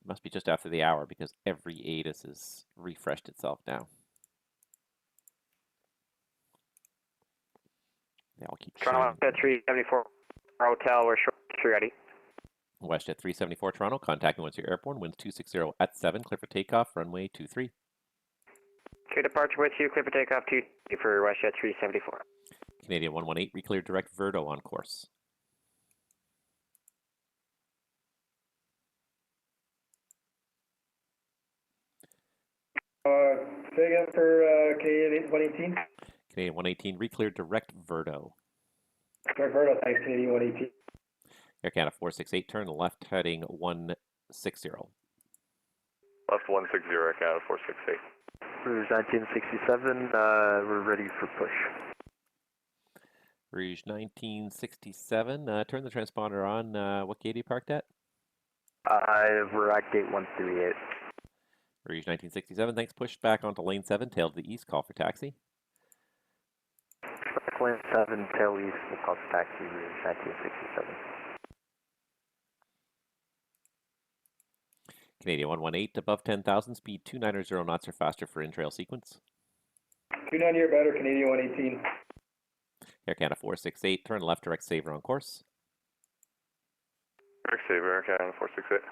It must be just after the hour because every ATIS has refreshed itself now. They all keep Toronto at 374 Hotel, we're short, ready. WestJet 374 Toronto, contact me once you're airborne, winds 260 at 7, clear for takeoff, runway 23. Clear departure with you, clear for takeoff 2 for WestJet 374. Canadian 118, reclear direct Verdo on course. Say again for Canadian 118? Canadian 118, reclear direct Verdo. Direct Verdo, thanks, Canadian 118. Air Canada 468, turn left heading 160. Left 160, Air Canada 468. Rouge 1967, we're ready for push. Rouge 1967, turn the transponder on. What gate are you parked at? We're at gate 138. Rouge 1967, thanks. Push back onto lane 7, tail to the east, call for taxi. Lane 7, tail east, we'll call for taxi, Rouge 1967. Canadian 118, above 10,000, speed 290 knots or faster for in-trail sequence. 290 or better, Canadian 118. Air Canada 468, turn left direct saver on course. Direct saver, Air Canada 468.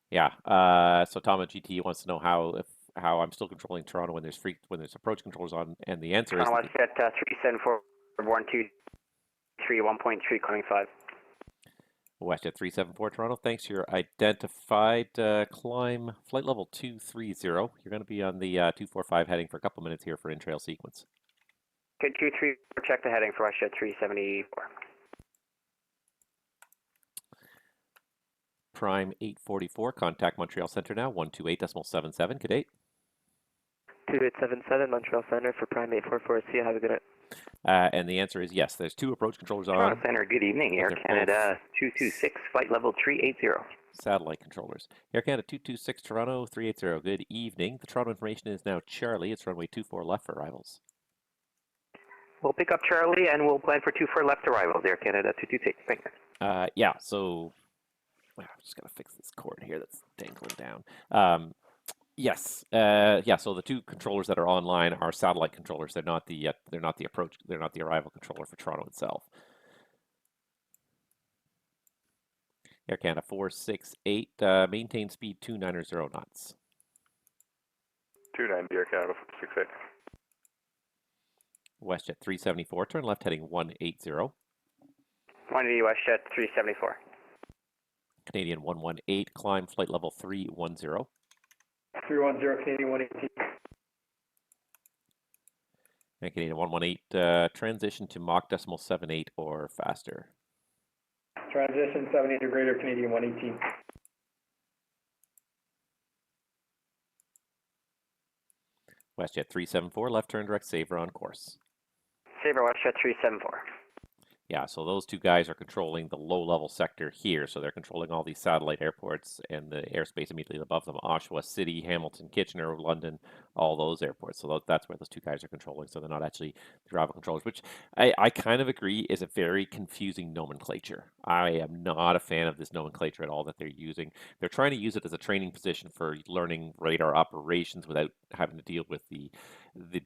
Yeah, so Tom at GT wants to know how I'm still controlling Toronto when there's approach controls on, and the answer is Toronto WestJet 374, 123, 1.3, climbing 5. WestJet 374 Toronto, thanks. You're identified. Climb flight level 230. You're going to be on the 245 heading for a couple minutes here for in-trail sequence. Good 23, check the heading for WestJet 374. Prime 844, contact Montreal Center now, 128.77. Good day. 2877 Montreal Center for Prime 844. See you. Have a good night. And the answer is yes. There's 2 approach controllers on. Toronto Center, good evening. Air Canada 226, flight level 380. Satellite controllers. Air Canada 226 Toronto 380. Good evening. The Toronto information is now Charlie. It's runway 24 left for arrivals. We'll pick up Charlie and we'll plan for 24 left arrivals, Air Canada 226. Thanks. Yeah, so I'm just gonna fix this cord here that's dangling down. Yes, yeah. So the two controllers that are online are satellite controllers. They're not the approach. They're not the arrival controller for Toronto itself. Air Canada 468. Maintain speed 290 knots. 290 Air Canada 468. WestJet 374. Turn left heading 180. 180 WestJet 374. Canadian 118. Climb flight level 310. 310 Canadian 118. And Canadian 118, transition to Mach 0.78 or faster. Transition 78 or greater Canadian 118. WestJet 374, left turn direct Sabre on course. Sabre WestJet 374. Yeah, so those two guys are controlling the low-level sector here. So they're controlling all these satellite airports and the airspace immediately above them. Oshawa City, Hamilton, Kitchener, London, all those airports. So that's where those two guys are controlling. So they're not actually the arrival controllers, which I kind of agree is a very confusing nomenclature. I am not a fan of this nomenclature at all that they're using. They're trying to use it as a training position for learning radar operations without having to deal with the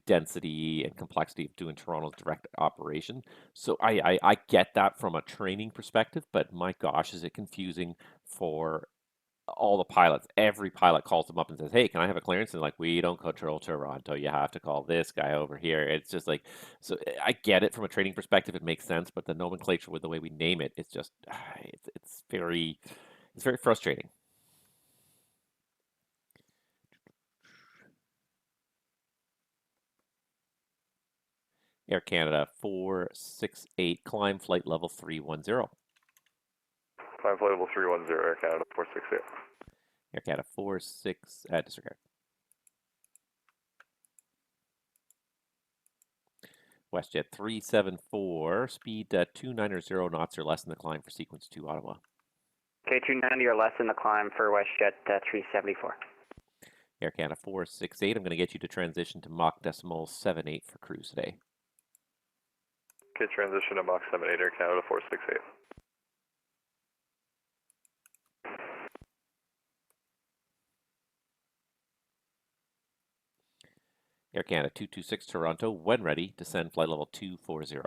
density and complexity of doing Toronto's direct operation. So I get that from a training perspective, but my gosh, is it confusing for all the pilots. Every pilot calls them up and says, hey, can I have a clearance? And like, we don't control Toronto. You have to call this guy over here. It's just like, so I get it from a training perspective. It makes sense, but the nomenclature with the way we name it, it's just, it's very frustrating. Air Canada 468, climb flight level 310. Climb flight level 310, Air Canada 468. Air Canada 46, disregard. WestJet 374, speed 290 knots or less in the climb for sequence 2 Ottawa. Okay, 290 or less in the climb for WestJet 374. Air Canada 468, I'm going to get you to transition to Mach 0.78 for cruise today. Okay, transition to Mach 78, Air Canada 468. Air Canada 226 Toronto, when ready, descend flight level 240.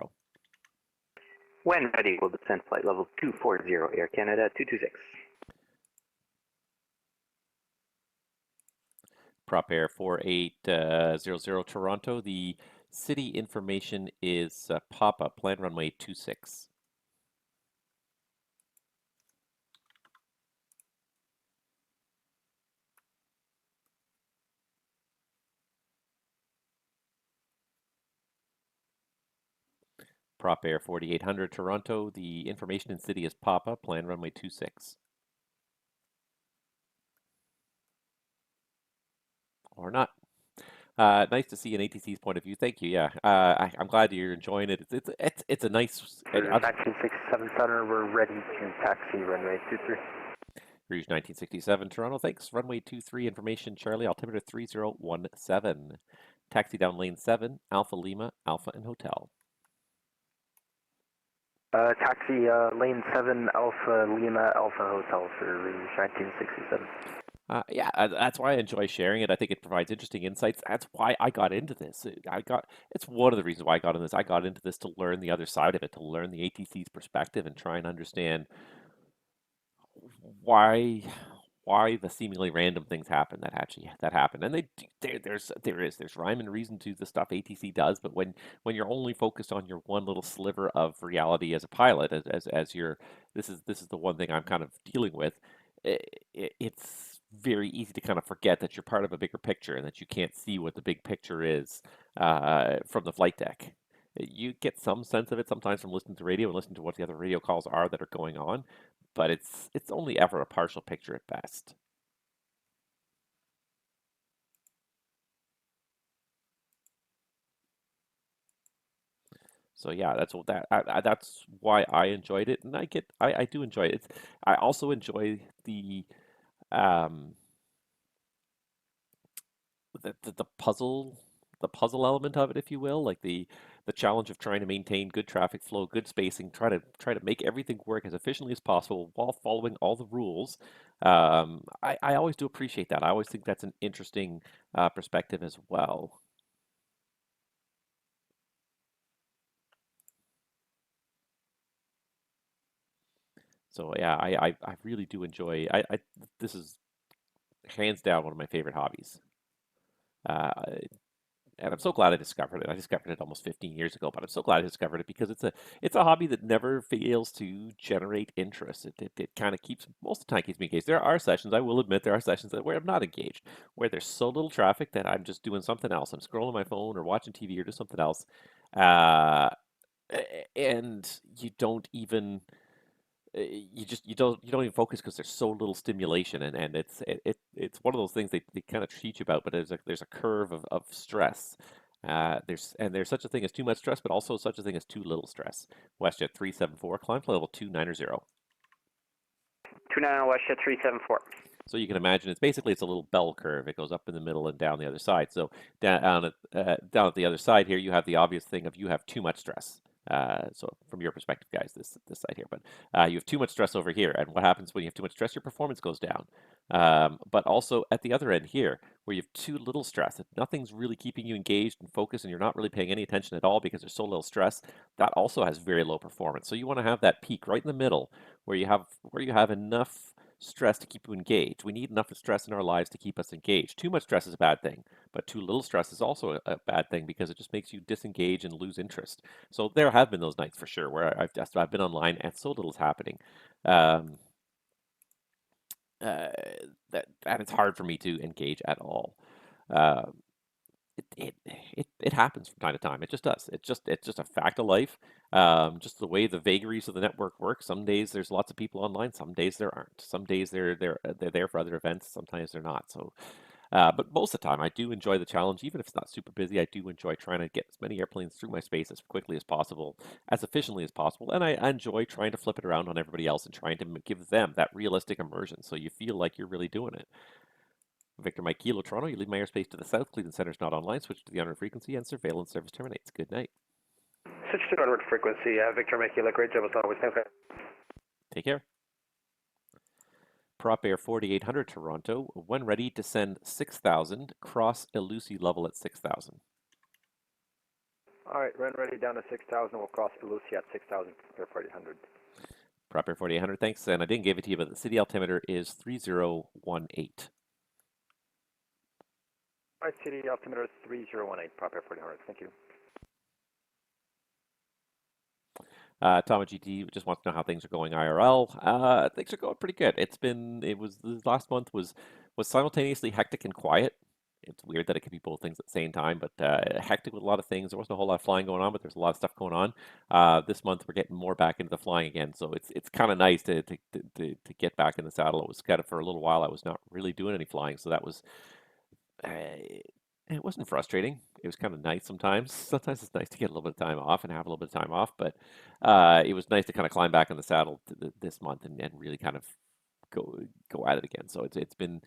When ready, we'll descend flight level 240, Air Canada 226. Prop Air 4800 Toronto, the city information is Papa, plan runway 26. Prop Air 4800 Toronto, the information in city is Papa, plan runway 26. Or not. Nice to see an ATC's point of view. Thank you. Yeah, I'm glad you're enjoying it. It's a nice. 1967 Center, we're ready to taxi runway 23. Rouge 1967 Toronto. Thanks. Runway 23 information. Charlie altimeter 3017. Taxi down lane 7. Alpha Lima, Alpha and Hotel. Taxi lane 7 Alpha Lima Alpha Hotel for Rouge 1967. Yeah, that's why I enjoy sharing it. I think it provides interesting insights. That's why I got into this. It's one of the reasons why I got into this. I got into this to learn the other side of it, to learn the ATC's perspective and try and understand why the seemingly random things happen that happen. And there's rhyme and reason to the stuff ATC does, but when you're only focused on your one little sliver of reality as a pilot, as your this is the one thing I'm kind of dealing with. It's very easy to kind of forget that you're part of a bigger picture and that you can't see what the big picture is from the flight deck. You get some sense of it sometimes from listening to radio and listening to what the other radio calls are that are going on, but it's only ever a partial picture at best. So yeah, that's why I enjoyed it, and I do enjoy it. I also enjoy the puzzle element of it, if you will, like the the challenge of trying to maintain good traffic flow, good spacing, try to make everything work as efficiently as possible while following all the rules. I always do appreciate that. I always think that's an interesting perspective as well. So yeah, I really do enjoy. This is hands down one of my favorite hobbies. Uh, and I'm so glad I discovered it. I discovered it almost 15 years ago, but I'm so glad I discovered it because it's a hobby that never fails to generate interest. It kind of keeps most of the time keeps me engaged. There are sessions, I will admit, there are sessions where I'm not engaged, where there's so little traffic that I'm just doing something else. I'm scrolling my phone or watching TV or doing something else, uh, and you don't even you don't even focus because there's so little stimulation and it's one of those things they kind of teach you about, but there's a curve of stress. There's such a thing as too much stress, but also such a thing as too little stress. WestJet 374, climb to level 290. 29 WestJet 374. So you can imagine it's a little bell curve. It goes up in the middle and down the other side. So down at the other side here, you have the obvious thing of you have too much stress. So from your perspective, guys, this side here, but you have too much stress over here. And what happens when you have too much stress? Your performance goes down. But also at the other end here, where you have too little stress, if nothing's really keeping you engaged and focused and you're not really paying any attention at all because there's so little stress, that also has very low performance. So you want to have that peak right in the middle where you have enough stress to keep you engaged. We need enough stress in our lives to keep us engaged. Too much stress is a bad thing, but too little stress is also a bad thing because it just makes you disengage and lose interest. So there have been those nights for sure where I've been online and so little is happening. And it's hard for me to engage at all. Uh, it happens from time to time. It just does. It's just a fact of life. Just the way the vagaries of the network work. Some days there's lots of people online. Some days there aren't. Some days they're there for other events. Sometimes they're not. So, but most of the time I do enjoy the challenge, even if it's not super busy. I do enjoy trying to get as many airplanes through my space as quickly as possible, as efficiently as possible, and I enjoy trying to flip it around on everybody else and trying to give them that realistic immersion, so you feel like you're really doing it. Victor Mike Kilo, Toronto, you leave my airspace to the south. Cleveland Center is not online. Switch to the honored frequency and surveillance service terminates. Good night. Switch to onward frequency. Victor Mike Kilo, great job as always. Okay. Take care. Prop Air 4800 Toronto, when ready, descend 6,000, cross Elusi level at 6,000. All right, run ready down to 6,000. We'll cross Elusi at 6,000, Air 4800. Prop Air 4800, thanks. And I didn't give it to you, but the city altimeter is 3018. All right, city altimeter is 3018, Prop Air 4800. Thank you. Tom GT just wants to know how things are going IRL. Things are going pretty good. This last month was simultaneously hectic and quiet. It's weird that it can be both things at the same time, but hectic with a lot of things. There wasn't a whole lot of flying going on, but there's a lot of stuff going on. This month we're getting more back into the flying again, so it's kind of nice to get back in the saddle. It was kind of for a little while I was not really doing any flying, so that was. It wasn't frustrating. It was kind of nice sometimes. Sometimes it's nice to get a little bit of time off and have a little bit of time off, but it was nice to kind of climb back in the saddle this month and really kind of go at it again. So it's been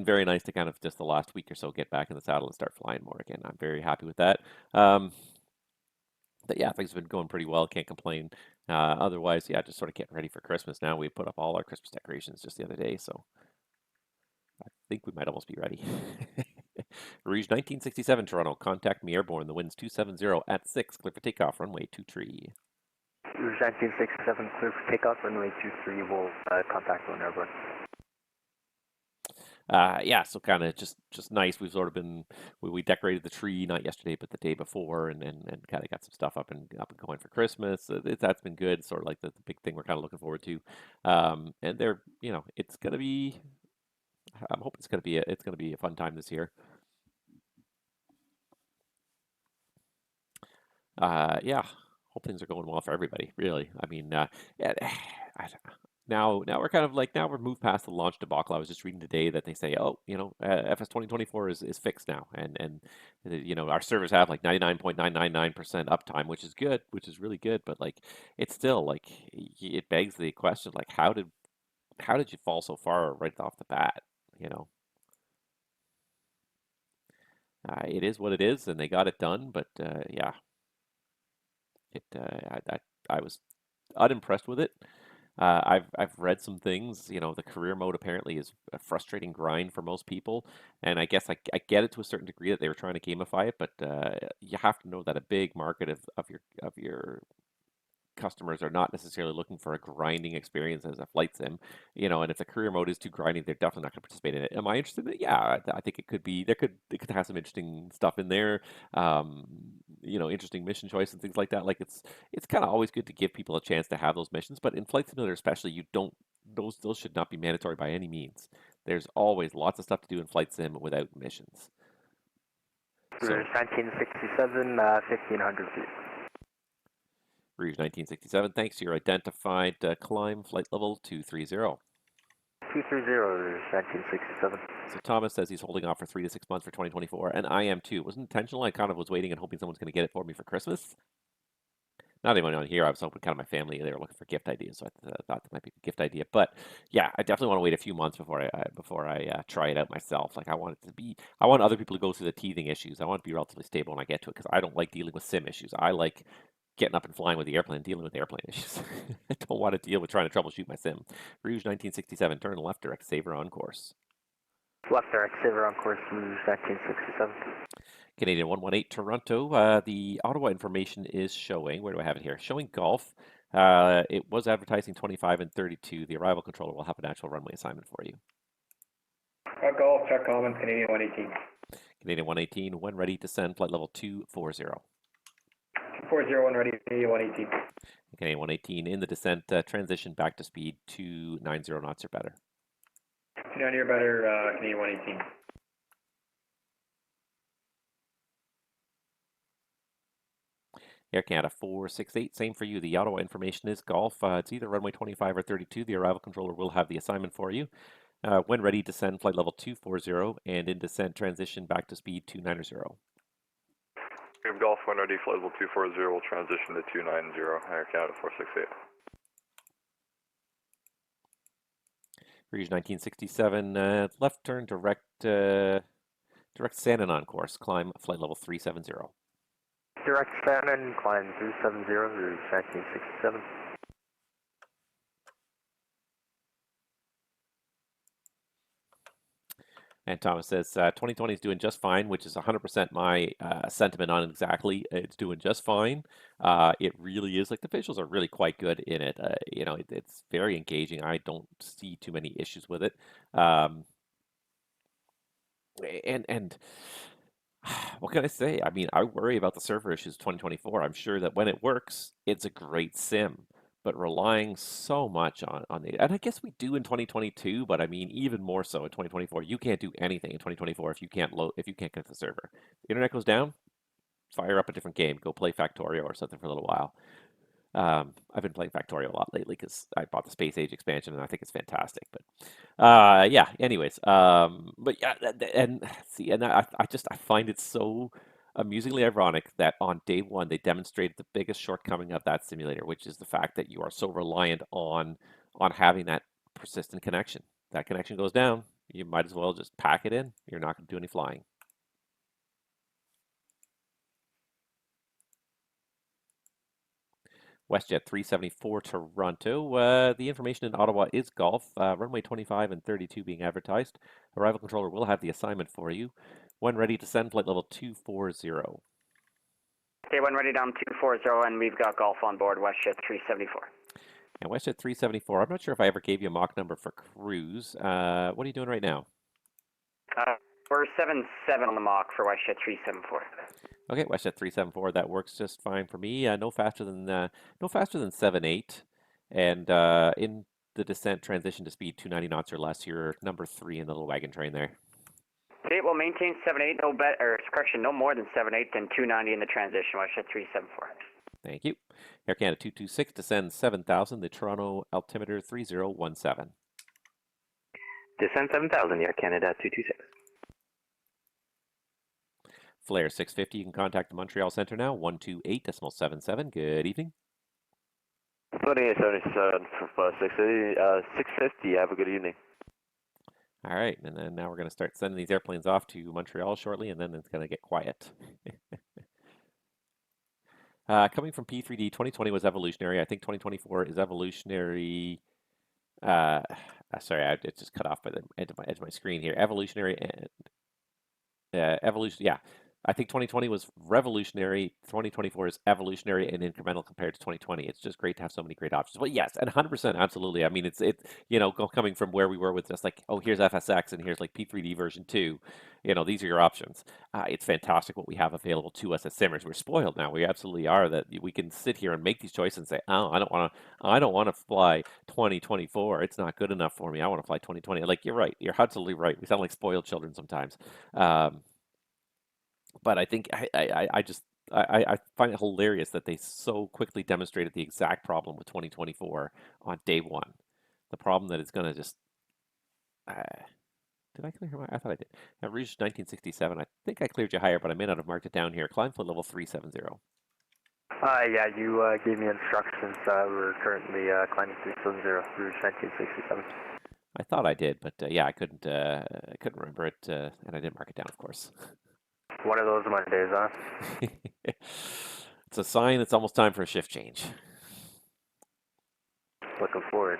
very nice to kind of just the last week or so get back in the saddle and start flying more again. I'm very happy with that. But yeah, things have been going pretty well. Can't complain. Otherwise, yeah, just sort of getting ready for Christmas now. We put up all our Christmas decorations just the other day, so I think we might almost be ready. Rouge 1967 Toronto, contact me airborne. The wind's 270 at 6, clear for takeoff, runway 23. Rouge 1967, clear for takeoff, runway 23, we'll contact on airborne. Yeah, so kind of just nice. We've sort of been, we decorated the tree, not yesterday, but the day before, and kind of got some stuff up and going for Christmas. That's been good, sort of like the big thing we're kind of looking forward to. And they're, it's going to be, I'm hoping it's going to be a fun time this year. Yeah, hope things are going well for everybody, really. I mean, yeah, now we're kind of like, now we're moved past the launch debacle. I was just reading today that they say, oh, FS 2024 is fixed now, and our servers have like 99.999% uptime, which is good, which is really good, but like it's still like it begs the question, like how did you fall so far right off the bat? It is what it is, and they got it done, but yeah. I was unimpressed with it. I've read some things. You know, the career mode apparently is a frustrating grind for most people, and I guess I get it to a certain degree that they were trying to gamify it, but you have to know that a big market of your customers are not necessarily looking for a grinding experience as a flight sim, you know, and if the career mode is too grinding, they're definitely not going to participate in it. Am I interested in it? Yeah, I think it could be, it could have some interesting stuff in there, you know, interesting mission choice and things like that. Like it's kind of always good to give people a chance to have those missions, but in Flight Simulator especially, you don't, those should not be mandatory by any means. There's always lots of stuff to do in Flight Sim without missions. So, 1967, 1,500 feet. Rouge 1967, thanks. You're identified. Climb flight level 230. 230, Rouge 1967. So Thomas says he's holding off for 3 to 6 months for 2024, and I am too. It wasn't intentional. I kind of was waiting and hoping someone's going to get it for me for Christmas. Not anyone on here. I was hoping kind of my family, they were looking for gift ideas, so I thought that might be a gift idea. But yeah, I definitely want to wait a few months before I try it out myself. Like I want it to be, I want other people to go through the teething issues. I want it to be relatively stable when I get to it because I don't like dealing with sim issues. I like getting up and flying with the airplane, dealing with airplane issues. I don't want to deal with trying to troubleshoot my sim. Rouge 1967, turn left, direct saver on course. Left direct saver on course, Rouge 1967. Canadian 118 Toronto. The Ottawa information is showing, where do I have it here? Showing golf. It was advertising 25 and 32. The arrival controller will have an actual runway assignment for you. Golf, check comments, Canadian 118. Canadian 118, when ready, descend flight level 240. 240, when ready, Canadian 118. Canadian 118, in the descent, transition back to speed 290 knots or better. 290 or better, Canadian 118. Air Canada 468, same for you. The Ottawa information is golf. It's either runway 25 or 32. The arrival controller will have the assignment for you. When ready, descend flight level 240, and in descent, transition back to speed 290. We have golf when ready, flight level 240, will transition to 290, Air Canada 468. Rouge 1967, left turn, direct Sandon on course, climb flight level 370. Direct Sandon, climb 370, Rouge 1967. And Thomas says 2020 is doing just fine, which is 100% my sentiment on it exactly. It's doing just fine. It really is, like the visuals are really quite good in it. You know, it's very engaging. I don't see too many issues with it. And what can I say? I mean, I worry about the server issues 2024. I'm sure that when it works, it's a great sim. But relying so much on the, and I guess we do in 2022, but I mean even more so in 2024. You can't do anything in 2024 if you can't connect to the server. The internet goes down, fire up a different game, go play Factorio or something for a little while. I've been playing Factorio a lot lately because I bought the Space Age expansion and I think it's fantastic. But yeah, anyways, but yeah, and see, and I find it so amusingly ironic that on day one they demonstrated the biggest shortcoming of that simulator, which is the fact that you are so reliant on having that persistent connection. That connection goes down, you might as well just pack it in. You're not going to do any flying. WestJet 374 Toronto. The information in Ottawa is golf. Runway 25 and 32 being advertised. Arrival controller will have the assignment for you. When ready, descend flight level 240. Okay, when ready, down 240, and we've got golf on board, WestJet 374. And WestJet 374, I'm not sure if I ever gave you a Mach number for cruise. What are you doing right now? We're 77 on the Mach for WestJet 374. Okay, WestJet 374, that works just fine for me. No faster than 78, and in the descent transition to speed 290 knots or less, you're number 3 in the little wagon train there. Okay, we'll maintain 78, no more than 78, then 290 in the transition, WestJet 374. Thank you. Air Canada 226, descend 7,000, the Toronto altimeter 3017. Descend 7,000, Air Canada 226. Flare 650, you can contact the Montreal Centre now, 128.77. Good evening. 2877 for 650, have a good evening. All right, and then now we're going to start sending these airplanes off to Montreal shortly, and then it's going to get quiet. Coming from P3D, 2020 was evolutionary. I think 2024 is evolutionary. Sorry, it just cut off by the edge of my screen here. Evolutionary and evolution. Yeah, I think 2020 was revolutionary. 2024 is evolutionary and incremental compared to 2020. It's just great to have so many great options. Well, yes, and 100%, absolutely. I mean, it's coming from where we were with just like, oh, here's FSX and here's like P3D version 2. These are your options. It's fantastic what we have available to us as simmers. We're spoiled now. We absolutely are, that we can sit here and make these choices and say, oh, I don't want to fly 2024. It's not good enough for me. I want to fly 2020. Like, you're right. You're absolutely right. We sound like spoiled children sometimes. But I think I find it hilarious that they so quickly demonstrated the exact problem with 2024 on day one. The problem that it's going to just. Did I clear my? I thought I did. I reached 1967. I think I cleared you higher, but I may not have marked it down here. Climb flight level 370. Yeah, you gave me instructions. We're currently climbing 370, Rouge 1967. I thought I did, but yeah, I couldn't remember it, and I didn't mark it down, of course. One of those Mondays, huh? It's a sign it's almost time for a shift change. Looking forward.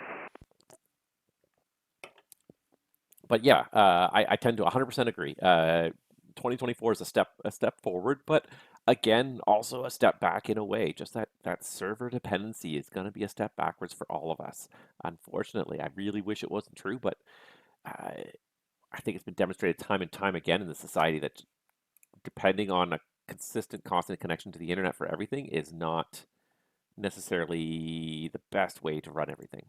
But yeah, I tend to 100% agree. 2024 is a step forward, but again, also a step back in a way. Just that server dependency is going to be a step backwards for all of us. Unfortunately, I really wish it wasn't true, but I think it's been demonstrated time and time again in the society that depending on a consistent, constant connection to the internet for everything is not necessarily the best way to run everything.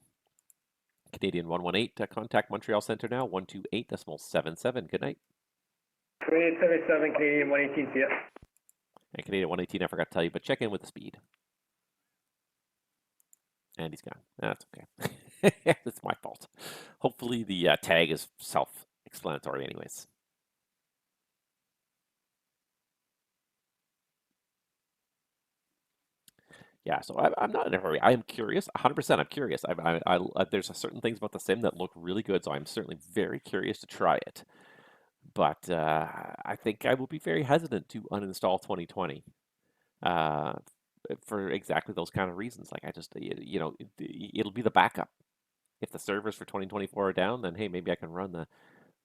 Canadian 118, contact Montreal Centre now, 128.77. Good night. 2877, Canadian 118, see ya. And Canadian 118, I forgot to tell you, but check in with the speed. And he's gone. That's okay. It's my fault. Hopefully the tag is self-explanatory anyways. Yeah, so I'm not in a hurry. I am curious, 100%. I'm curious. There's certain things about the sim that look really good, so I'm certainly very curious to try it. But I think I will be very hesitant to uninstall 2020 for exactly those kind of reasons. Like, it'll be the backup. If the servers for 2024 are down, then hey, maybe I can run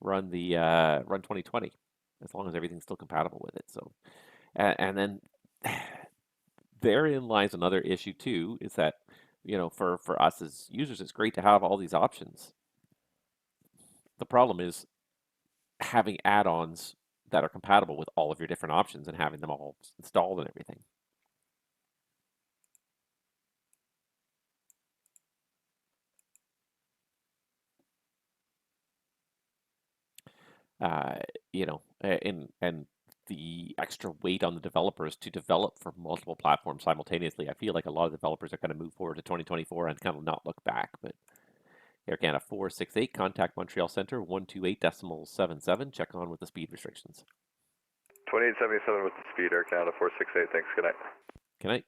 2020 as long as everything's still compatible with it. So, and then. Therein lies another issue too, is that, for us as users, it's great to have all these options. The problem is having add-ons that are compatible with all of your different options and having them all installed and everything. And the extra weight on the developers to develop for multiple platforms simultaneously. I feel like a lot of developers are going to move forward to 2024 and kind of not look back. But Air Canada 468, contact Montreal Centre 128.77. Check on with the speed restrictions. 2877 with the speed, Air Canada 468. Thanks. Good night. Good night.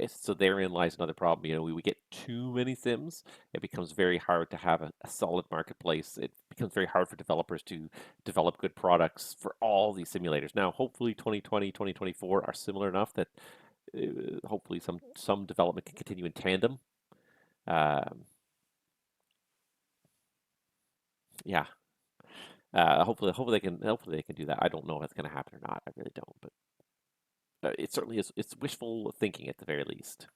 So therein lies another problem. We get too many sims. It becomes very hard to have a solid marketplace. It becomes very hard for developers to develop good products for all these simulators. Now, hopefully 2020, 2024 are similar enough that hopefully some development can continue in tandem. Yeah. Hopefully they can do that. I don't know if it's going to happen or not. I really don't, but it certainly is. It's wishful thinking at the very least.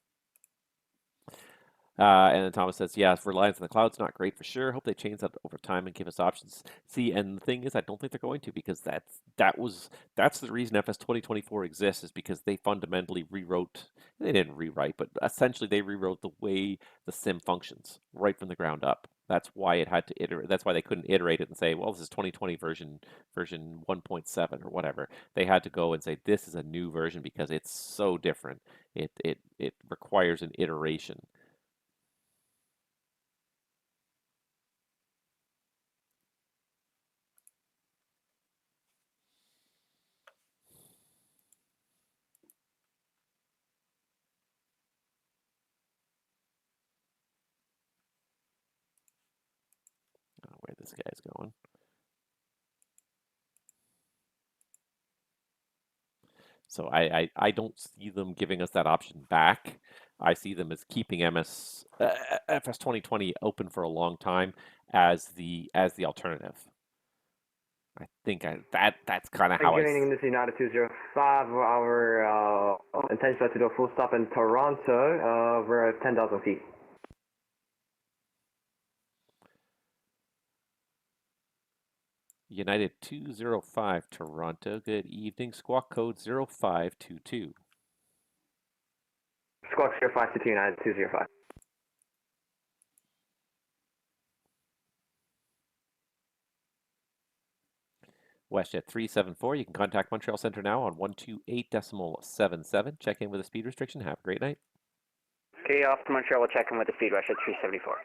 And then Thomas says, yeah, reliance on the cloud's not great for sure. Hope they change that over time and give us options. See, and the thing is, I don't think they're going to, because that's the reason FS 2024 exists, is because they fundamentally rewrote. They didn't rewrite, but essentially they rewrote the way the sim functions right from the ground up. That's why it had to iterate. That's why they couldn't iterate it and say, well, this is 2020 version 1.7 or whatever. They had to go and say, this is a new version because it's so different. It requires an iteration. Where this guy's going. So I don't see them giving us that option back. I see them as keeping FS 2020 open for a long time as the alternative. I think that's kind of how Good evening, this is United 205. Our intention is to do a full stop in Toronto. We're at 10,000 feet. United 205 Toronto. Good evening. Squawk code 0522. Squawk 0522 United 205. WestJet 374. You can contact Montreal Centre now on 128.77. Check in with a speed restriction. Have a great night. Okay, off to Montreal. We'll check in with the speed rush at 374.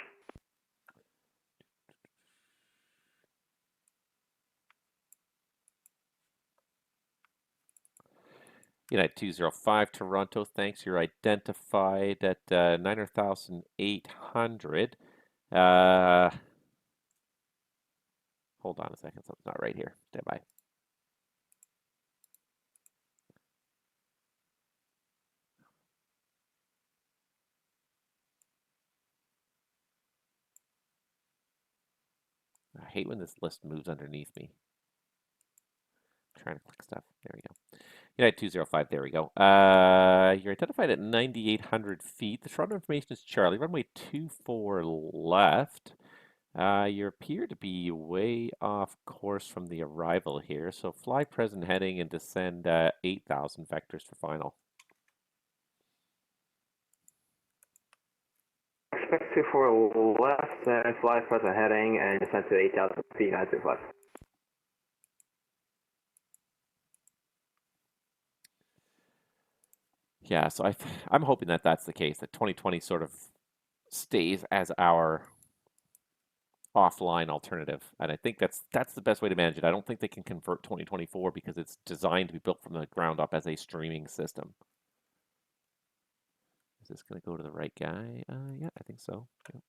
United 205 Toronto. Thanks. You're identified at 9,800. Hold on a second. Something's not right here. Stand by. I hate when this list moves underneath me. I'm trying to click stuff. There we go. United 205, there we go. You're identified at 9,800 feet. The Toronto information is Charlie. Runway 24 left. You appear to be way off course from the arrival here. So fly present heading and descend 8,000 vectors for final. Expect 24 left and fly present heading and descend to 8,000 feet, United 205. Yeah, so I'm hoping that that's the case, that 2020 sort of stays as our offline alternative, and I think that's the best way to manage it. I don't think they can convert 2024 because it's designed to be built from the ground up as a streaming system. Is this going to go to the right guy? Yeah, I think so. Yep.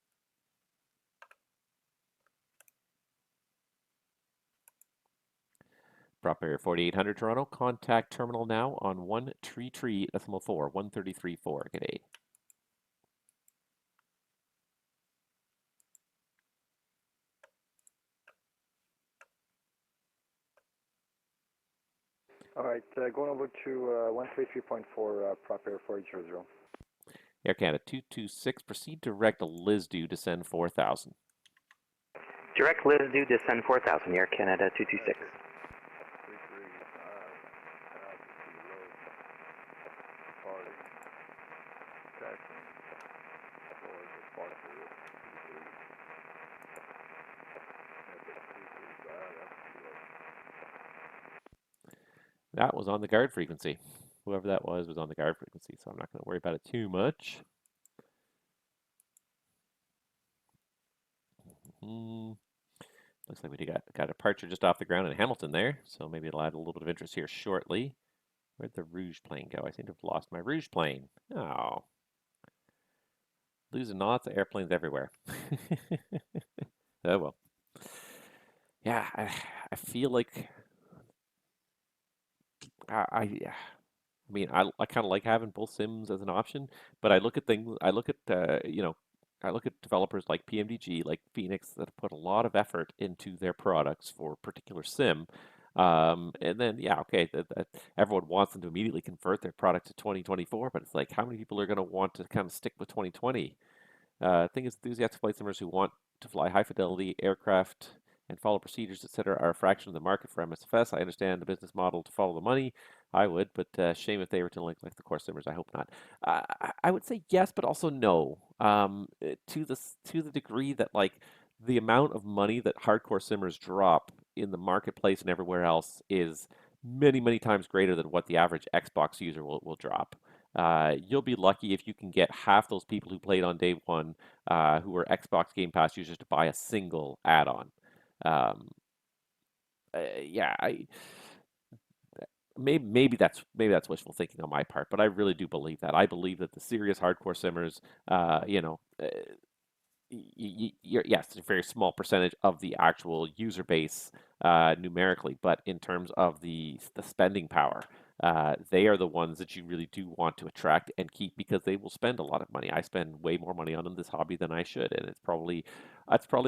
Prop area 4800 Toronto. Contact terminal now on 133.4, 133.4. G'day. All right, going over to 133.4, prop air 400. Air Canada 226. Proceed direct to Lisdu. Descend 4,000. Direct Lisdu, descend 4,000. Air Canada 226. That was on the guard frequency. Whoever that was on the guard frequency, so I'm not going to worry about it too much. Looks like we got a departure just off the ground in Hamilton there, so maybe it'll add a little bit of interest here shortly. Where'd the Rouge plane go? I seem to have lost my Rouge plane. Oh. Losing lots of airplanes everywhere. Oh well. Yeah, I feel like I mean, I kind of like having both sims as an option, but I look at things, I look at, I look at developers like PMDG, like Phoenix, that put a lot of effort into their products for a particular sim. And then, yeah, okay, everyone wants them to immediately convert their product to 2024, but it's like, how many people are going to want to kind of stick with 2020? Thing is, enthusiastic flight simmers who want to fly high fidelity aircraft and follow procedures, etc., are a fraction of the market for MSFS. I understand the business model to follow the money. I would, but shame if they were to like the core simmers. I hope not. I would say yes, but also no. To the degree that like the amount of money that hardcore simmers drop in the marketplace and everywhere else is many times greater than what the average Xbox user will drop. You'll be lucky if you can get half those people who played on day one, who were Xbox Game Pass users, to buy a single add-on. Yeah, maybe that's wishful thinking on my part, but I really do believe that. I believe that the serious hardcore simmers, yes, it's a very small percentage of the actual user base numerically, but in terms of the spending power, they are the ones that you really do want to attract and keep because they will spend a lot of money. I spend way more money on this hobby than I should, and it's probably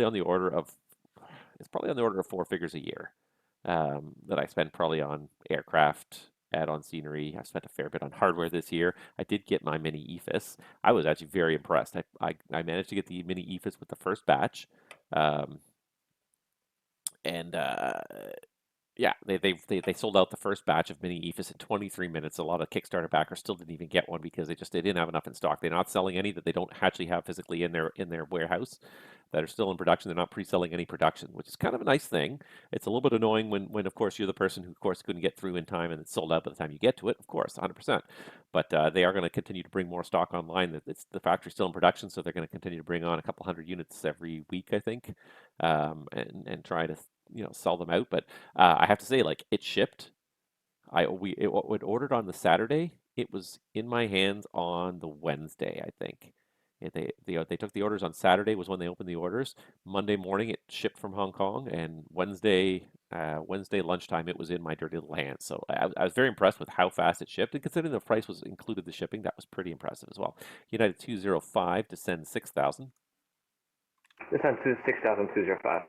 on the order of four figures a year that I spend probably on aircraft, add-on scenery. I spent a fair bit on hardware this year. I did get my mini EFIS. I was actually very impressed. I managed to get the mini EFIS with the first batch, and yeah, they sold out the first batch of mini EFIS in 23 minutes. A lot of Kickstarter backers still didn't even get one because they didn't have enough in stock. They're not selling any that they don't actually have physically in their warehouse that are still in production. They're not pre-selling any production, which is kind of a nice thing. It's a little bit annoying when of course you're the person who of course couldn't get through in time and it's sold out by the time you get to it. Of course, 100%. But they are going to continue to bring more stock online. The factory's still in production, so they're going to continue to bring on a couple hundred units every week, I think, and try to sell them out. But I have to say, like, it shipped. It ordered on the Saturday. It was in my hands on the Wednesday, I think. They took the orders on Saturday was when they opened the orders. Monday morning it shipped from Hong Kong, and Wednesday lunchtime it was in my dirty little hands. So I was very impressed with how fast it shipped, and considering the price was included the shipping, that was pretty impressive as well. United 205 to send 6,000. Descend to 6,205.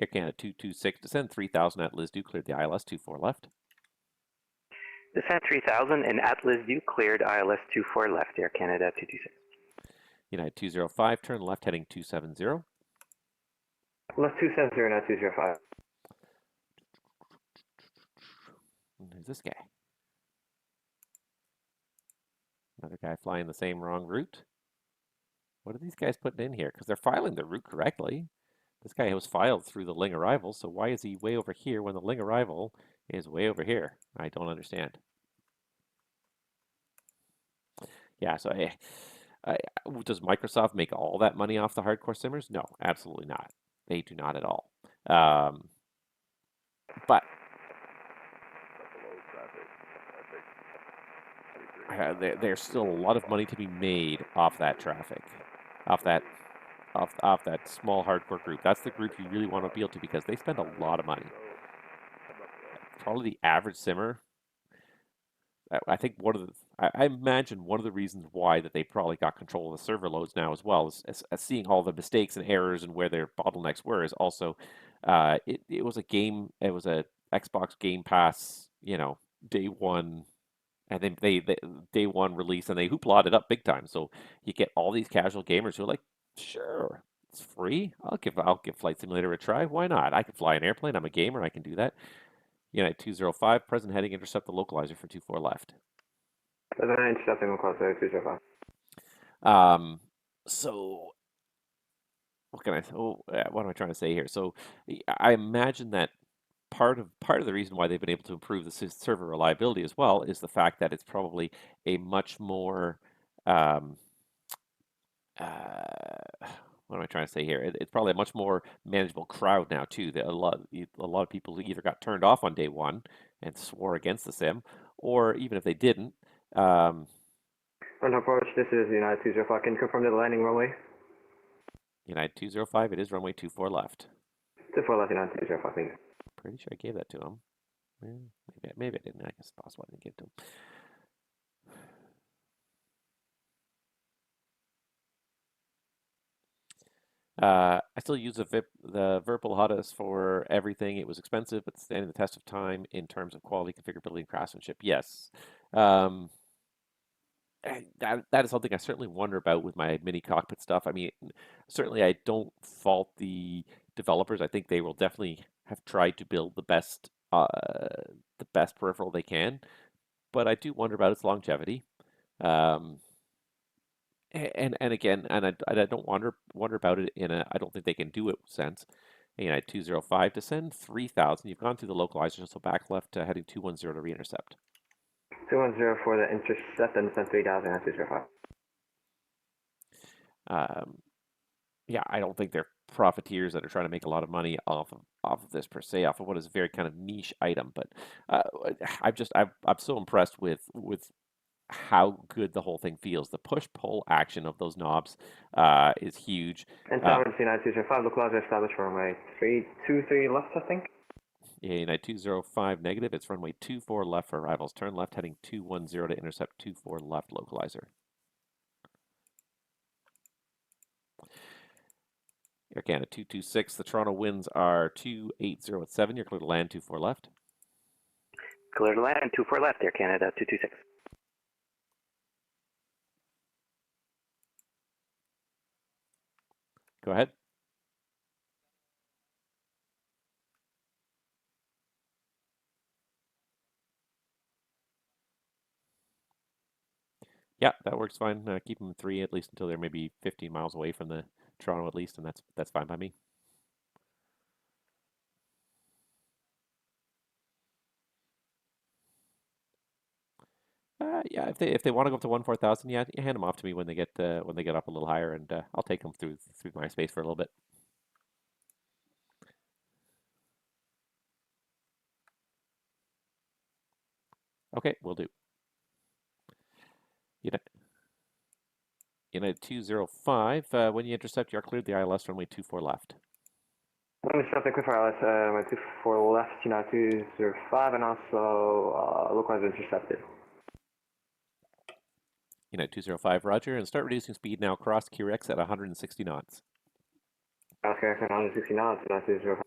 Air Canada 226 descend 3,000 at Lisdu, cleared the ILS 24 left. Descent 3000 and Atlas View cleared ILS 24 left, Air Canada 226. United 205, turn left heading 270. Left 270, now 205. Who's this guy? Another guy flying the same wrong route. What are these guys putting in here? Because they're filing the route correctly. This guy was filed through the Ling arrival, so why is he way over here when the Ling arrival is way over here? I don't understand. Yeah, so does Microsoft make all that money off the hardcore simmers? No, absolutely not. They do not at all. But there's still a lot of money to be made off that traffic, off that small hardcore group. That's the group you really want to appeal to because they spend a lot of money. Probably the average simmer. I think I imagine one of the reasons why that they probably got control of the server loads now as well as seeing all the mistakes and errors and where their bottlenecks were is also it was a Xbox Game Pass, day one. And then they day one release, and they hoopla it up big time. So you get all these casual gamers who are like, sure, it's free. I'll give Flight Simulator a try. Why not? I can fly an airplane. I'm a gamer. I can do that. United 205, present heading, intercept the localizer for 24 left. Present intercepting localizer 205. So what am I trying to say here? So I imagine that part of the reason why they've been able to improve the server reliability as well is the fact that it's probably a much more what am I trying to say here? It's probably a much more manageable crowd now too. That a lot of people either got turned off on day one and swore against the sim, or even if they didn't. Run approach. This is United 205. Can you confirm the landing runway? United 205. It is runway 24 left. 24 left. United 205. Thank you. Pretty sure I gave that to him. Maybe I didn't. I guess it's possible I didn't give it to him. I still use the Virpil HUDs for everything. It was expensive, but standing the test of time in terms of quality, configurability, and craftsmanship. Yes. That is something I certainly wonder about with my mini cockpit stuff. I mean, certainly I don't fault the developers. I think they will definitely have tried to build the best peripheral they can, but I do wonder about its longevity. And again, I don't wonder about it in a I don't think they can do it sense. United 205 to send 3,000. You've gone through the localizer, so back left heading 210 to reintercept. 210 for the intercept and send 3,000 at 205. Yeah, I don't think they're profiteers that are trying to make a lot of money off of this per se, off of what is a very kind of niche item. But I'm so impressed with how good the whole thing feels. The push-pull action of those knobs is huge. And Tower United 205, localizer established for runway 323 left, I think. Yeah, United 205 negative. It's runway 24 left for arrivals. Turn left heading 210 to intercept 24 left localizer. Air Canada 226. The Toronto winds are 280 at 7. You're clear to land 24 left. Clear to land 24 left, Air Canada 226. Go ahead. Yeah, that works fine. Keep them 3 at least until they're maybe 15 miles away from the Toronto at least, and that's fine by me. Yeah, if they want to go up to 14,000, yeah, you hand them off to me when they get up a little higher, and I'll take them through my space for a little bit. Okay, we'll do. United 205. When you intercept, you're cleared the ILS runway 24 left. Let me stop the quick ILS, runway 24 left, United 205, and also localizer intercepted. United 205, roger, and start reducing speed now. Cross QRX at 160 knots. Okay, 160 knots, United 205.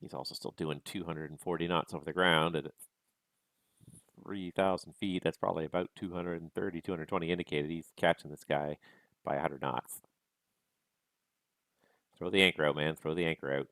He's also still doing 240 knots over the ground at 3,000 feet. That's probably about 230, 220 indicated. He's catching this guy by 100 knots. Throw the anchor out, man. Throw the anchor out.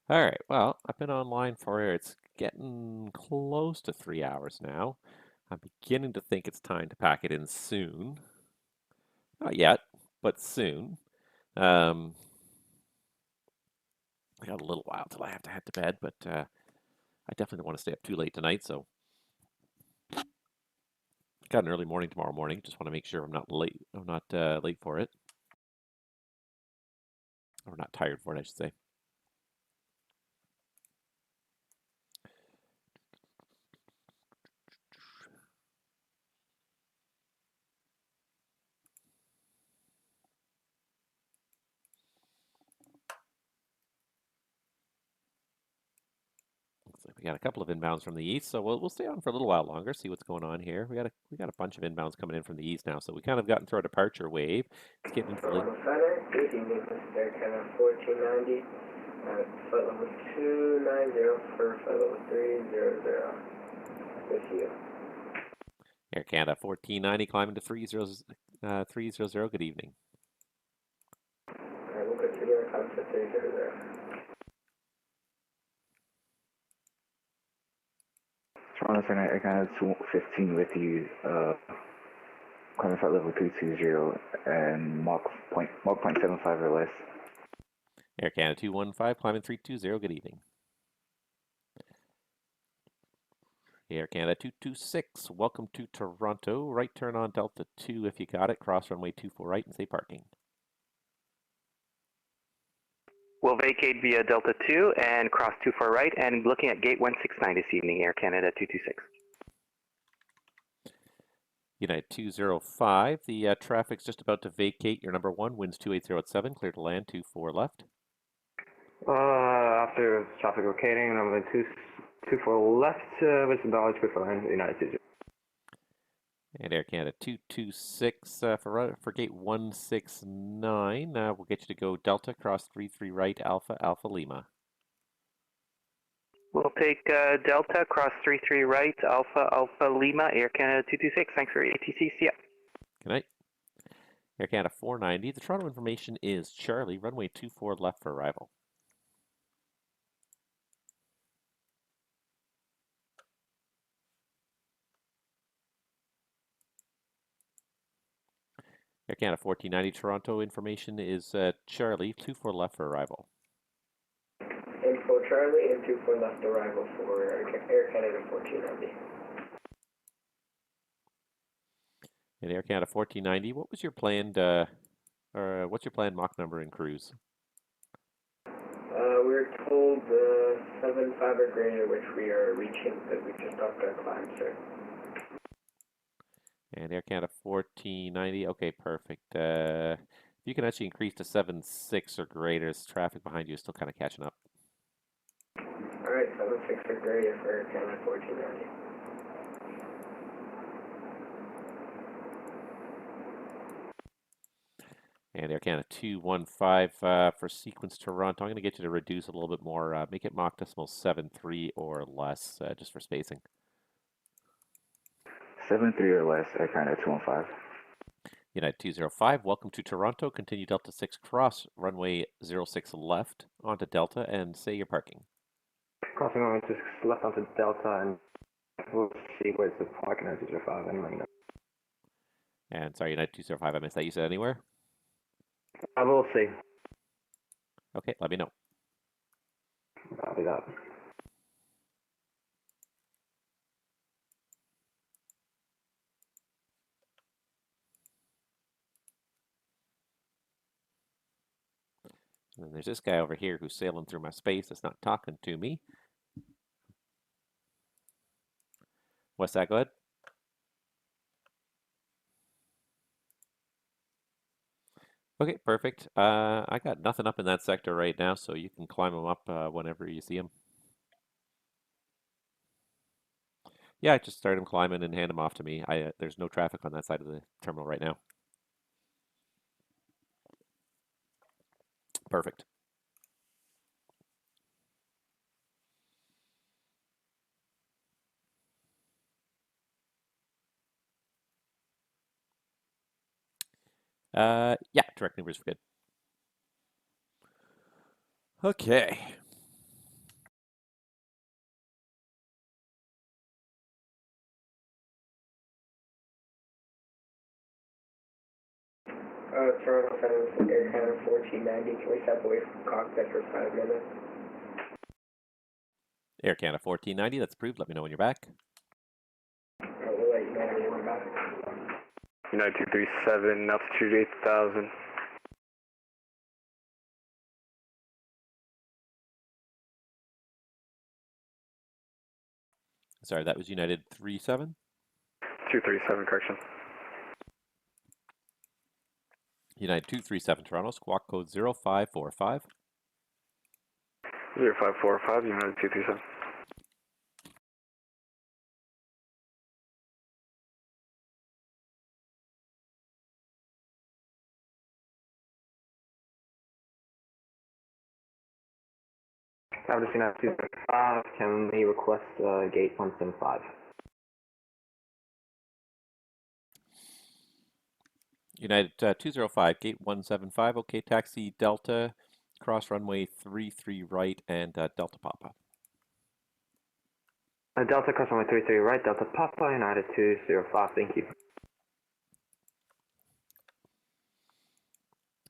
All right, well, I've been online for it's getting close to 3 hours now. I'm beginning to think it's time to pack it in soon. Not yet, but soon. I got a little while till I have to head to bed, but I definitely don't want to stay up too late tonight, so got an early morning tomorrow morning. Just want to make sure I'm not late. I'm not late for it, or not tired for it, I should say. We got a couple of inbounds from the east, so we'll stay on for a little while longer, see what's going on here. We got a bunch of inbounds coming in from the east now, so we kind of gotten through our departure wave. It's getting into the late. Center, good evening, this is Air Canada 1490, flight level 290 for flight level 300. With you. Air Canada 1490 climbing to 300. Good evening. Alright, we'll continue our climb to 300. Toronto Center, Air Canada 215 with you, climbing flight level 320 and Mach 0.75 or less. Air Canada 215 climbing 320. Good evening. Air Canada 226, welcome to Toronto. Right turn on Delta 2 if you got it. Cross runway 24 right and stay parking. We'll vacate via Delta 2 and cross 24 right and looking at gate 169 this evening, Air Canada 226. United 205, the traffic's just about to vacate. Your number 1, winds 280 at 7, clear to land 24 left. After traffic vacating, number 24 left, with some knowledge for land, United 206. And Air Canada 226 for gate 169. We'll get you to go Delta, cross 33 right, Alpha Lima. We'll take Delta, cross 33 right, Alpha Lima, Air Canada 226. Thanks for ATC. See ya. Good night. Air Canada 490. The Toronto information is Charlie, runway 24 left for arrival. Air Canada 1490, Toronto information is Charlie, 24 left for arrival. Info Charlie and 24 left arrival for Air Canada 1490. And Air Canada 1490, what was your planned, or what's your planned Mach number in cruise? We were told 7.5 or greater, which we are reaching because we just stopped our climb, sir. And Air Canada 1490, okay, perfect. If you can actually increase to 7.6 or greater, as traffic behind you is still kind of catching up. Alright, 7.6 or greater for Air Canada 1490. And Air Canada 215 for sequence Toronto. I'm going to get you to reduce a little bit more. Make it Mach decimal 7.3 or less, just for spacing. 7.3 or less, Air Canada 215. United 205, welcome to Toronto. Continue Delta 6 cross runway 06 left onto Delta and say you're parking. Crossing runway 6 left onto Delta, and we'll see where's the parking at 205 and let you know. And sorry, United 205, I missed that. You said anywhere? I will see. Okay, let me know. Copy that. And then there's this guy over here who's sailing through my space that's not talking to me. What's that, go ahead? Okay, perfect. I got nothing up in that sector right now, so you can climb them up whenever you see them. Yeah, I just start them climbing and hand them off to me. There's no traffic on that side of the terminal right now. Perfect. Yeah, direct numbers are good. Okay. Toronto Center, Air Canada 1490. Can we step away from cockpit for 5 minutes? Air Canada 1490, that's approved. Let me know when you're back. We'll let you know when you're back. United 237, altitude 8,000. Sorry, that was United 37? 237, correction. United 237 Toronto, squawk code 0545. 0545, United 237. Average United 235, can we request gate 175? United 205, gate 175. Okay, taxi Delta, cross runway 33 right, and Delta Papa. Delta cross runway 33 right, Delta Papa, United 205, thank you.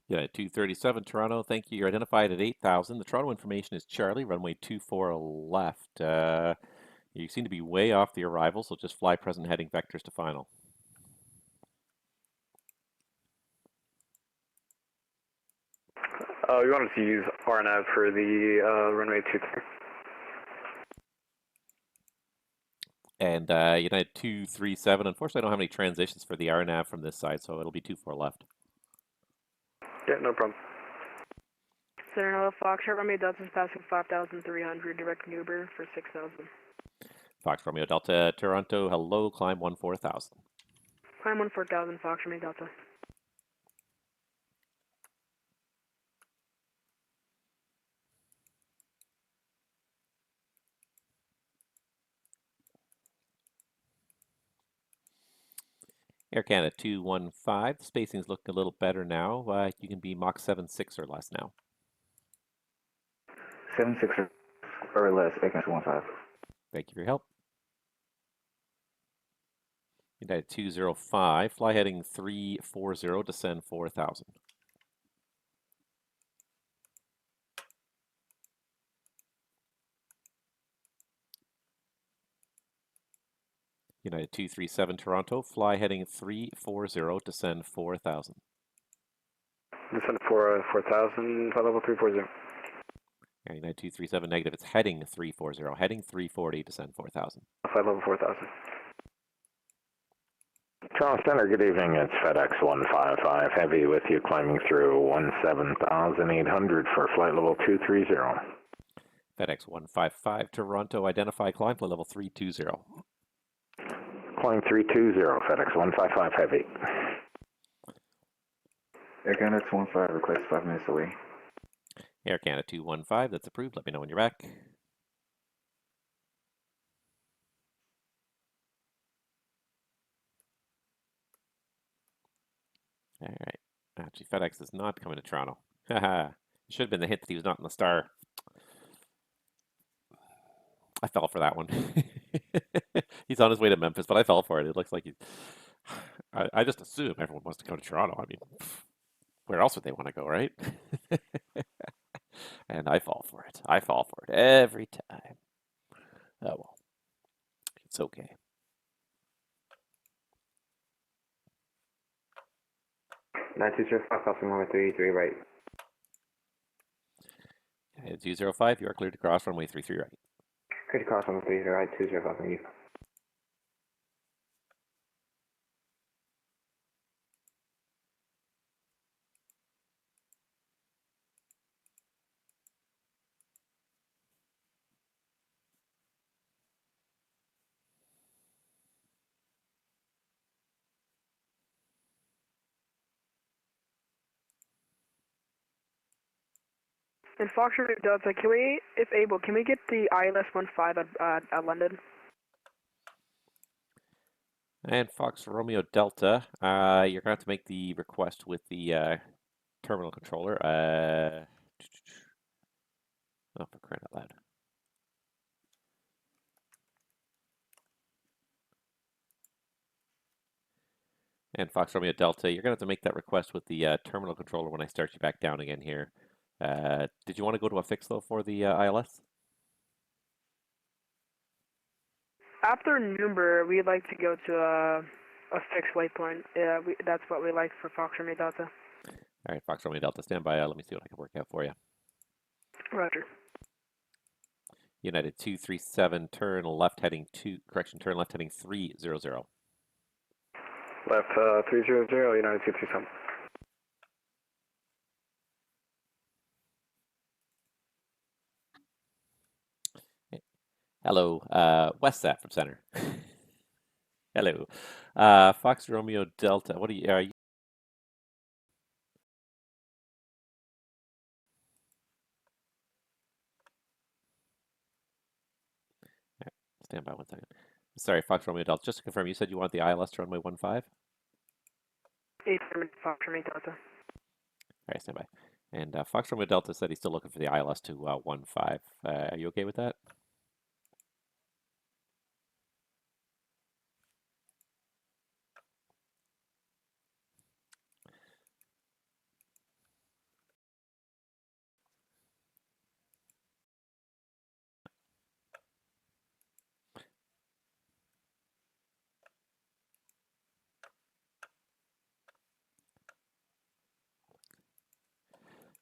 United 237 Toronto, thank you. You're identified at 8,000. The Toronto information is Charlie, runway 24 left. You seem to be way off the arrival, so just fly present heading vectors to final. We wanted to use RNAV for the runway 23. And United 237, unfortunately I don't have any transitions for the RNAV from this side, so it'll be 24 left. Yeah, no problem. Center Hello Foxtrot, Romeo Delta's passing 5,300, direct Uber for 6,000. Fox Romeo Delta, Toronto, hello, climb 14,000. Climb 14,000, Fox Romeo Delta. Air Canada 215, the spacing's looking a little better now. You can be Mach 7.6 or less now. 7.6 or less, Air Canada 215. Thank you for your help. United 205, fly heading 340, descend 4,000. United 237 Toronto, fly heading 340, descend 4,000. Descend 4,000, flight level 340. Yeah, United 237 negative, it's heading 340, heading 340, descend 4,000. Flight level 4,000. Toronto Center, good evening. It's FedEx 155 Heavy with you, climbing through 17,800 for flight level 230. FedEx 155 Toronto, identify climb, flight level 320. Climb 320, FedEx 155 Heavy. Air Canada 215, request 5 minutes away. Air Canada 215, that's approved. Let me know when you're back. All right. Actually, FedEx is not coming to Toronto. Haha. It should have been the hint that he was not in the star. I fell for that one. He's on his way to Memphis, but I fell for it. It looks like he's... I just assume everyone wants to go to Toronto. I mean, where else would they want to go, right? And I fall for it. I fall for it every time. Oh, well. It's okay. Nine two zero five, crossing runway 33 right. 205, you are cleared to cross runway 33 right. Clear to cross runway 33 right, 205, thank you. And Foxtrot Delta, can we, if able, can we get the ILS 15 at London? And Fox Romeo Delta, you're going to have to make the request with the terminal controller. Oh, for crying out loud. And Fox Romeo Delta, you're going to have to make that request with the terminal controller when I start you back down again here. Did you want to go to a fix, though, for the ILS? After Newber, we'd like to go to a fixed waypoint. Yeah, that's what we like for Fox Romeo Delta. All right, Fox Romeo Delta, stand by. Let me see what I can work out for you. Roger. United 237, turn left heading 300. Left 300, United 237. Hello, Westsat from Center. Hello. Fox Romeo Delta, what are you? Stand by 1 second. Sorry, Fox Romeo Delta. Just to confirm, you said you want the ILS to runway 15? 8 Fox Romeo Delta. All right, stand by. And Fox Romeo Delta said he's still looking for the ILS to 15. Are you okay with that?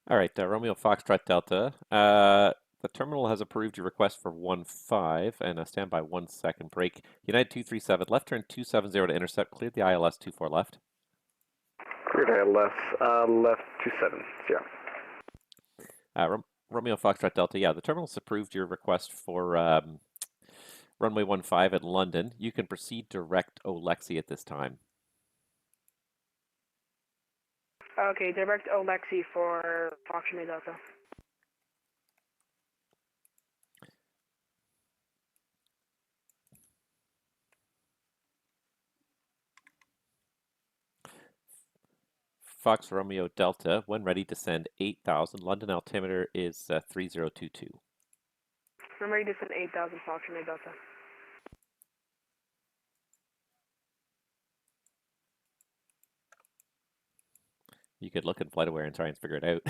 All right, Romeo Foxtrot Delta. The terminal has approved your request for 15 and stand by 1 second. Break. United 237, left turn 270 to intercept. Cleared the ILS 24 left. Cleared ILS left 270. Romeo Foxtrot Delta. Yeah, the terminal's approved your request for runway 15 at London. You can proceed direct Olexi at this time. Okay, direct Olexi for Fox Romeo Delta. Fox Romeo Delta, when ready, descend 8,000. London altimeter is 3022. I'm ready to send 8,000 Fox Romeo Delta. You could look in FlightAware and try and figure it out.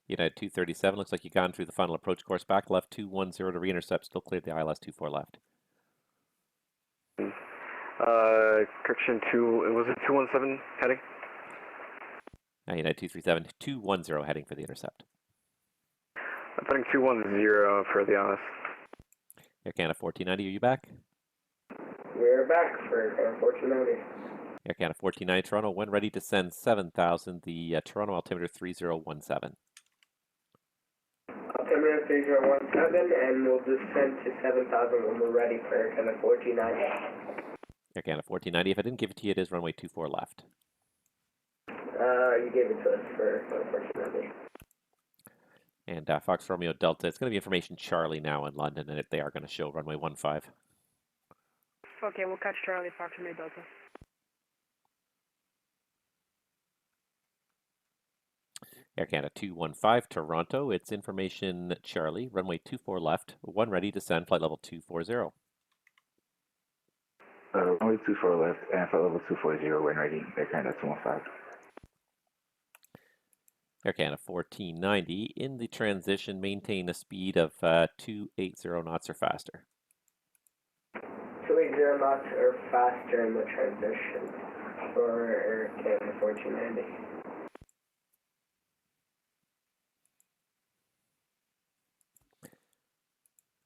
United 237, looks like you've gone through the final approach course. Back left 210 to re-intercept, still cleared the ILS 24 left. Correction 2, was it 217 heading? United 237, 210 heading for the intercept. I'm putting 210 for the honest. Air Canada 1490, are you back? We're back for 1490. Air Canada 1490 Toronto, when ready to send 7,000, the Toronto altimeter 3017. Altimeter 3017, and we'll descend to 7,000 when we're ready for Air Canada 1490. Air Canada 1490, if I didn't give it to you, it is runway 24 left. You gave it to us for 1490. And Fox Romeo Delta, it's going to be information Charlie now in London, and they are going to show runway 15. Okay, we'll catch Charlie, Fox Romeo Delta. Air Canada 215 Toronto, it's information Charlie, runway 24 left, one ready, descend, flight level 240. Runway 24 left and flight level 240 when ready, Air Canada 215. Air Canada 1490, in the transition, maintain a speed of 280 knots or faster. 280 knots or faster in the transition for Air Canada 1490.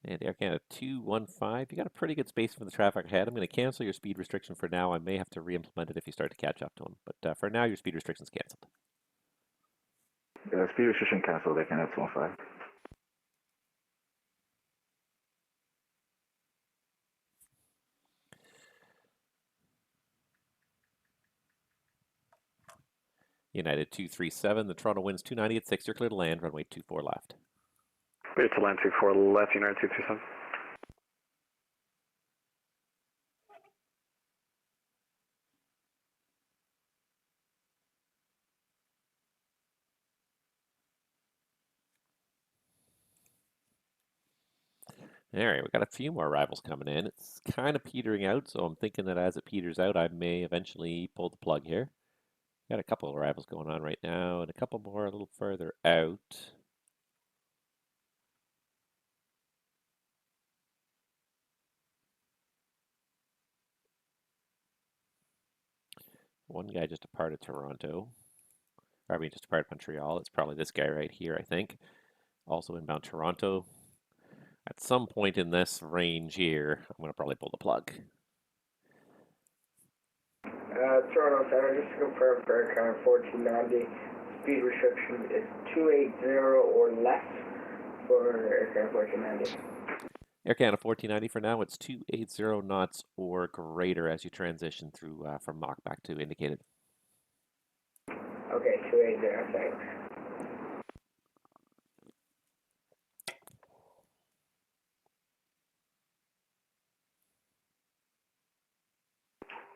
And Air Canada 215, you got a pretty good space for the traffic ahead. I'm going to cancel your speed restriction for now. I may have to re-implement it if you start to catch up to them. But for now, your speed restriction's canceled. Speed restriction canceled, Air Canada 215. United 237, the Toronto winds 290 at 6, you're clear to land, runway 24 left. Clear to land 24 left, United 237. All right, we've got a few more arrivals coming in. It's kind of petering out, so I'm thinking that as it peters out, I may eventually pull the plug here. Got a couple of arrivals going on right now, and a couple more a little further out. One guy just departed Toronto. Or I mean, just departed Montreal. It's probably this guy right here, I think. Also inbound Toronto. At some point in this range here, I'm going to probably pull the plug. Toronto Center, just to confirm for Air Canada 1490, speed restriction is 280 or less for Air Canada 1490. Air Canada 1490 for now, it's 280 knots or greater as you transition through from Mach back to indicated. Okay, 280, thanks.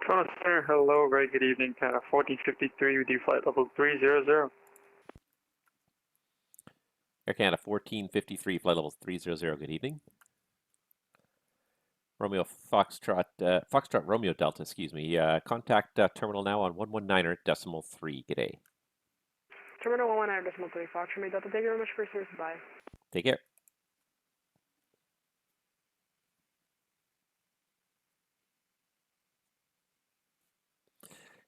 Toronto Center, hello, very good evening, Canada 1453 with you, flight level 300. Air Canada 1453, flight level 300, good evening. Romeo Foxtrot, Foxtrot Romeo Delta, excuse me, contact terminal now on 119.3, g'day. Terminal 119.3, Fox Romeo Delta, thank you very much for your service, bye. Take care.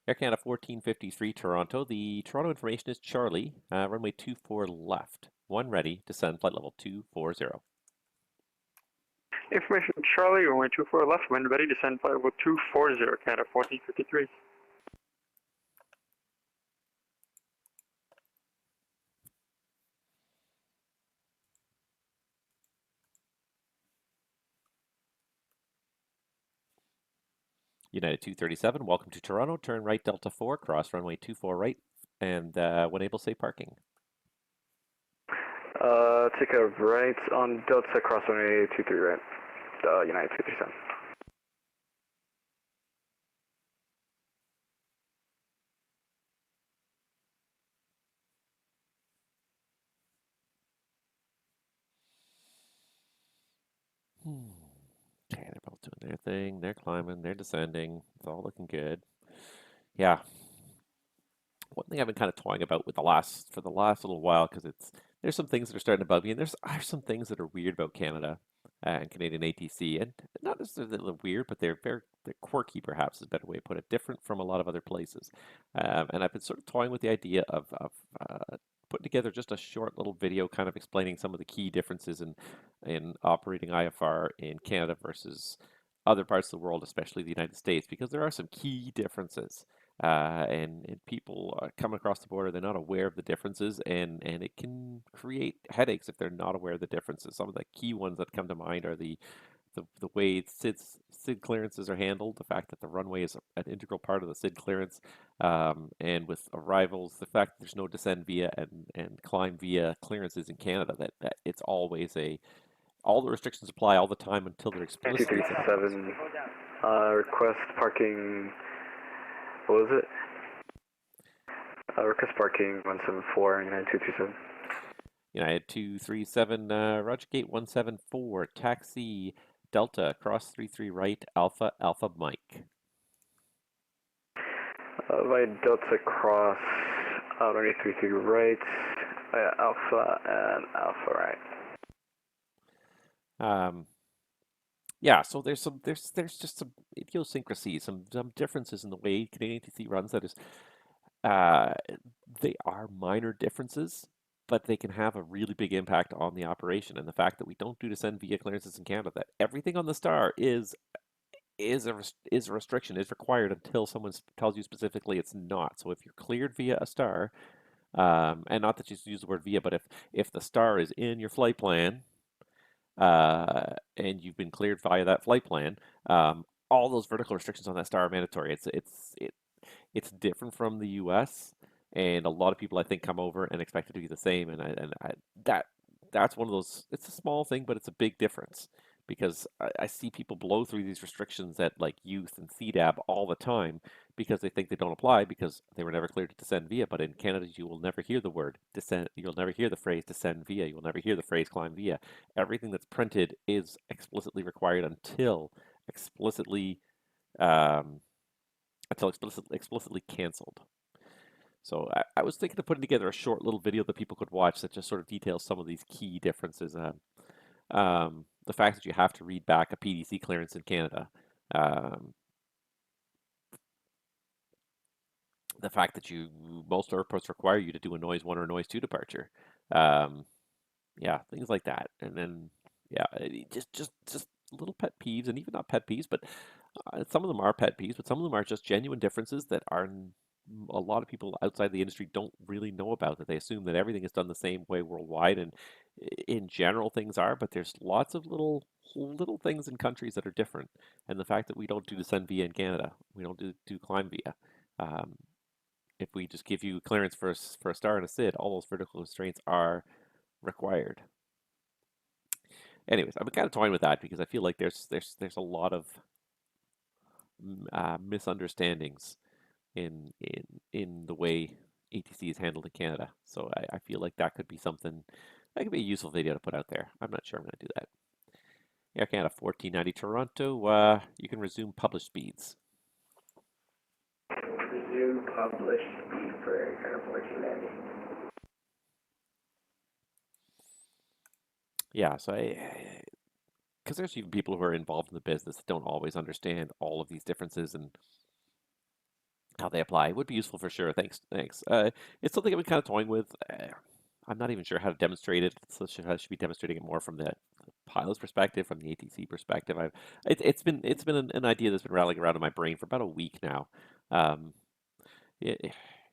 Air Canada 1453 Toronto. The Toronto information is Charlie, runway 24 left. One ready, descend flight level 240. Information Charlie, runway 24 left, when ready, descend flight level 240, Canada 1453. United 237, welcome to Toronto. Turn right Delta 4, cross runway 24 right, and when able, say parking. Take a right on Delta, cross runway 23 right, United 237. Okay, they're both doing their thing. They're climbing, they're descending. It's all looking good. Yeah. One thing I've been kind of toying about with the last little while, because there's some things that are starting to bug me, and there's some things that are weird about Canada and Canadian ATC, and not necessarily weird, but they're very they're quirky, perhaps is a better way to put it, different from a lot of other places. And I've been sort of toying with the idea of putting together just a short little video kind of explaining some of the key differences in operating IFR in Canada versus other parts of the world, especially the United States, because there are some key differences. And people come across the border, they're not aware of the differences, and it can create headaches if they're not aware of the differences. Some of the key ones that come to mind are the way SID clearances are handled, the fact that the runway is an integral part of the SID clearance, and with arrivals, the fact that there's no descend via and climb via clearances in Canada, that it's always all the restrictions apply all the time until they're explicitly said otherwise. 237, request parking, what was it? Request parking 174, United 237. United 237, Roger Gate 174, taxi Delta, cross 33 right, Alpha, Alpha Mike. By Delta cross, 33 right, Alpha and Alpha right. Yeah, so there's just some idiosyncrasies, some differences in the way Canadian ATC runs. That is, they are minor differences, but they can have a really big impact on the operation. And the fact that we don't do descend via clearances in Canada, that everything on the star is a restriction, is required until someone tells you specifically it's not. So if you're cleared via a star, and not that you use the word via, but if the star is in your flight plan, and you've been cleared via that flight plan, all those vertical restrictions on that star are mandatory. It's different from the U.S. and a lot of people I think come over and expect it to be the same, and that's one of those. It's a small thing, but it's a big difference because I see people blow through these restrictions at like youth and CDAB all the time because they think they don't apply because they were never cleared to descend via. But in Canada, you will never hear the word descend. You'll never hear the phrase descend via. You will never hear the phrase climb via. Everything that's printed is explicitly required until explicitly explicitly canceled. So I was thinking of putting together a short little video that people could watch that just sort of details some of these key differences. The fact that you have to read back a PDC clearance in Canada. The fact that most airports require you to do a noise 1 or noise 2 departure. Yeah, things like that. And then, yeah, just little pet peeves, and even not pet peeves, but some of them are pet peeves, but some of them are just genuine differences that a lot of people outside the industry don't really know about, that they assume that everything is done the same way worldwide, and in general things are, but there's lots of little things in countries that are different. And the fact that we don't do descend via in Canada, we don't do climb via. If we just give you clearance for a star and a SID, all those vertical constraints are required. Anyways, I'm kind of toying with that because I feel like there's a lot of misunderstandings in the way ATC is handled in Canada. So I feel like that could be something, that could be a useful video to put out there. I'm not sure I'm going to do that. Air Canada 1490 Toronto, you can resume published speeds. Resume published speed for Air Canada 1490. Yeah, so because there's even people who are involved in the business that don't always understand all of these differences and how they apply. It would be useful for sure. Thanks. It's something I've been kind of toying with. I'm not even sure how to demonstrate it. So I should be demonstrating it more from the pilot's perspective, from the ATC perspective. It's been an idea that's been rattling around in my brain for about a week now.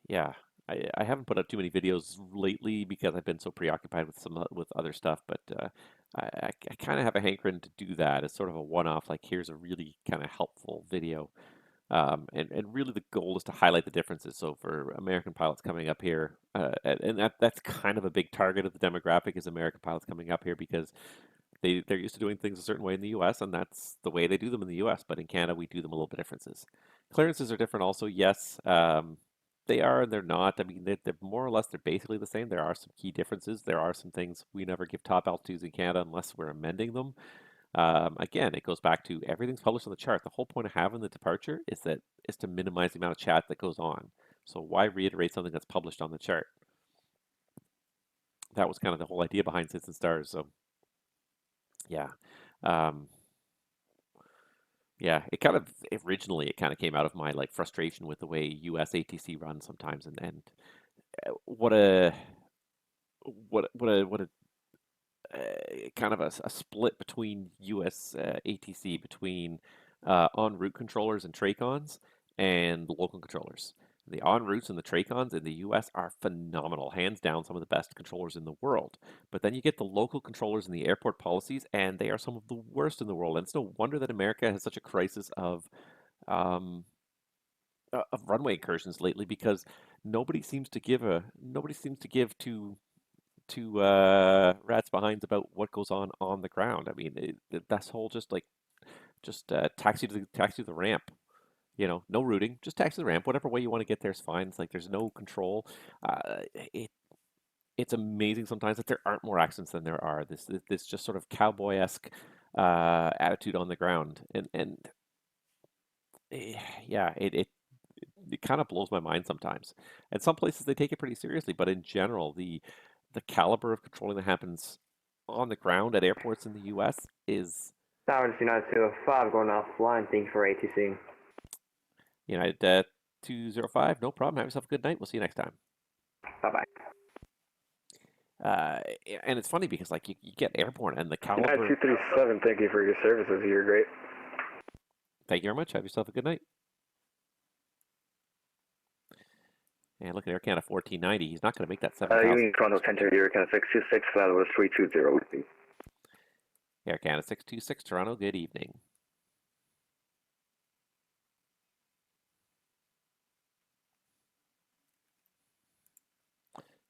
Yeah. I haven't put out too many videos lately because I've been so preoccupied with other stuff, but I kind of have a hankering to do that as sort of a one-off, like here's a really kind of helpful video. And really the goal is to highlight the differences. So for American pilots coming up here, and that's kind of a big target of the demographic, is American pilots coming up here because they're used to doing things a certain way in the U.S., and that's the way they do them in the U.S., but in Canada we do them a little bit differences. Clearances are different also, yes. They are and they're not. I mean, they're more or less, they're basically the same. There are some key differences. There are some things we never give top altitudes in Canada unless we're amending them. Again, it goes back to everything's published on the chart. The whole point of having the departure is to minimize the amount of chat that goes on. So why reiterate something that's published on the chart? That was kind of the whole idea behind SIDS and Stars. So yeah. Yeah, it kind of originally it kind of came out of my like frustration with the way US ATC runs sometimes, and what a what a kind of a split between US ATC between en route controllers and Tracons and local controllers. The en routes and the Tracons in the US are phenomenal, hands down some of the best controllers in the world. But then you get the local controllers in the airport policies, and they are some of the worst in the world. And it's no wonder that America has such a crisis um, of runway incursions lately, because nobody seems to give two rats behinds about what goes on the ground. I mean, that's whole just taxi to the ramp. You know, no routing, just taxi to the ramp. Whatever way you want to get there is fine. It's like there's no control. It it's amazing sometimes that there aren't more accidents than there are. This just sort of cowboy-esque attitude on the ground, and yeah, it kind of blows my mind sometimes. And some places they take it pretty seriously, but in general, the caliber of controlling that happens on the ground at airports in the U.S. is Towers United 205 going offline. Thank you for ATC. United 205. No problem. Have yourself a good night. We'll see you next time. Bye bye. And it's funny because like you get airborne and the caliber. United 237. Thank you for your services. You're great. Thank you very much. Have yourself a good night. And look at Air Canada 1490. He's not going to make that 7,000. Union Toronto Center, Air Canada 626, flight level 320 with me. Air Canada 626, Toronto, good evening.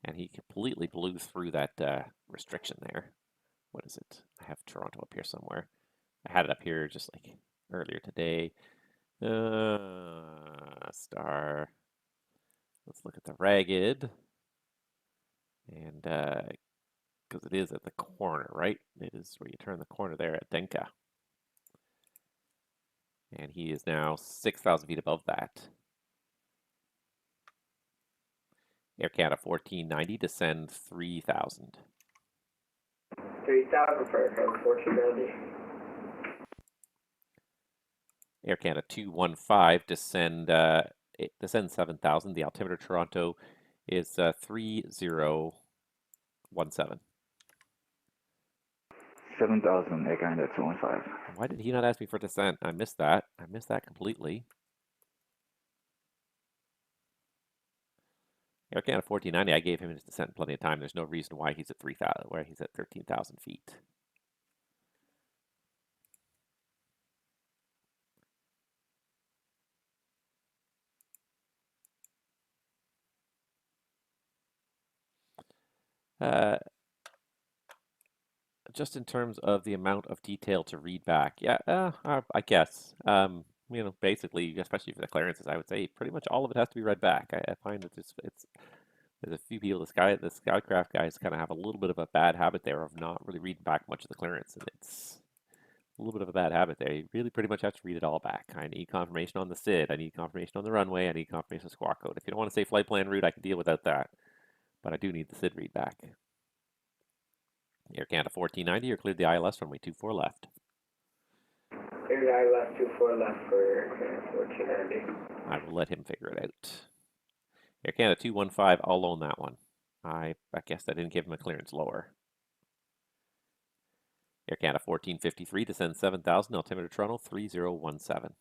And he completely blew through that restriction there. What is it? I have Toronto up here somewhere. I had it up here just like earlier today. Star. Let's look at the ragged. And because it is at the corner, right? It is where you turn the corner there at Denka. And he is now 6,000 feet above that. Air Canada 1490, descend 3,000. 3,000 for Air Canada 1490. Air Canada 215, descend 7,000. The altimeter Toronto is 3017. 7,000, Air Canada 215. Why did he not ask me for descent? I missed that. I missed that completely. Air Canada 1490, I gave him his descent plenty of time. There's no reason why he's at 3,000, where he's at 13,000 feet. Just in terms of the amount of detail to read back, yeah, I guess. You know, basically, especially for the clearances, I would say pretty much all of it has to be read back. I find that there's a few people, the Skycraft guys kind of have a little bit of a bad habit there of not really reading back much of the clearance, and it's a little bit of a bad habit there. You really pretty much have to read it all back. I need confirmation on the SID, I need confirmation on the runway, I need confirmation of squawk code. If you don't want to say flight plan route, I can deal without that, but I do need the SID read back. Air Canada 1490, you're cleared the ILS, runway 24 left. Clear the ILS 24 left for Air Canada 1490. I will let him figure it out. Air Canada 215, I'll loan that one. I guess I didn't give him a clearance lower. Air Canada 1453, descend 7,000, altimeter Toronto 3017.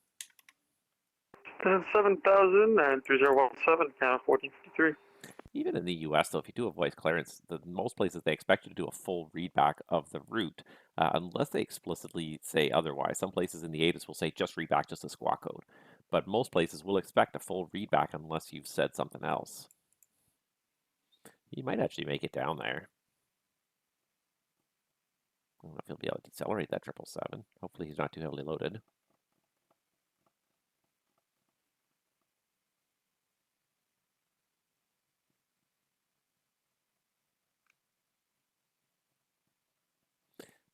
Descend 7,000 and 3017, Canada 1453. Even in the US, though, if you do a voice clearance, most places they expect you to do a full readback of the route, unless they explicitly say otherwise. Some places in the ATIS will say just readback just the squawk code, but most places will expect a full readback unless you've said something else. You might actually make it down there. I don't know if he'll be able to decelerate that 777. Hopefully he's not too heavily loaded.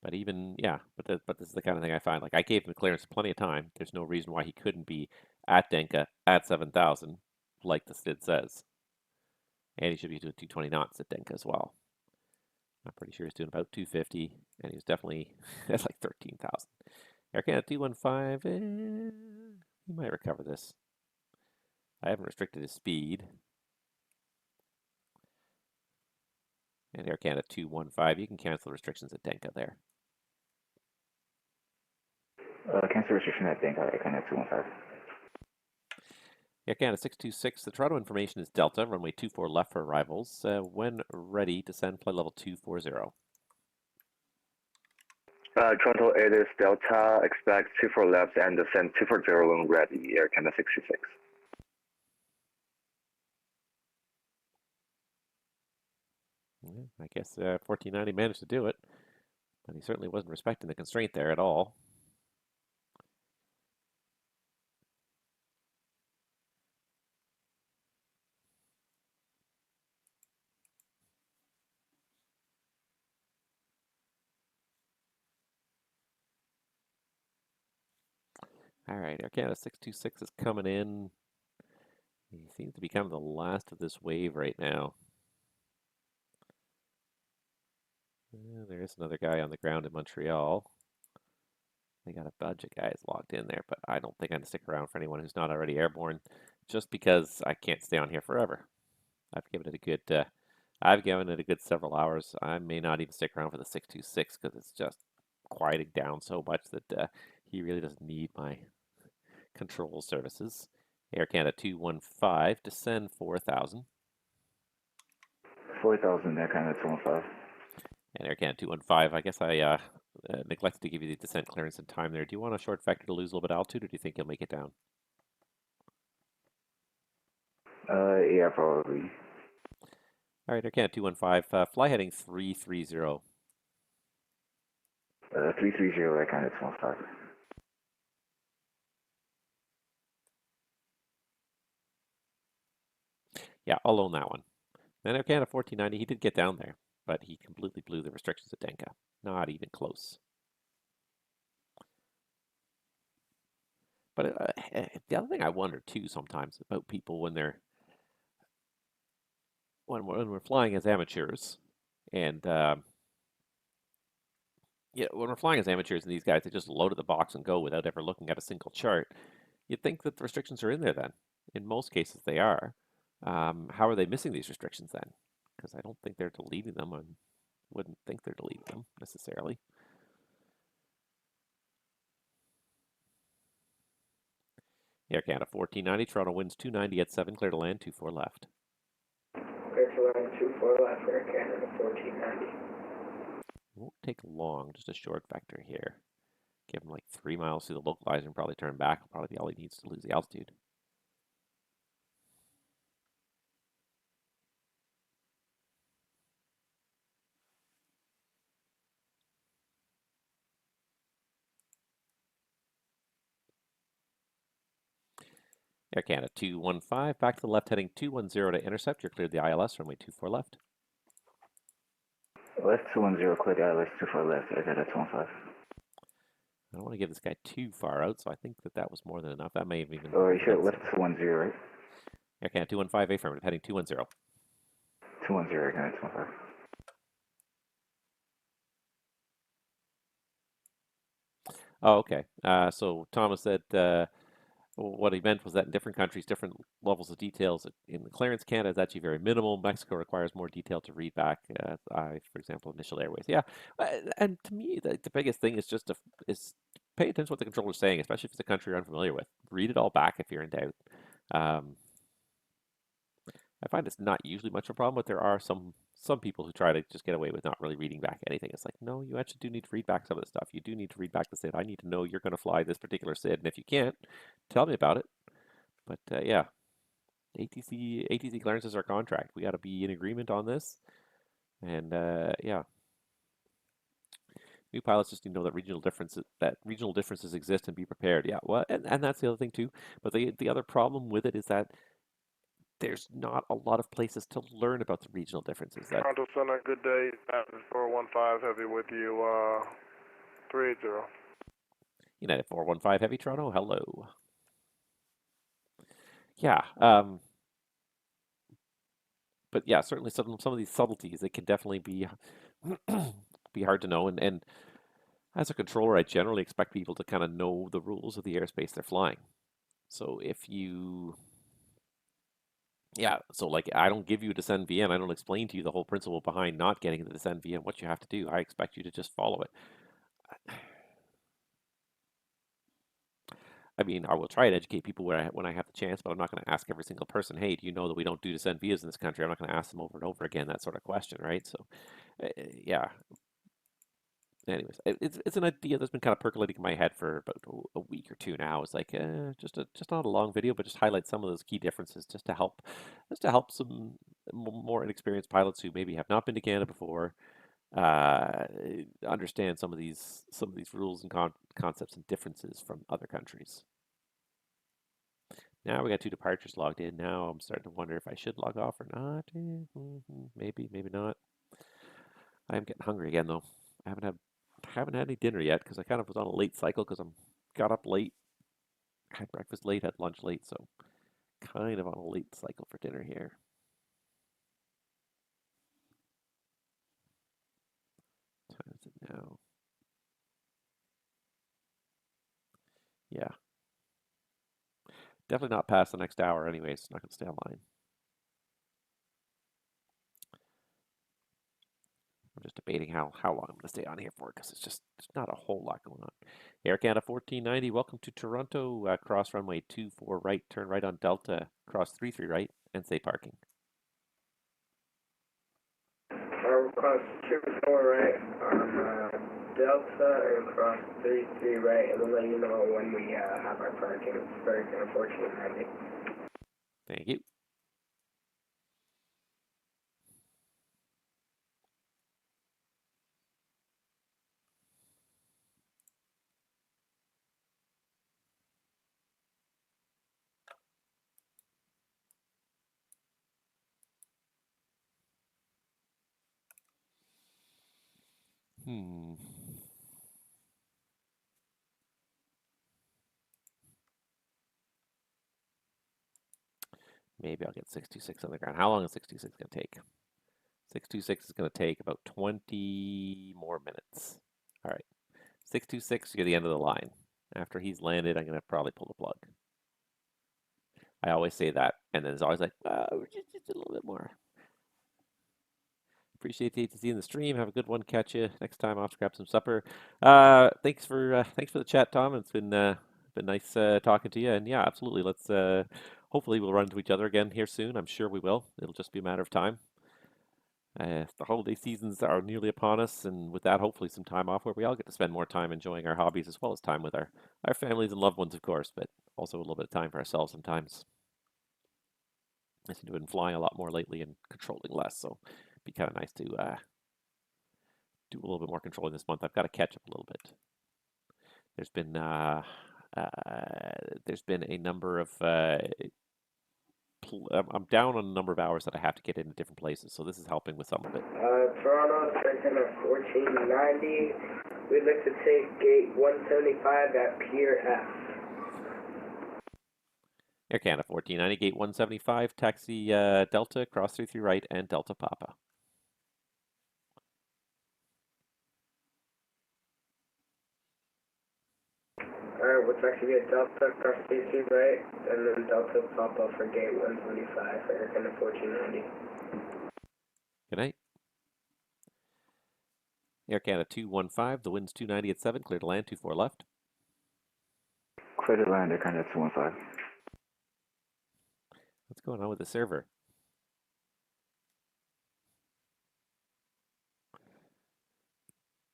But even, yeah, but this is the kind of thing I find. Like, I gave him clearance plenty of time. There's no reason why he couldn't be at Denka at 7,000, like the SID says. And he should be doing 220 knots at Denka as well. I'm pretty sure he's doing about 250, and he's definitely at like 13,000. Air Canada 215, he might recover this. I haven't restricted his speed. And Air Canada 215, you can cancel restrictions at Denka there. Cancel restriction at Denka, Air Canada 215. Air Canada 626, the Toronto information is Delta, runway 24 left for arrivals. When ready, descend flight level 240. Toronto, it is Delta, expect 24 left and descend 240 when ready, Air Canada 66. Yeah, I guess 1490 managed to do it, but he certainly wasn't respecting the constraint there at all. All right, Air Canada 626 is coming in. He seems to be kind of the last of this wave right now. There is another guy on the ground in Montreal. They got a bunch of guys locked in there, but I don't think I'm going to stick around for anyone who's not already airborne, just because I can't stay on here forever. I've given it a good several hours. I may not even stick around for the 626 because it's just quieting down so much that he really doesn't need my control services. Air Canada 215, descend 4,000. 4,000, Air Canada 215. And Air Canada 215, I guess I neglected to give you the descent clearance in time there. Do you want a short vector to lose a little bit of altitude, or do you think you'll make it down? Yeah, probably. All right, Air Canada 215, fly heading 330. 330, Air Canada 215. Yeah, I'll own that one. Then Air Canada 1490, he did get down there, but he completely blew the restrictions at Denka. Not even close. But the other thing I wonder too sometimes about people when we're flying as amateurs, and when we're flying as amateurs and these guys, they just loaded the box and go without ever looking at a single chart. You'd think that the restrictions are in there then. In most cases, they are. How are they missing these restrictions then? Because I don't think they're deleting them. I wouldn't think they're deleting them necessarily. Air Canada 1490, Toronto winds 290 at 7, clear to land 24 left. Clear to land 24 left, Air Canada 1490. Won't take long, just a short vector here. Give him like 3 miles through the localizer and probably turn back. Will probably be all he needs to lose the altitude. Air Canada 215, back to the left heading 210 to intercept. You're cleared the ILS, runway 24 left. Left 210, clear the ILS 24 left, Air Canada 215. I don't want to give this guy too far out, so I think that was more than enough. That may have even... Oh, you should left 210, right? Air Canada 215, affirmative, heading 210. 210, Air Canada 215. Oh, okay. So Thomas said what he meant was that in different countries, different levels of details. In the clearance, Canada is actually very minimal. Mexico requires more detail to read back, for example, initial airways. Yeah, and to me, the biggest thing is just is pay attention to what the controller's saying, especially if it's a country you're unfamiliar with. Read it all back if you're in doubt. I find it's not usually much of a problem, but there are some people who try to just get away with not really reading back anything. It's like, no, you actually do need to read back some of the stuff. You do need to read back the SID. I need to know you're going to fly this particular SID, and if you can't, tell me about it. But yeah, ATC clearance is our contract. We got to be in agreement on this, and yeah. New pilots just need to know that regional differences exist and be prepared. Yeah, well, and that's the other thing too. But the other problem with it is that there's not a lot of places to learn about the regional differences. Toronto Center, good day. 415 Heavy with you, 380. United 415 Heavy, Toronto, hello. Yeah, but yeah, certainly some of these subtleties, it can definitely be be hard to know. And As a controller, I generally expect people to kind of know the rules of the airspace they're flying. So if you, yeah, so like I don't give you a descend VN, I don't explain to you the whole principle behind not getting the descend VN, what you have to do. I expect you to just follow it. I mean, I will try and educate people when I have the chance, but I'm not going to ask every single person, hey, do you know that we don't do descend visas in this country? I'm not going to ask them over and over again, that sort of question, right? So, yeah. Anyways, it's an idea that's been kind of percolating in my head for about a week or two now. It's like just not a long video, but just highlight some of those key differences, just to help some more inexperienced pilots who maybe have not been to Canada before understand some of these rules and concepts and differences from other countries. Now we got 2 departures logged in. Now I'm starting to wonder if I should log off or not. Maybe, maybe not. I'm getting hungry again though. I haven't had any dinner yet because I kind of was on a late cycle because I'm got up late, had breakfast late, had lunch late, so kind of on a late cycle for dinner here. What time is it now? Yeah. Definitely not past the next hour anyways. Not going to stay online. I'm just debating how long I'm going to stay on here for because there's not a whole lot going on. Air Canada 1490, welcome to Toronto. Cross runway 24 right, turn right on Delta, cross 33 right, and say parking. Cross 24 right on Delta and cross 33 right, and we'll let you know when we have our parking. It's very unfortunate, Andy. Thank you. Maybe I'll get 626 on the ground. How long is 626 going to take? 626 is going to take about 20 more minutes. All right. 626, you're the end of the line. After he's landed, I'm going to probably pull the plug. I always say that, and then it's always like, oh, just a little bit more. Appreciate the ATC in the stream. Have a good one. Catch you next time. Off to grab some supper. Thanks for the chat, Tom. It's been nice talking to you. And yeah, absolutely. Let's hopefully we'll run into each other again here soon. I'm sure we will. It'll just be a matter of time. The holiday seasons are nearly upon us, and with that, hopefully some time off where we all get to spend more time enjoying our hobbies as well as time with our families and loved ones, of course, but also a little bit of time for ourselves sometimes. I seem to have been flying a lot more lately and controlling less, so it'd be kind of nice to do a little bit more controlling this month. I've got to catch up a little bit. There's been a number of I'm down on a number of hours that I have to get into different places, so this is helping with some of it. Toronto, second of 1490. We'd like to take gate 175 at Pier F. Air Canada 1490, gate 175, taxi Delta, cross 33 right, and Delta Papa. Alright, we'll actually get Delta cross 33 right, and then Delta Papa for gate 175 for Air Canada 1490. Good night. Air Canada 215, the wind's 290 at 7, clear to land, 24 left. Clear to land, Air Canada 215. What's going on with the server?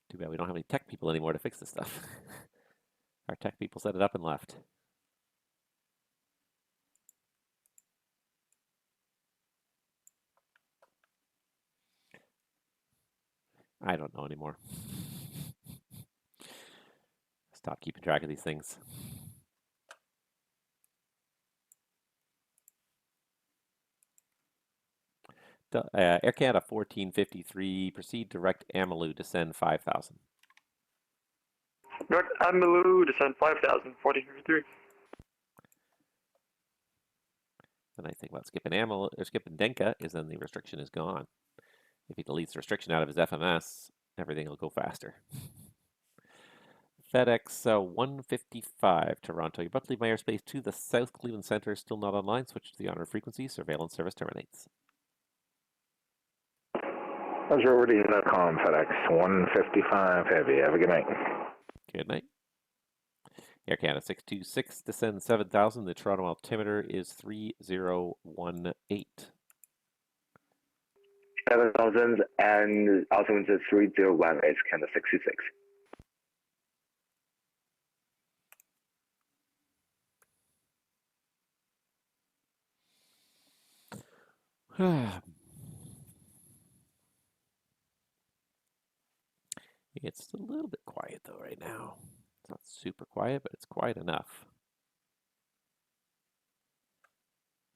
Too bad we don't have any tech people anymore to fix this stuff. Our tech people set it up and left. I don't know anymore. Stop keeping track of these things. Air Canada 1453, proceed direct Amalou, descend 5,000. Direct Amalou, descend 5,000, 1453. The nice thing about skipping Amalou or skipping Denka is then the restriction is gone. If he deletes the restriction out of his FMS, everything will go faster. FedEx 155, Toronto. You're about to leave my airspace to the South Cleveland Center. Still not online. Switch to the on frequency. Surveillance service terminates. Roger, over to Unicom, FedEx 155 Heavy. Have a good night. Good night. Air Canada 626, descend 7,000. The Toronto altimeter is 3018. 7,000 and altimeter 3018, Canada 626. It's a little bit quiet though right now. It's not super quiet, but it's quiet enough.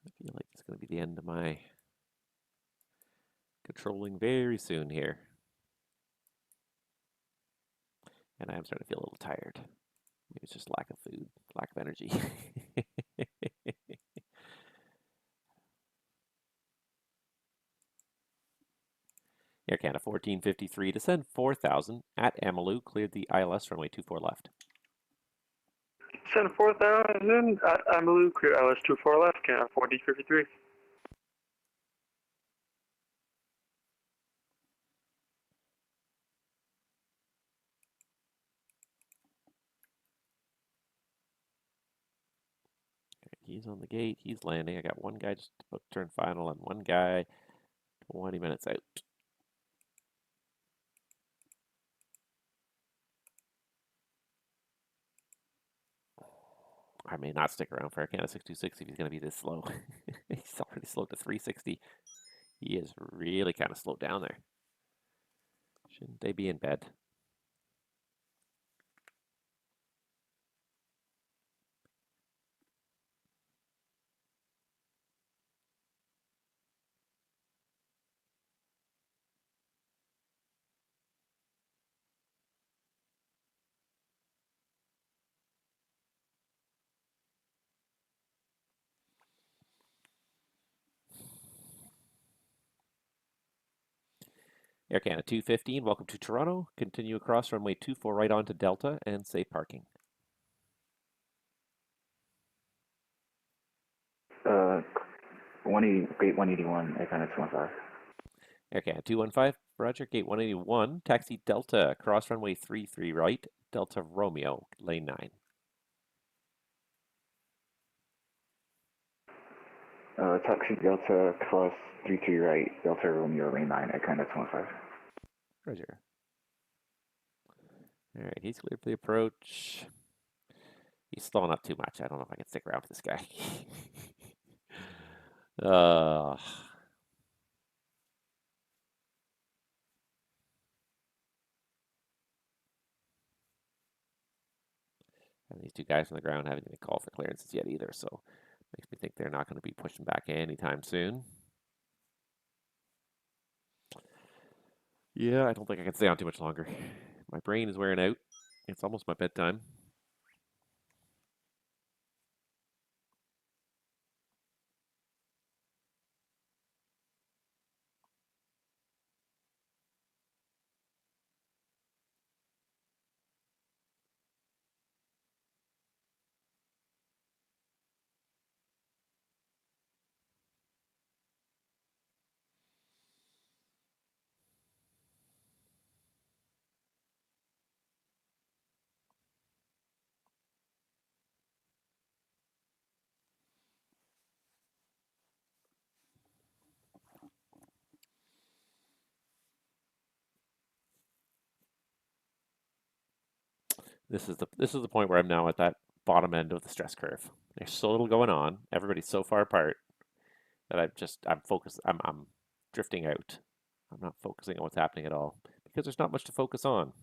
I feel like it's going to be the end of my controlling very soon here. And I am starting to feel a little tired. Maybe it's just lack of food, lack of energy. Air Canada 1453, descend 4,000 at Amalu, cleared the ILS runway 24 left. Descend 4,000 at Amalu, clear ILS 24 left, Canada 1453. He's on the gate, he's landing. I got one guy just about to turn final and one guy 20 minutes out. I may not stick around for Air Canada 626 if he's going to be this slow. He's already slowed to 360. He is really kind of slowed down there. Shouldn't they be in bed? Air Canada 215, welcome to Toronto. Continue across runway 24 right on to Delta and safe parking. Gate 181, Air Canada 215. Air Canada 215, Roger, gate 181, taxi Delta, cross runway 33 right, Delta Romeo, lane 9. Taxi Delta, cross 33 right, Delta Romeo, lane 9, Air Canada 215. Roger. All right, he's cleared for the approach. He's stalling up too much. I don't know if I can stick around with this guy. And these two guys on the ground haven't even called for clearances yet either, so makes me think they're not going to be pushing back anytime soon. Yeah, I don't think I can stay on too much longer. My brain is wearing out. It's almost my bedtime. This is the point where I'm now at that bottom end of the stress curve. There's so little going on. Everybody's so far apart that I'm focused. I'm drifting out. I'm not focusing on what's happening at all because there's not much to focus on.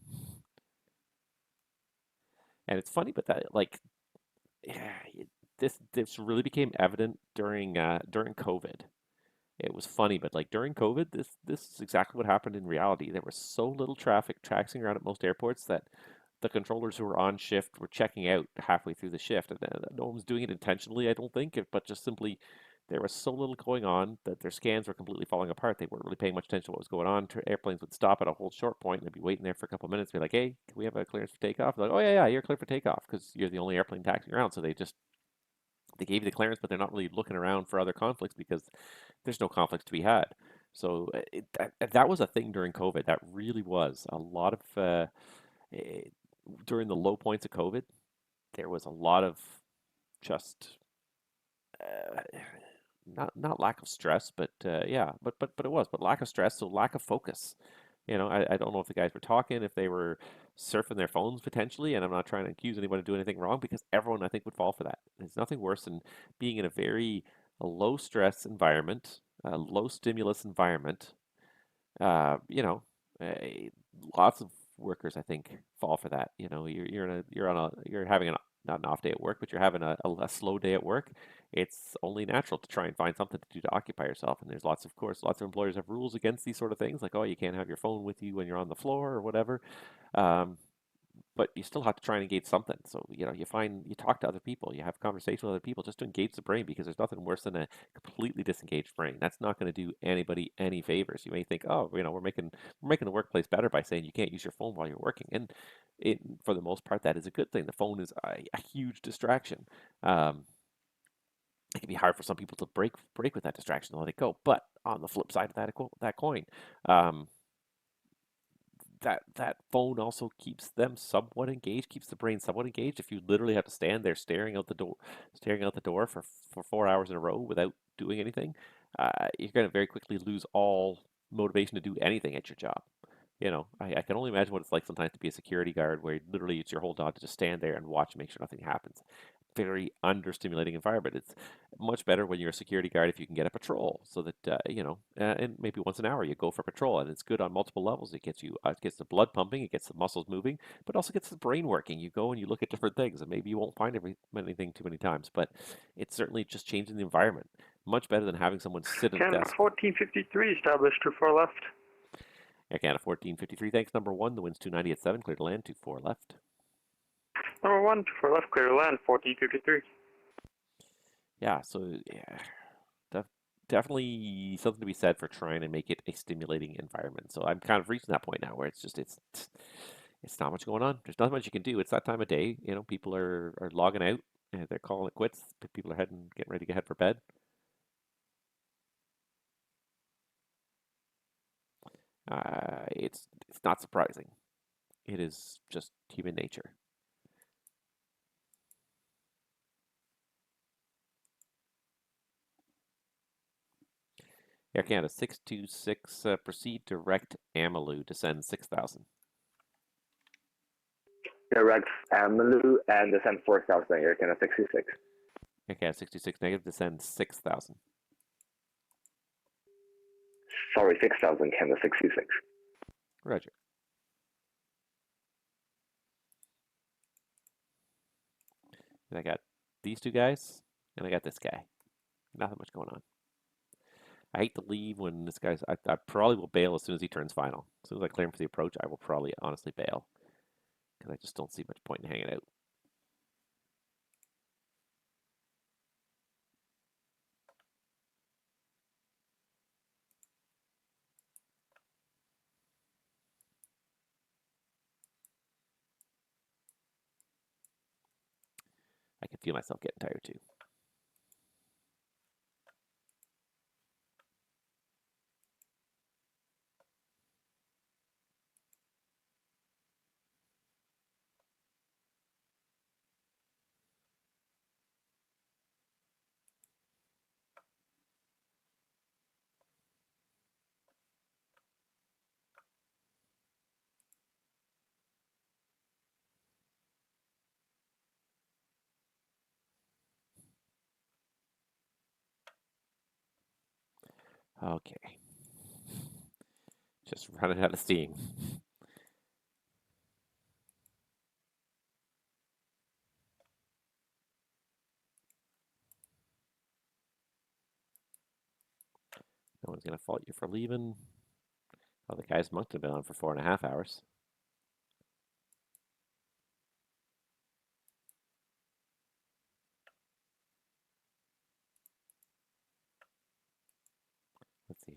And it's funny, but that like this really became evident during COVID. It was funny, but like during COVID, this is exactly what happened in reality. There was so little traffic taxiing around at most airports that the controllers who were on shift were checking out halfway through the shift. And no one was doing it intentionally, I don't think, but just simply there was so little going on that their scans were completely falling apart. They weren't really paying much attention to what was going on. Airplanes would stop at a whole short point and they'd be waiting there for a couple of minutes, be like, "Hey, can we have a clearance for takeoff?" They're like, "Oh yeah, you're clear for takeoff," because you're the only airplane taxiing around. So they gave you the clearance, but they're not really looking around for other conflicts because there's no conflicts to be had. So that was a thing during COVID. That really was a lot of during the low points of COVID. There was a lot of just not lack of stress, but yeah, but it was, but lack of stress, so lack of focus. I don't know if the guys were talking, if they were surfing their phones potentially, and I'm not trying to accuse anyone of doing anything wrong because everyone I think would fall for that. There's nothing worse than being in a very low stress environment, a low stimulus environment. Uh, you know, Lots of workers I think fall for that. You're having not an off day at work, but you're having a slow day at work. It's only natural to try and find something to do to occupy yourself. And there's lots of employers have rules against these sort of things, like, oh, you can't have your phone with you when you're on the floor or whatever. Um, but you still have to try and engage something. So, you talk to other people, you have conversation with other people just to engage the brain, because there's nothing worse than a completely disengaged brain. That's not going to do anybody any favors. You may think, oh, we're making the workplace better by saying you can't use your phone while you're working. And for the most part, that is a good thing. The phone is a huge distraction. It can be hard for some people to break with that distraction and let it go. But on the flip side of that coin, that phone also keeps them somewhat engaged, keeps the brain somewhat engaged. If you literally have to stand there staring out the door for 4 hours in a row without doing anything, you're going to very quickly lose all motivation to do anything at your job. I can only imagine what it's like sometimes to be a security guard, where literally it's your whole job to just stand there and watch and make sure nothing happens. Very understimulating environment. It's much better when you're a security guard if you can get a patrol, so that and maybe once an hour you go for a patrol, and it's good on multiple levels. It gets the blood pumping, it gets the muscles moving, but also gets the brain working. You go and you look at different things, and maybe you won't find anything too many times, but it's certainly just changing the environment. Much better than having someone sit at a desk. 1453 established 24 left. Air Canada 1453, thanks. Number 1, the wind's 290 at 7, clear to land, 24 left. Number 1, 24 left, clear to land, 1453. Yeah, so definitely something to be said for trying to make it a stimulating environment. So I'm kind of reaching that point now where it's not much going on. There's not much you can do. It's that time of day. People are logging out. They're calling it quits. People are getting ready to head for bed. It's not surprising. It is just human nature. Air Canada 626, proceed direct Amalu, descend 6,000. Direct Amalu and descend 4,000, Air Canada 66. Air Canada 66 negative, descend 6,000. Sorry, 6,000, Canada 66. Roger. And I got these two guys, and I got this guy. Nothing much going on. I hate to leave when this guy's... I probably will bail as soon as he turns final. As soon as I clear him for the approach, I will probably honestly bail, because I just don't see much point in hanging out. I can feel myself getting tired too. Okay. Just running out of steam. No one's going to fault you for leaving. Oh, the guy's must have been on for 4.5 hours.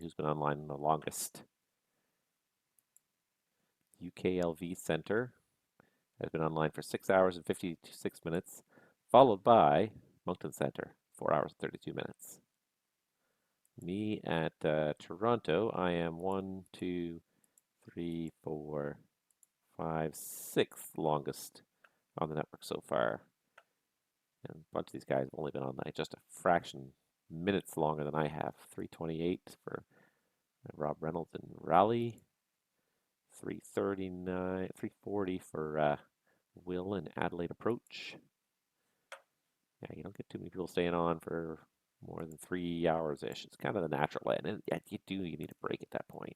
who's been online the longest. UKLV Center has been online for 6 hours and 56 minutes, followed by Moncton Center, 4 hours and 32 minutes. Me at Toronto, I am 1, 2, 3, 4, 5, 6th longest on the network so far. And a bunch of these guys have only been online just a fraction minutes longer than I have. 3:28 for Rob Reynolds and Raleigh. 3:39, 3:40 for Will and Adelaide Approach. Yeah, you don't get too many people staying on for more than 3 hours-ish. It's kind of the natural end. And yeah, you need a break at that point.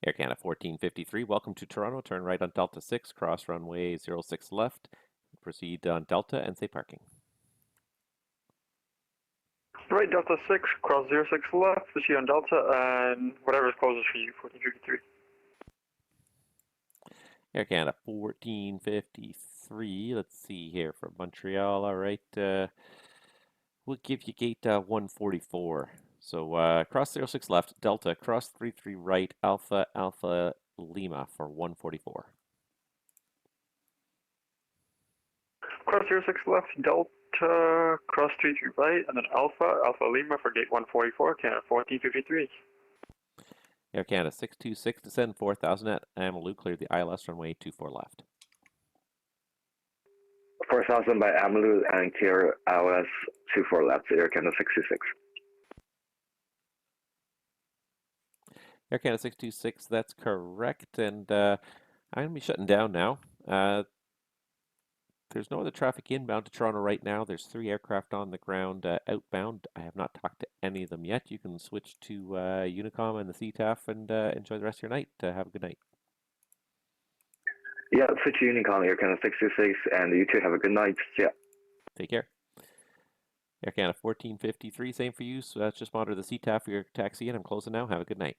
Air Canada 1453, welcome to Toronto. Turn right on Delta 6, cross runway 06 left. Proceed on Delta and say parking. Right, Delta 6, cross 06 left, proceed on Delta, and whatever is closest for you, 1453. Air Canada 1453, let's see here for Montreal, all right. We'll give you gate 144. So cross 06 left, Delta, cross 33 right, Alpha, Alpha Lima for 144. Cross 06 left, Delta, cross 33 right, and then Alpha, Alpha Lima for gate 144, Canada 1453. Air Canada 626, descend 4000 at Amalu, clear the ILS runway 24 left. 4000 by Amalu and clear ILS 24 left, Air Canada 626. Air Canada 626, that's correct, and I'm going to be shutting down now. There's no other traffic inbound to Toronto right now. There's 3 aircraft on the ground outbound. I have not talked to any of them yet. You can switch to Unicom and the CTAF and enjoy the rest of your night. Have a good night. Yeah, switch to Unicom, Air Canada 626, and you two have a good night. Yeah. Take care. Air Canada 1453, same for you. So that's just monitor the CTAF for your taxi, and I'm closing now. Have a good night.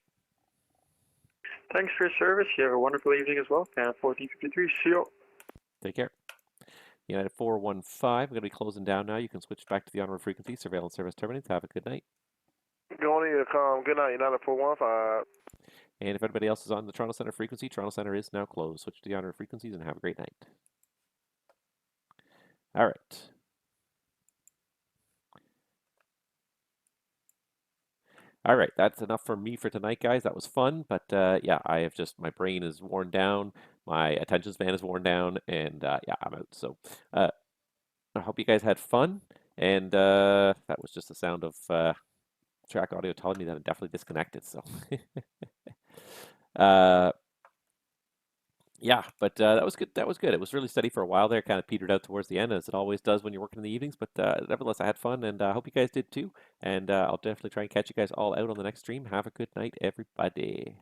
Thanks for your service. You have a wonderful evening as well. Canada 1453, see you. Take care. United 415, we're going to be closing down now. You can switch back to the onward frequency. Surveillance service terminates. Have a good night. Going to come. Good night, United 415. And if anybody else is on the Toronto Center frequency, Toronto Center is now closed. Switch to the onward frequencies and have a great night. All right. All right, that's enough for me for tonight, guys. That was fun, but yeah, I have just, my brain is worn down, my attention span is worn down, and yeah, I'm out. So I hope you guys had fun, and that was just the sound of track audio telling me that I'm definitely disconnected. So yeah, but that was good. That was good. It was really steady for a while there. Kind of petered out towards the end, as it always does when you're working in the evenings. But nevertheless, I had fun, and I hope you guys did too. And I'll definitely try and catch you guys all out on the next stream. Have a good night, everybody.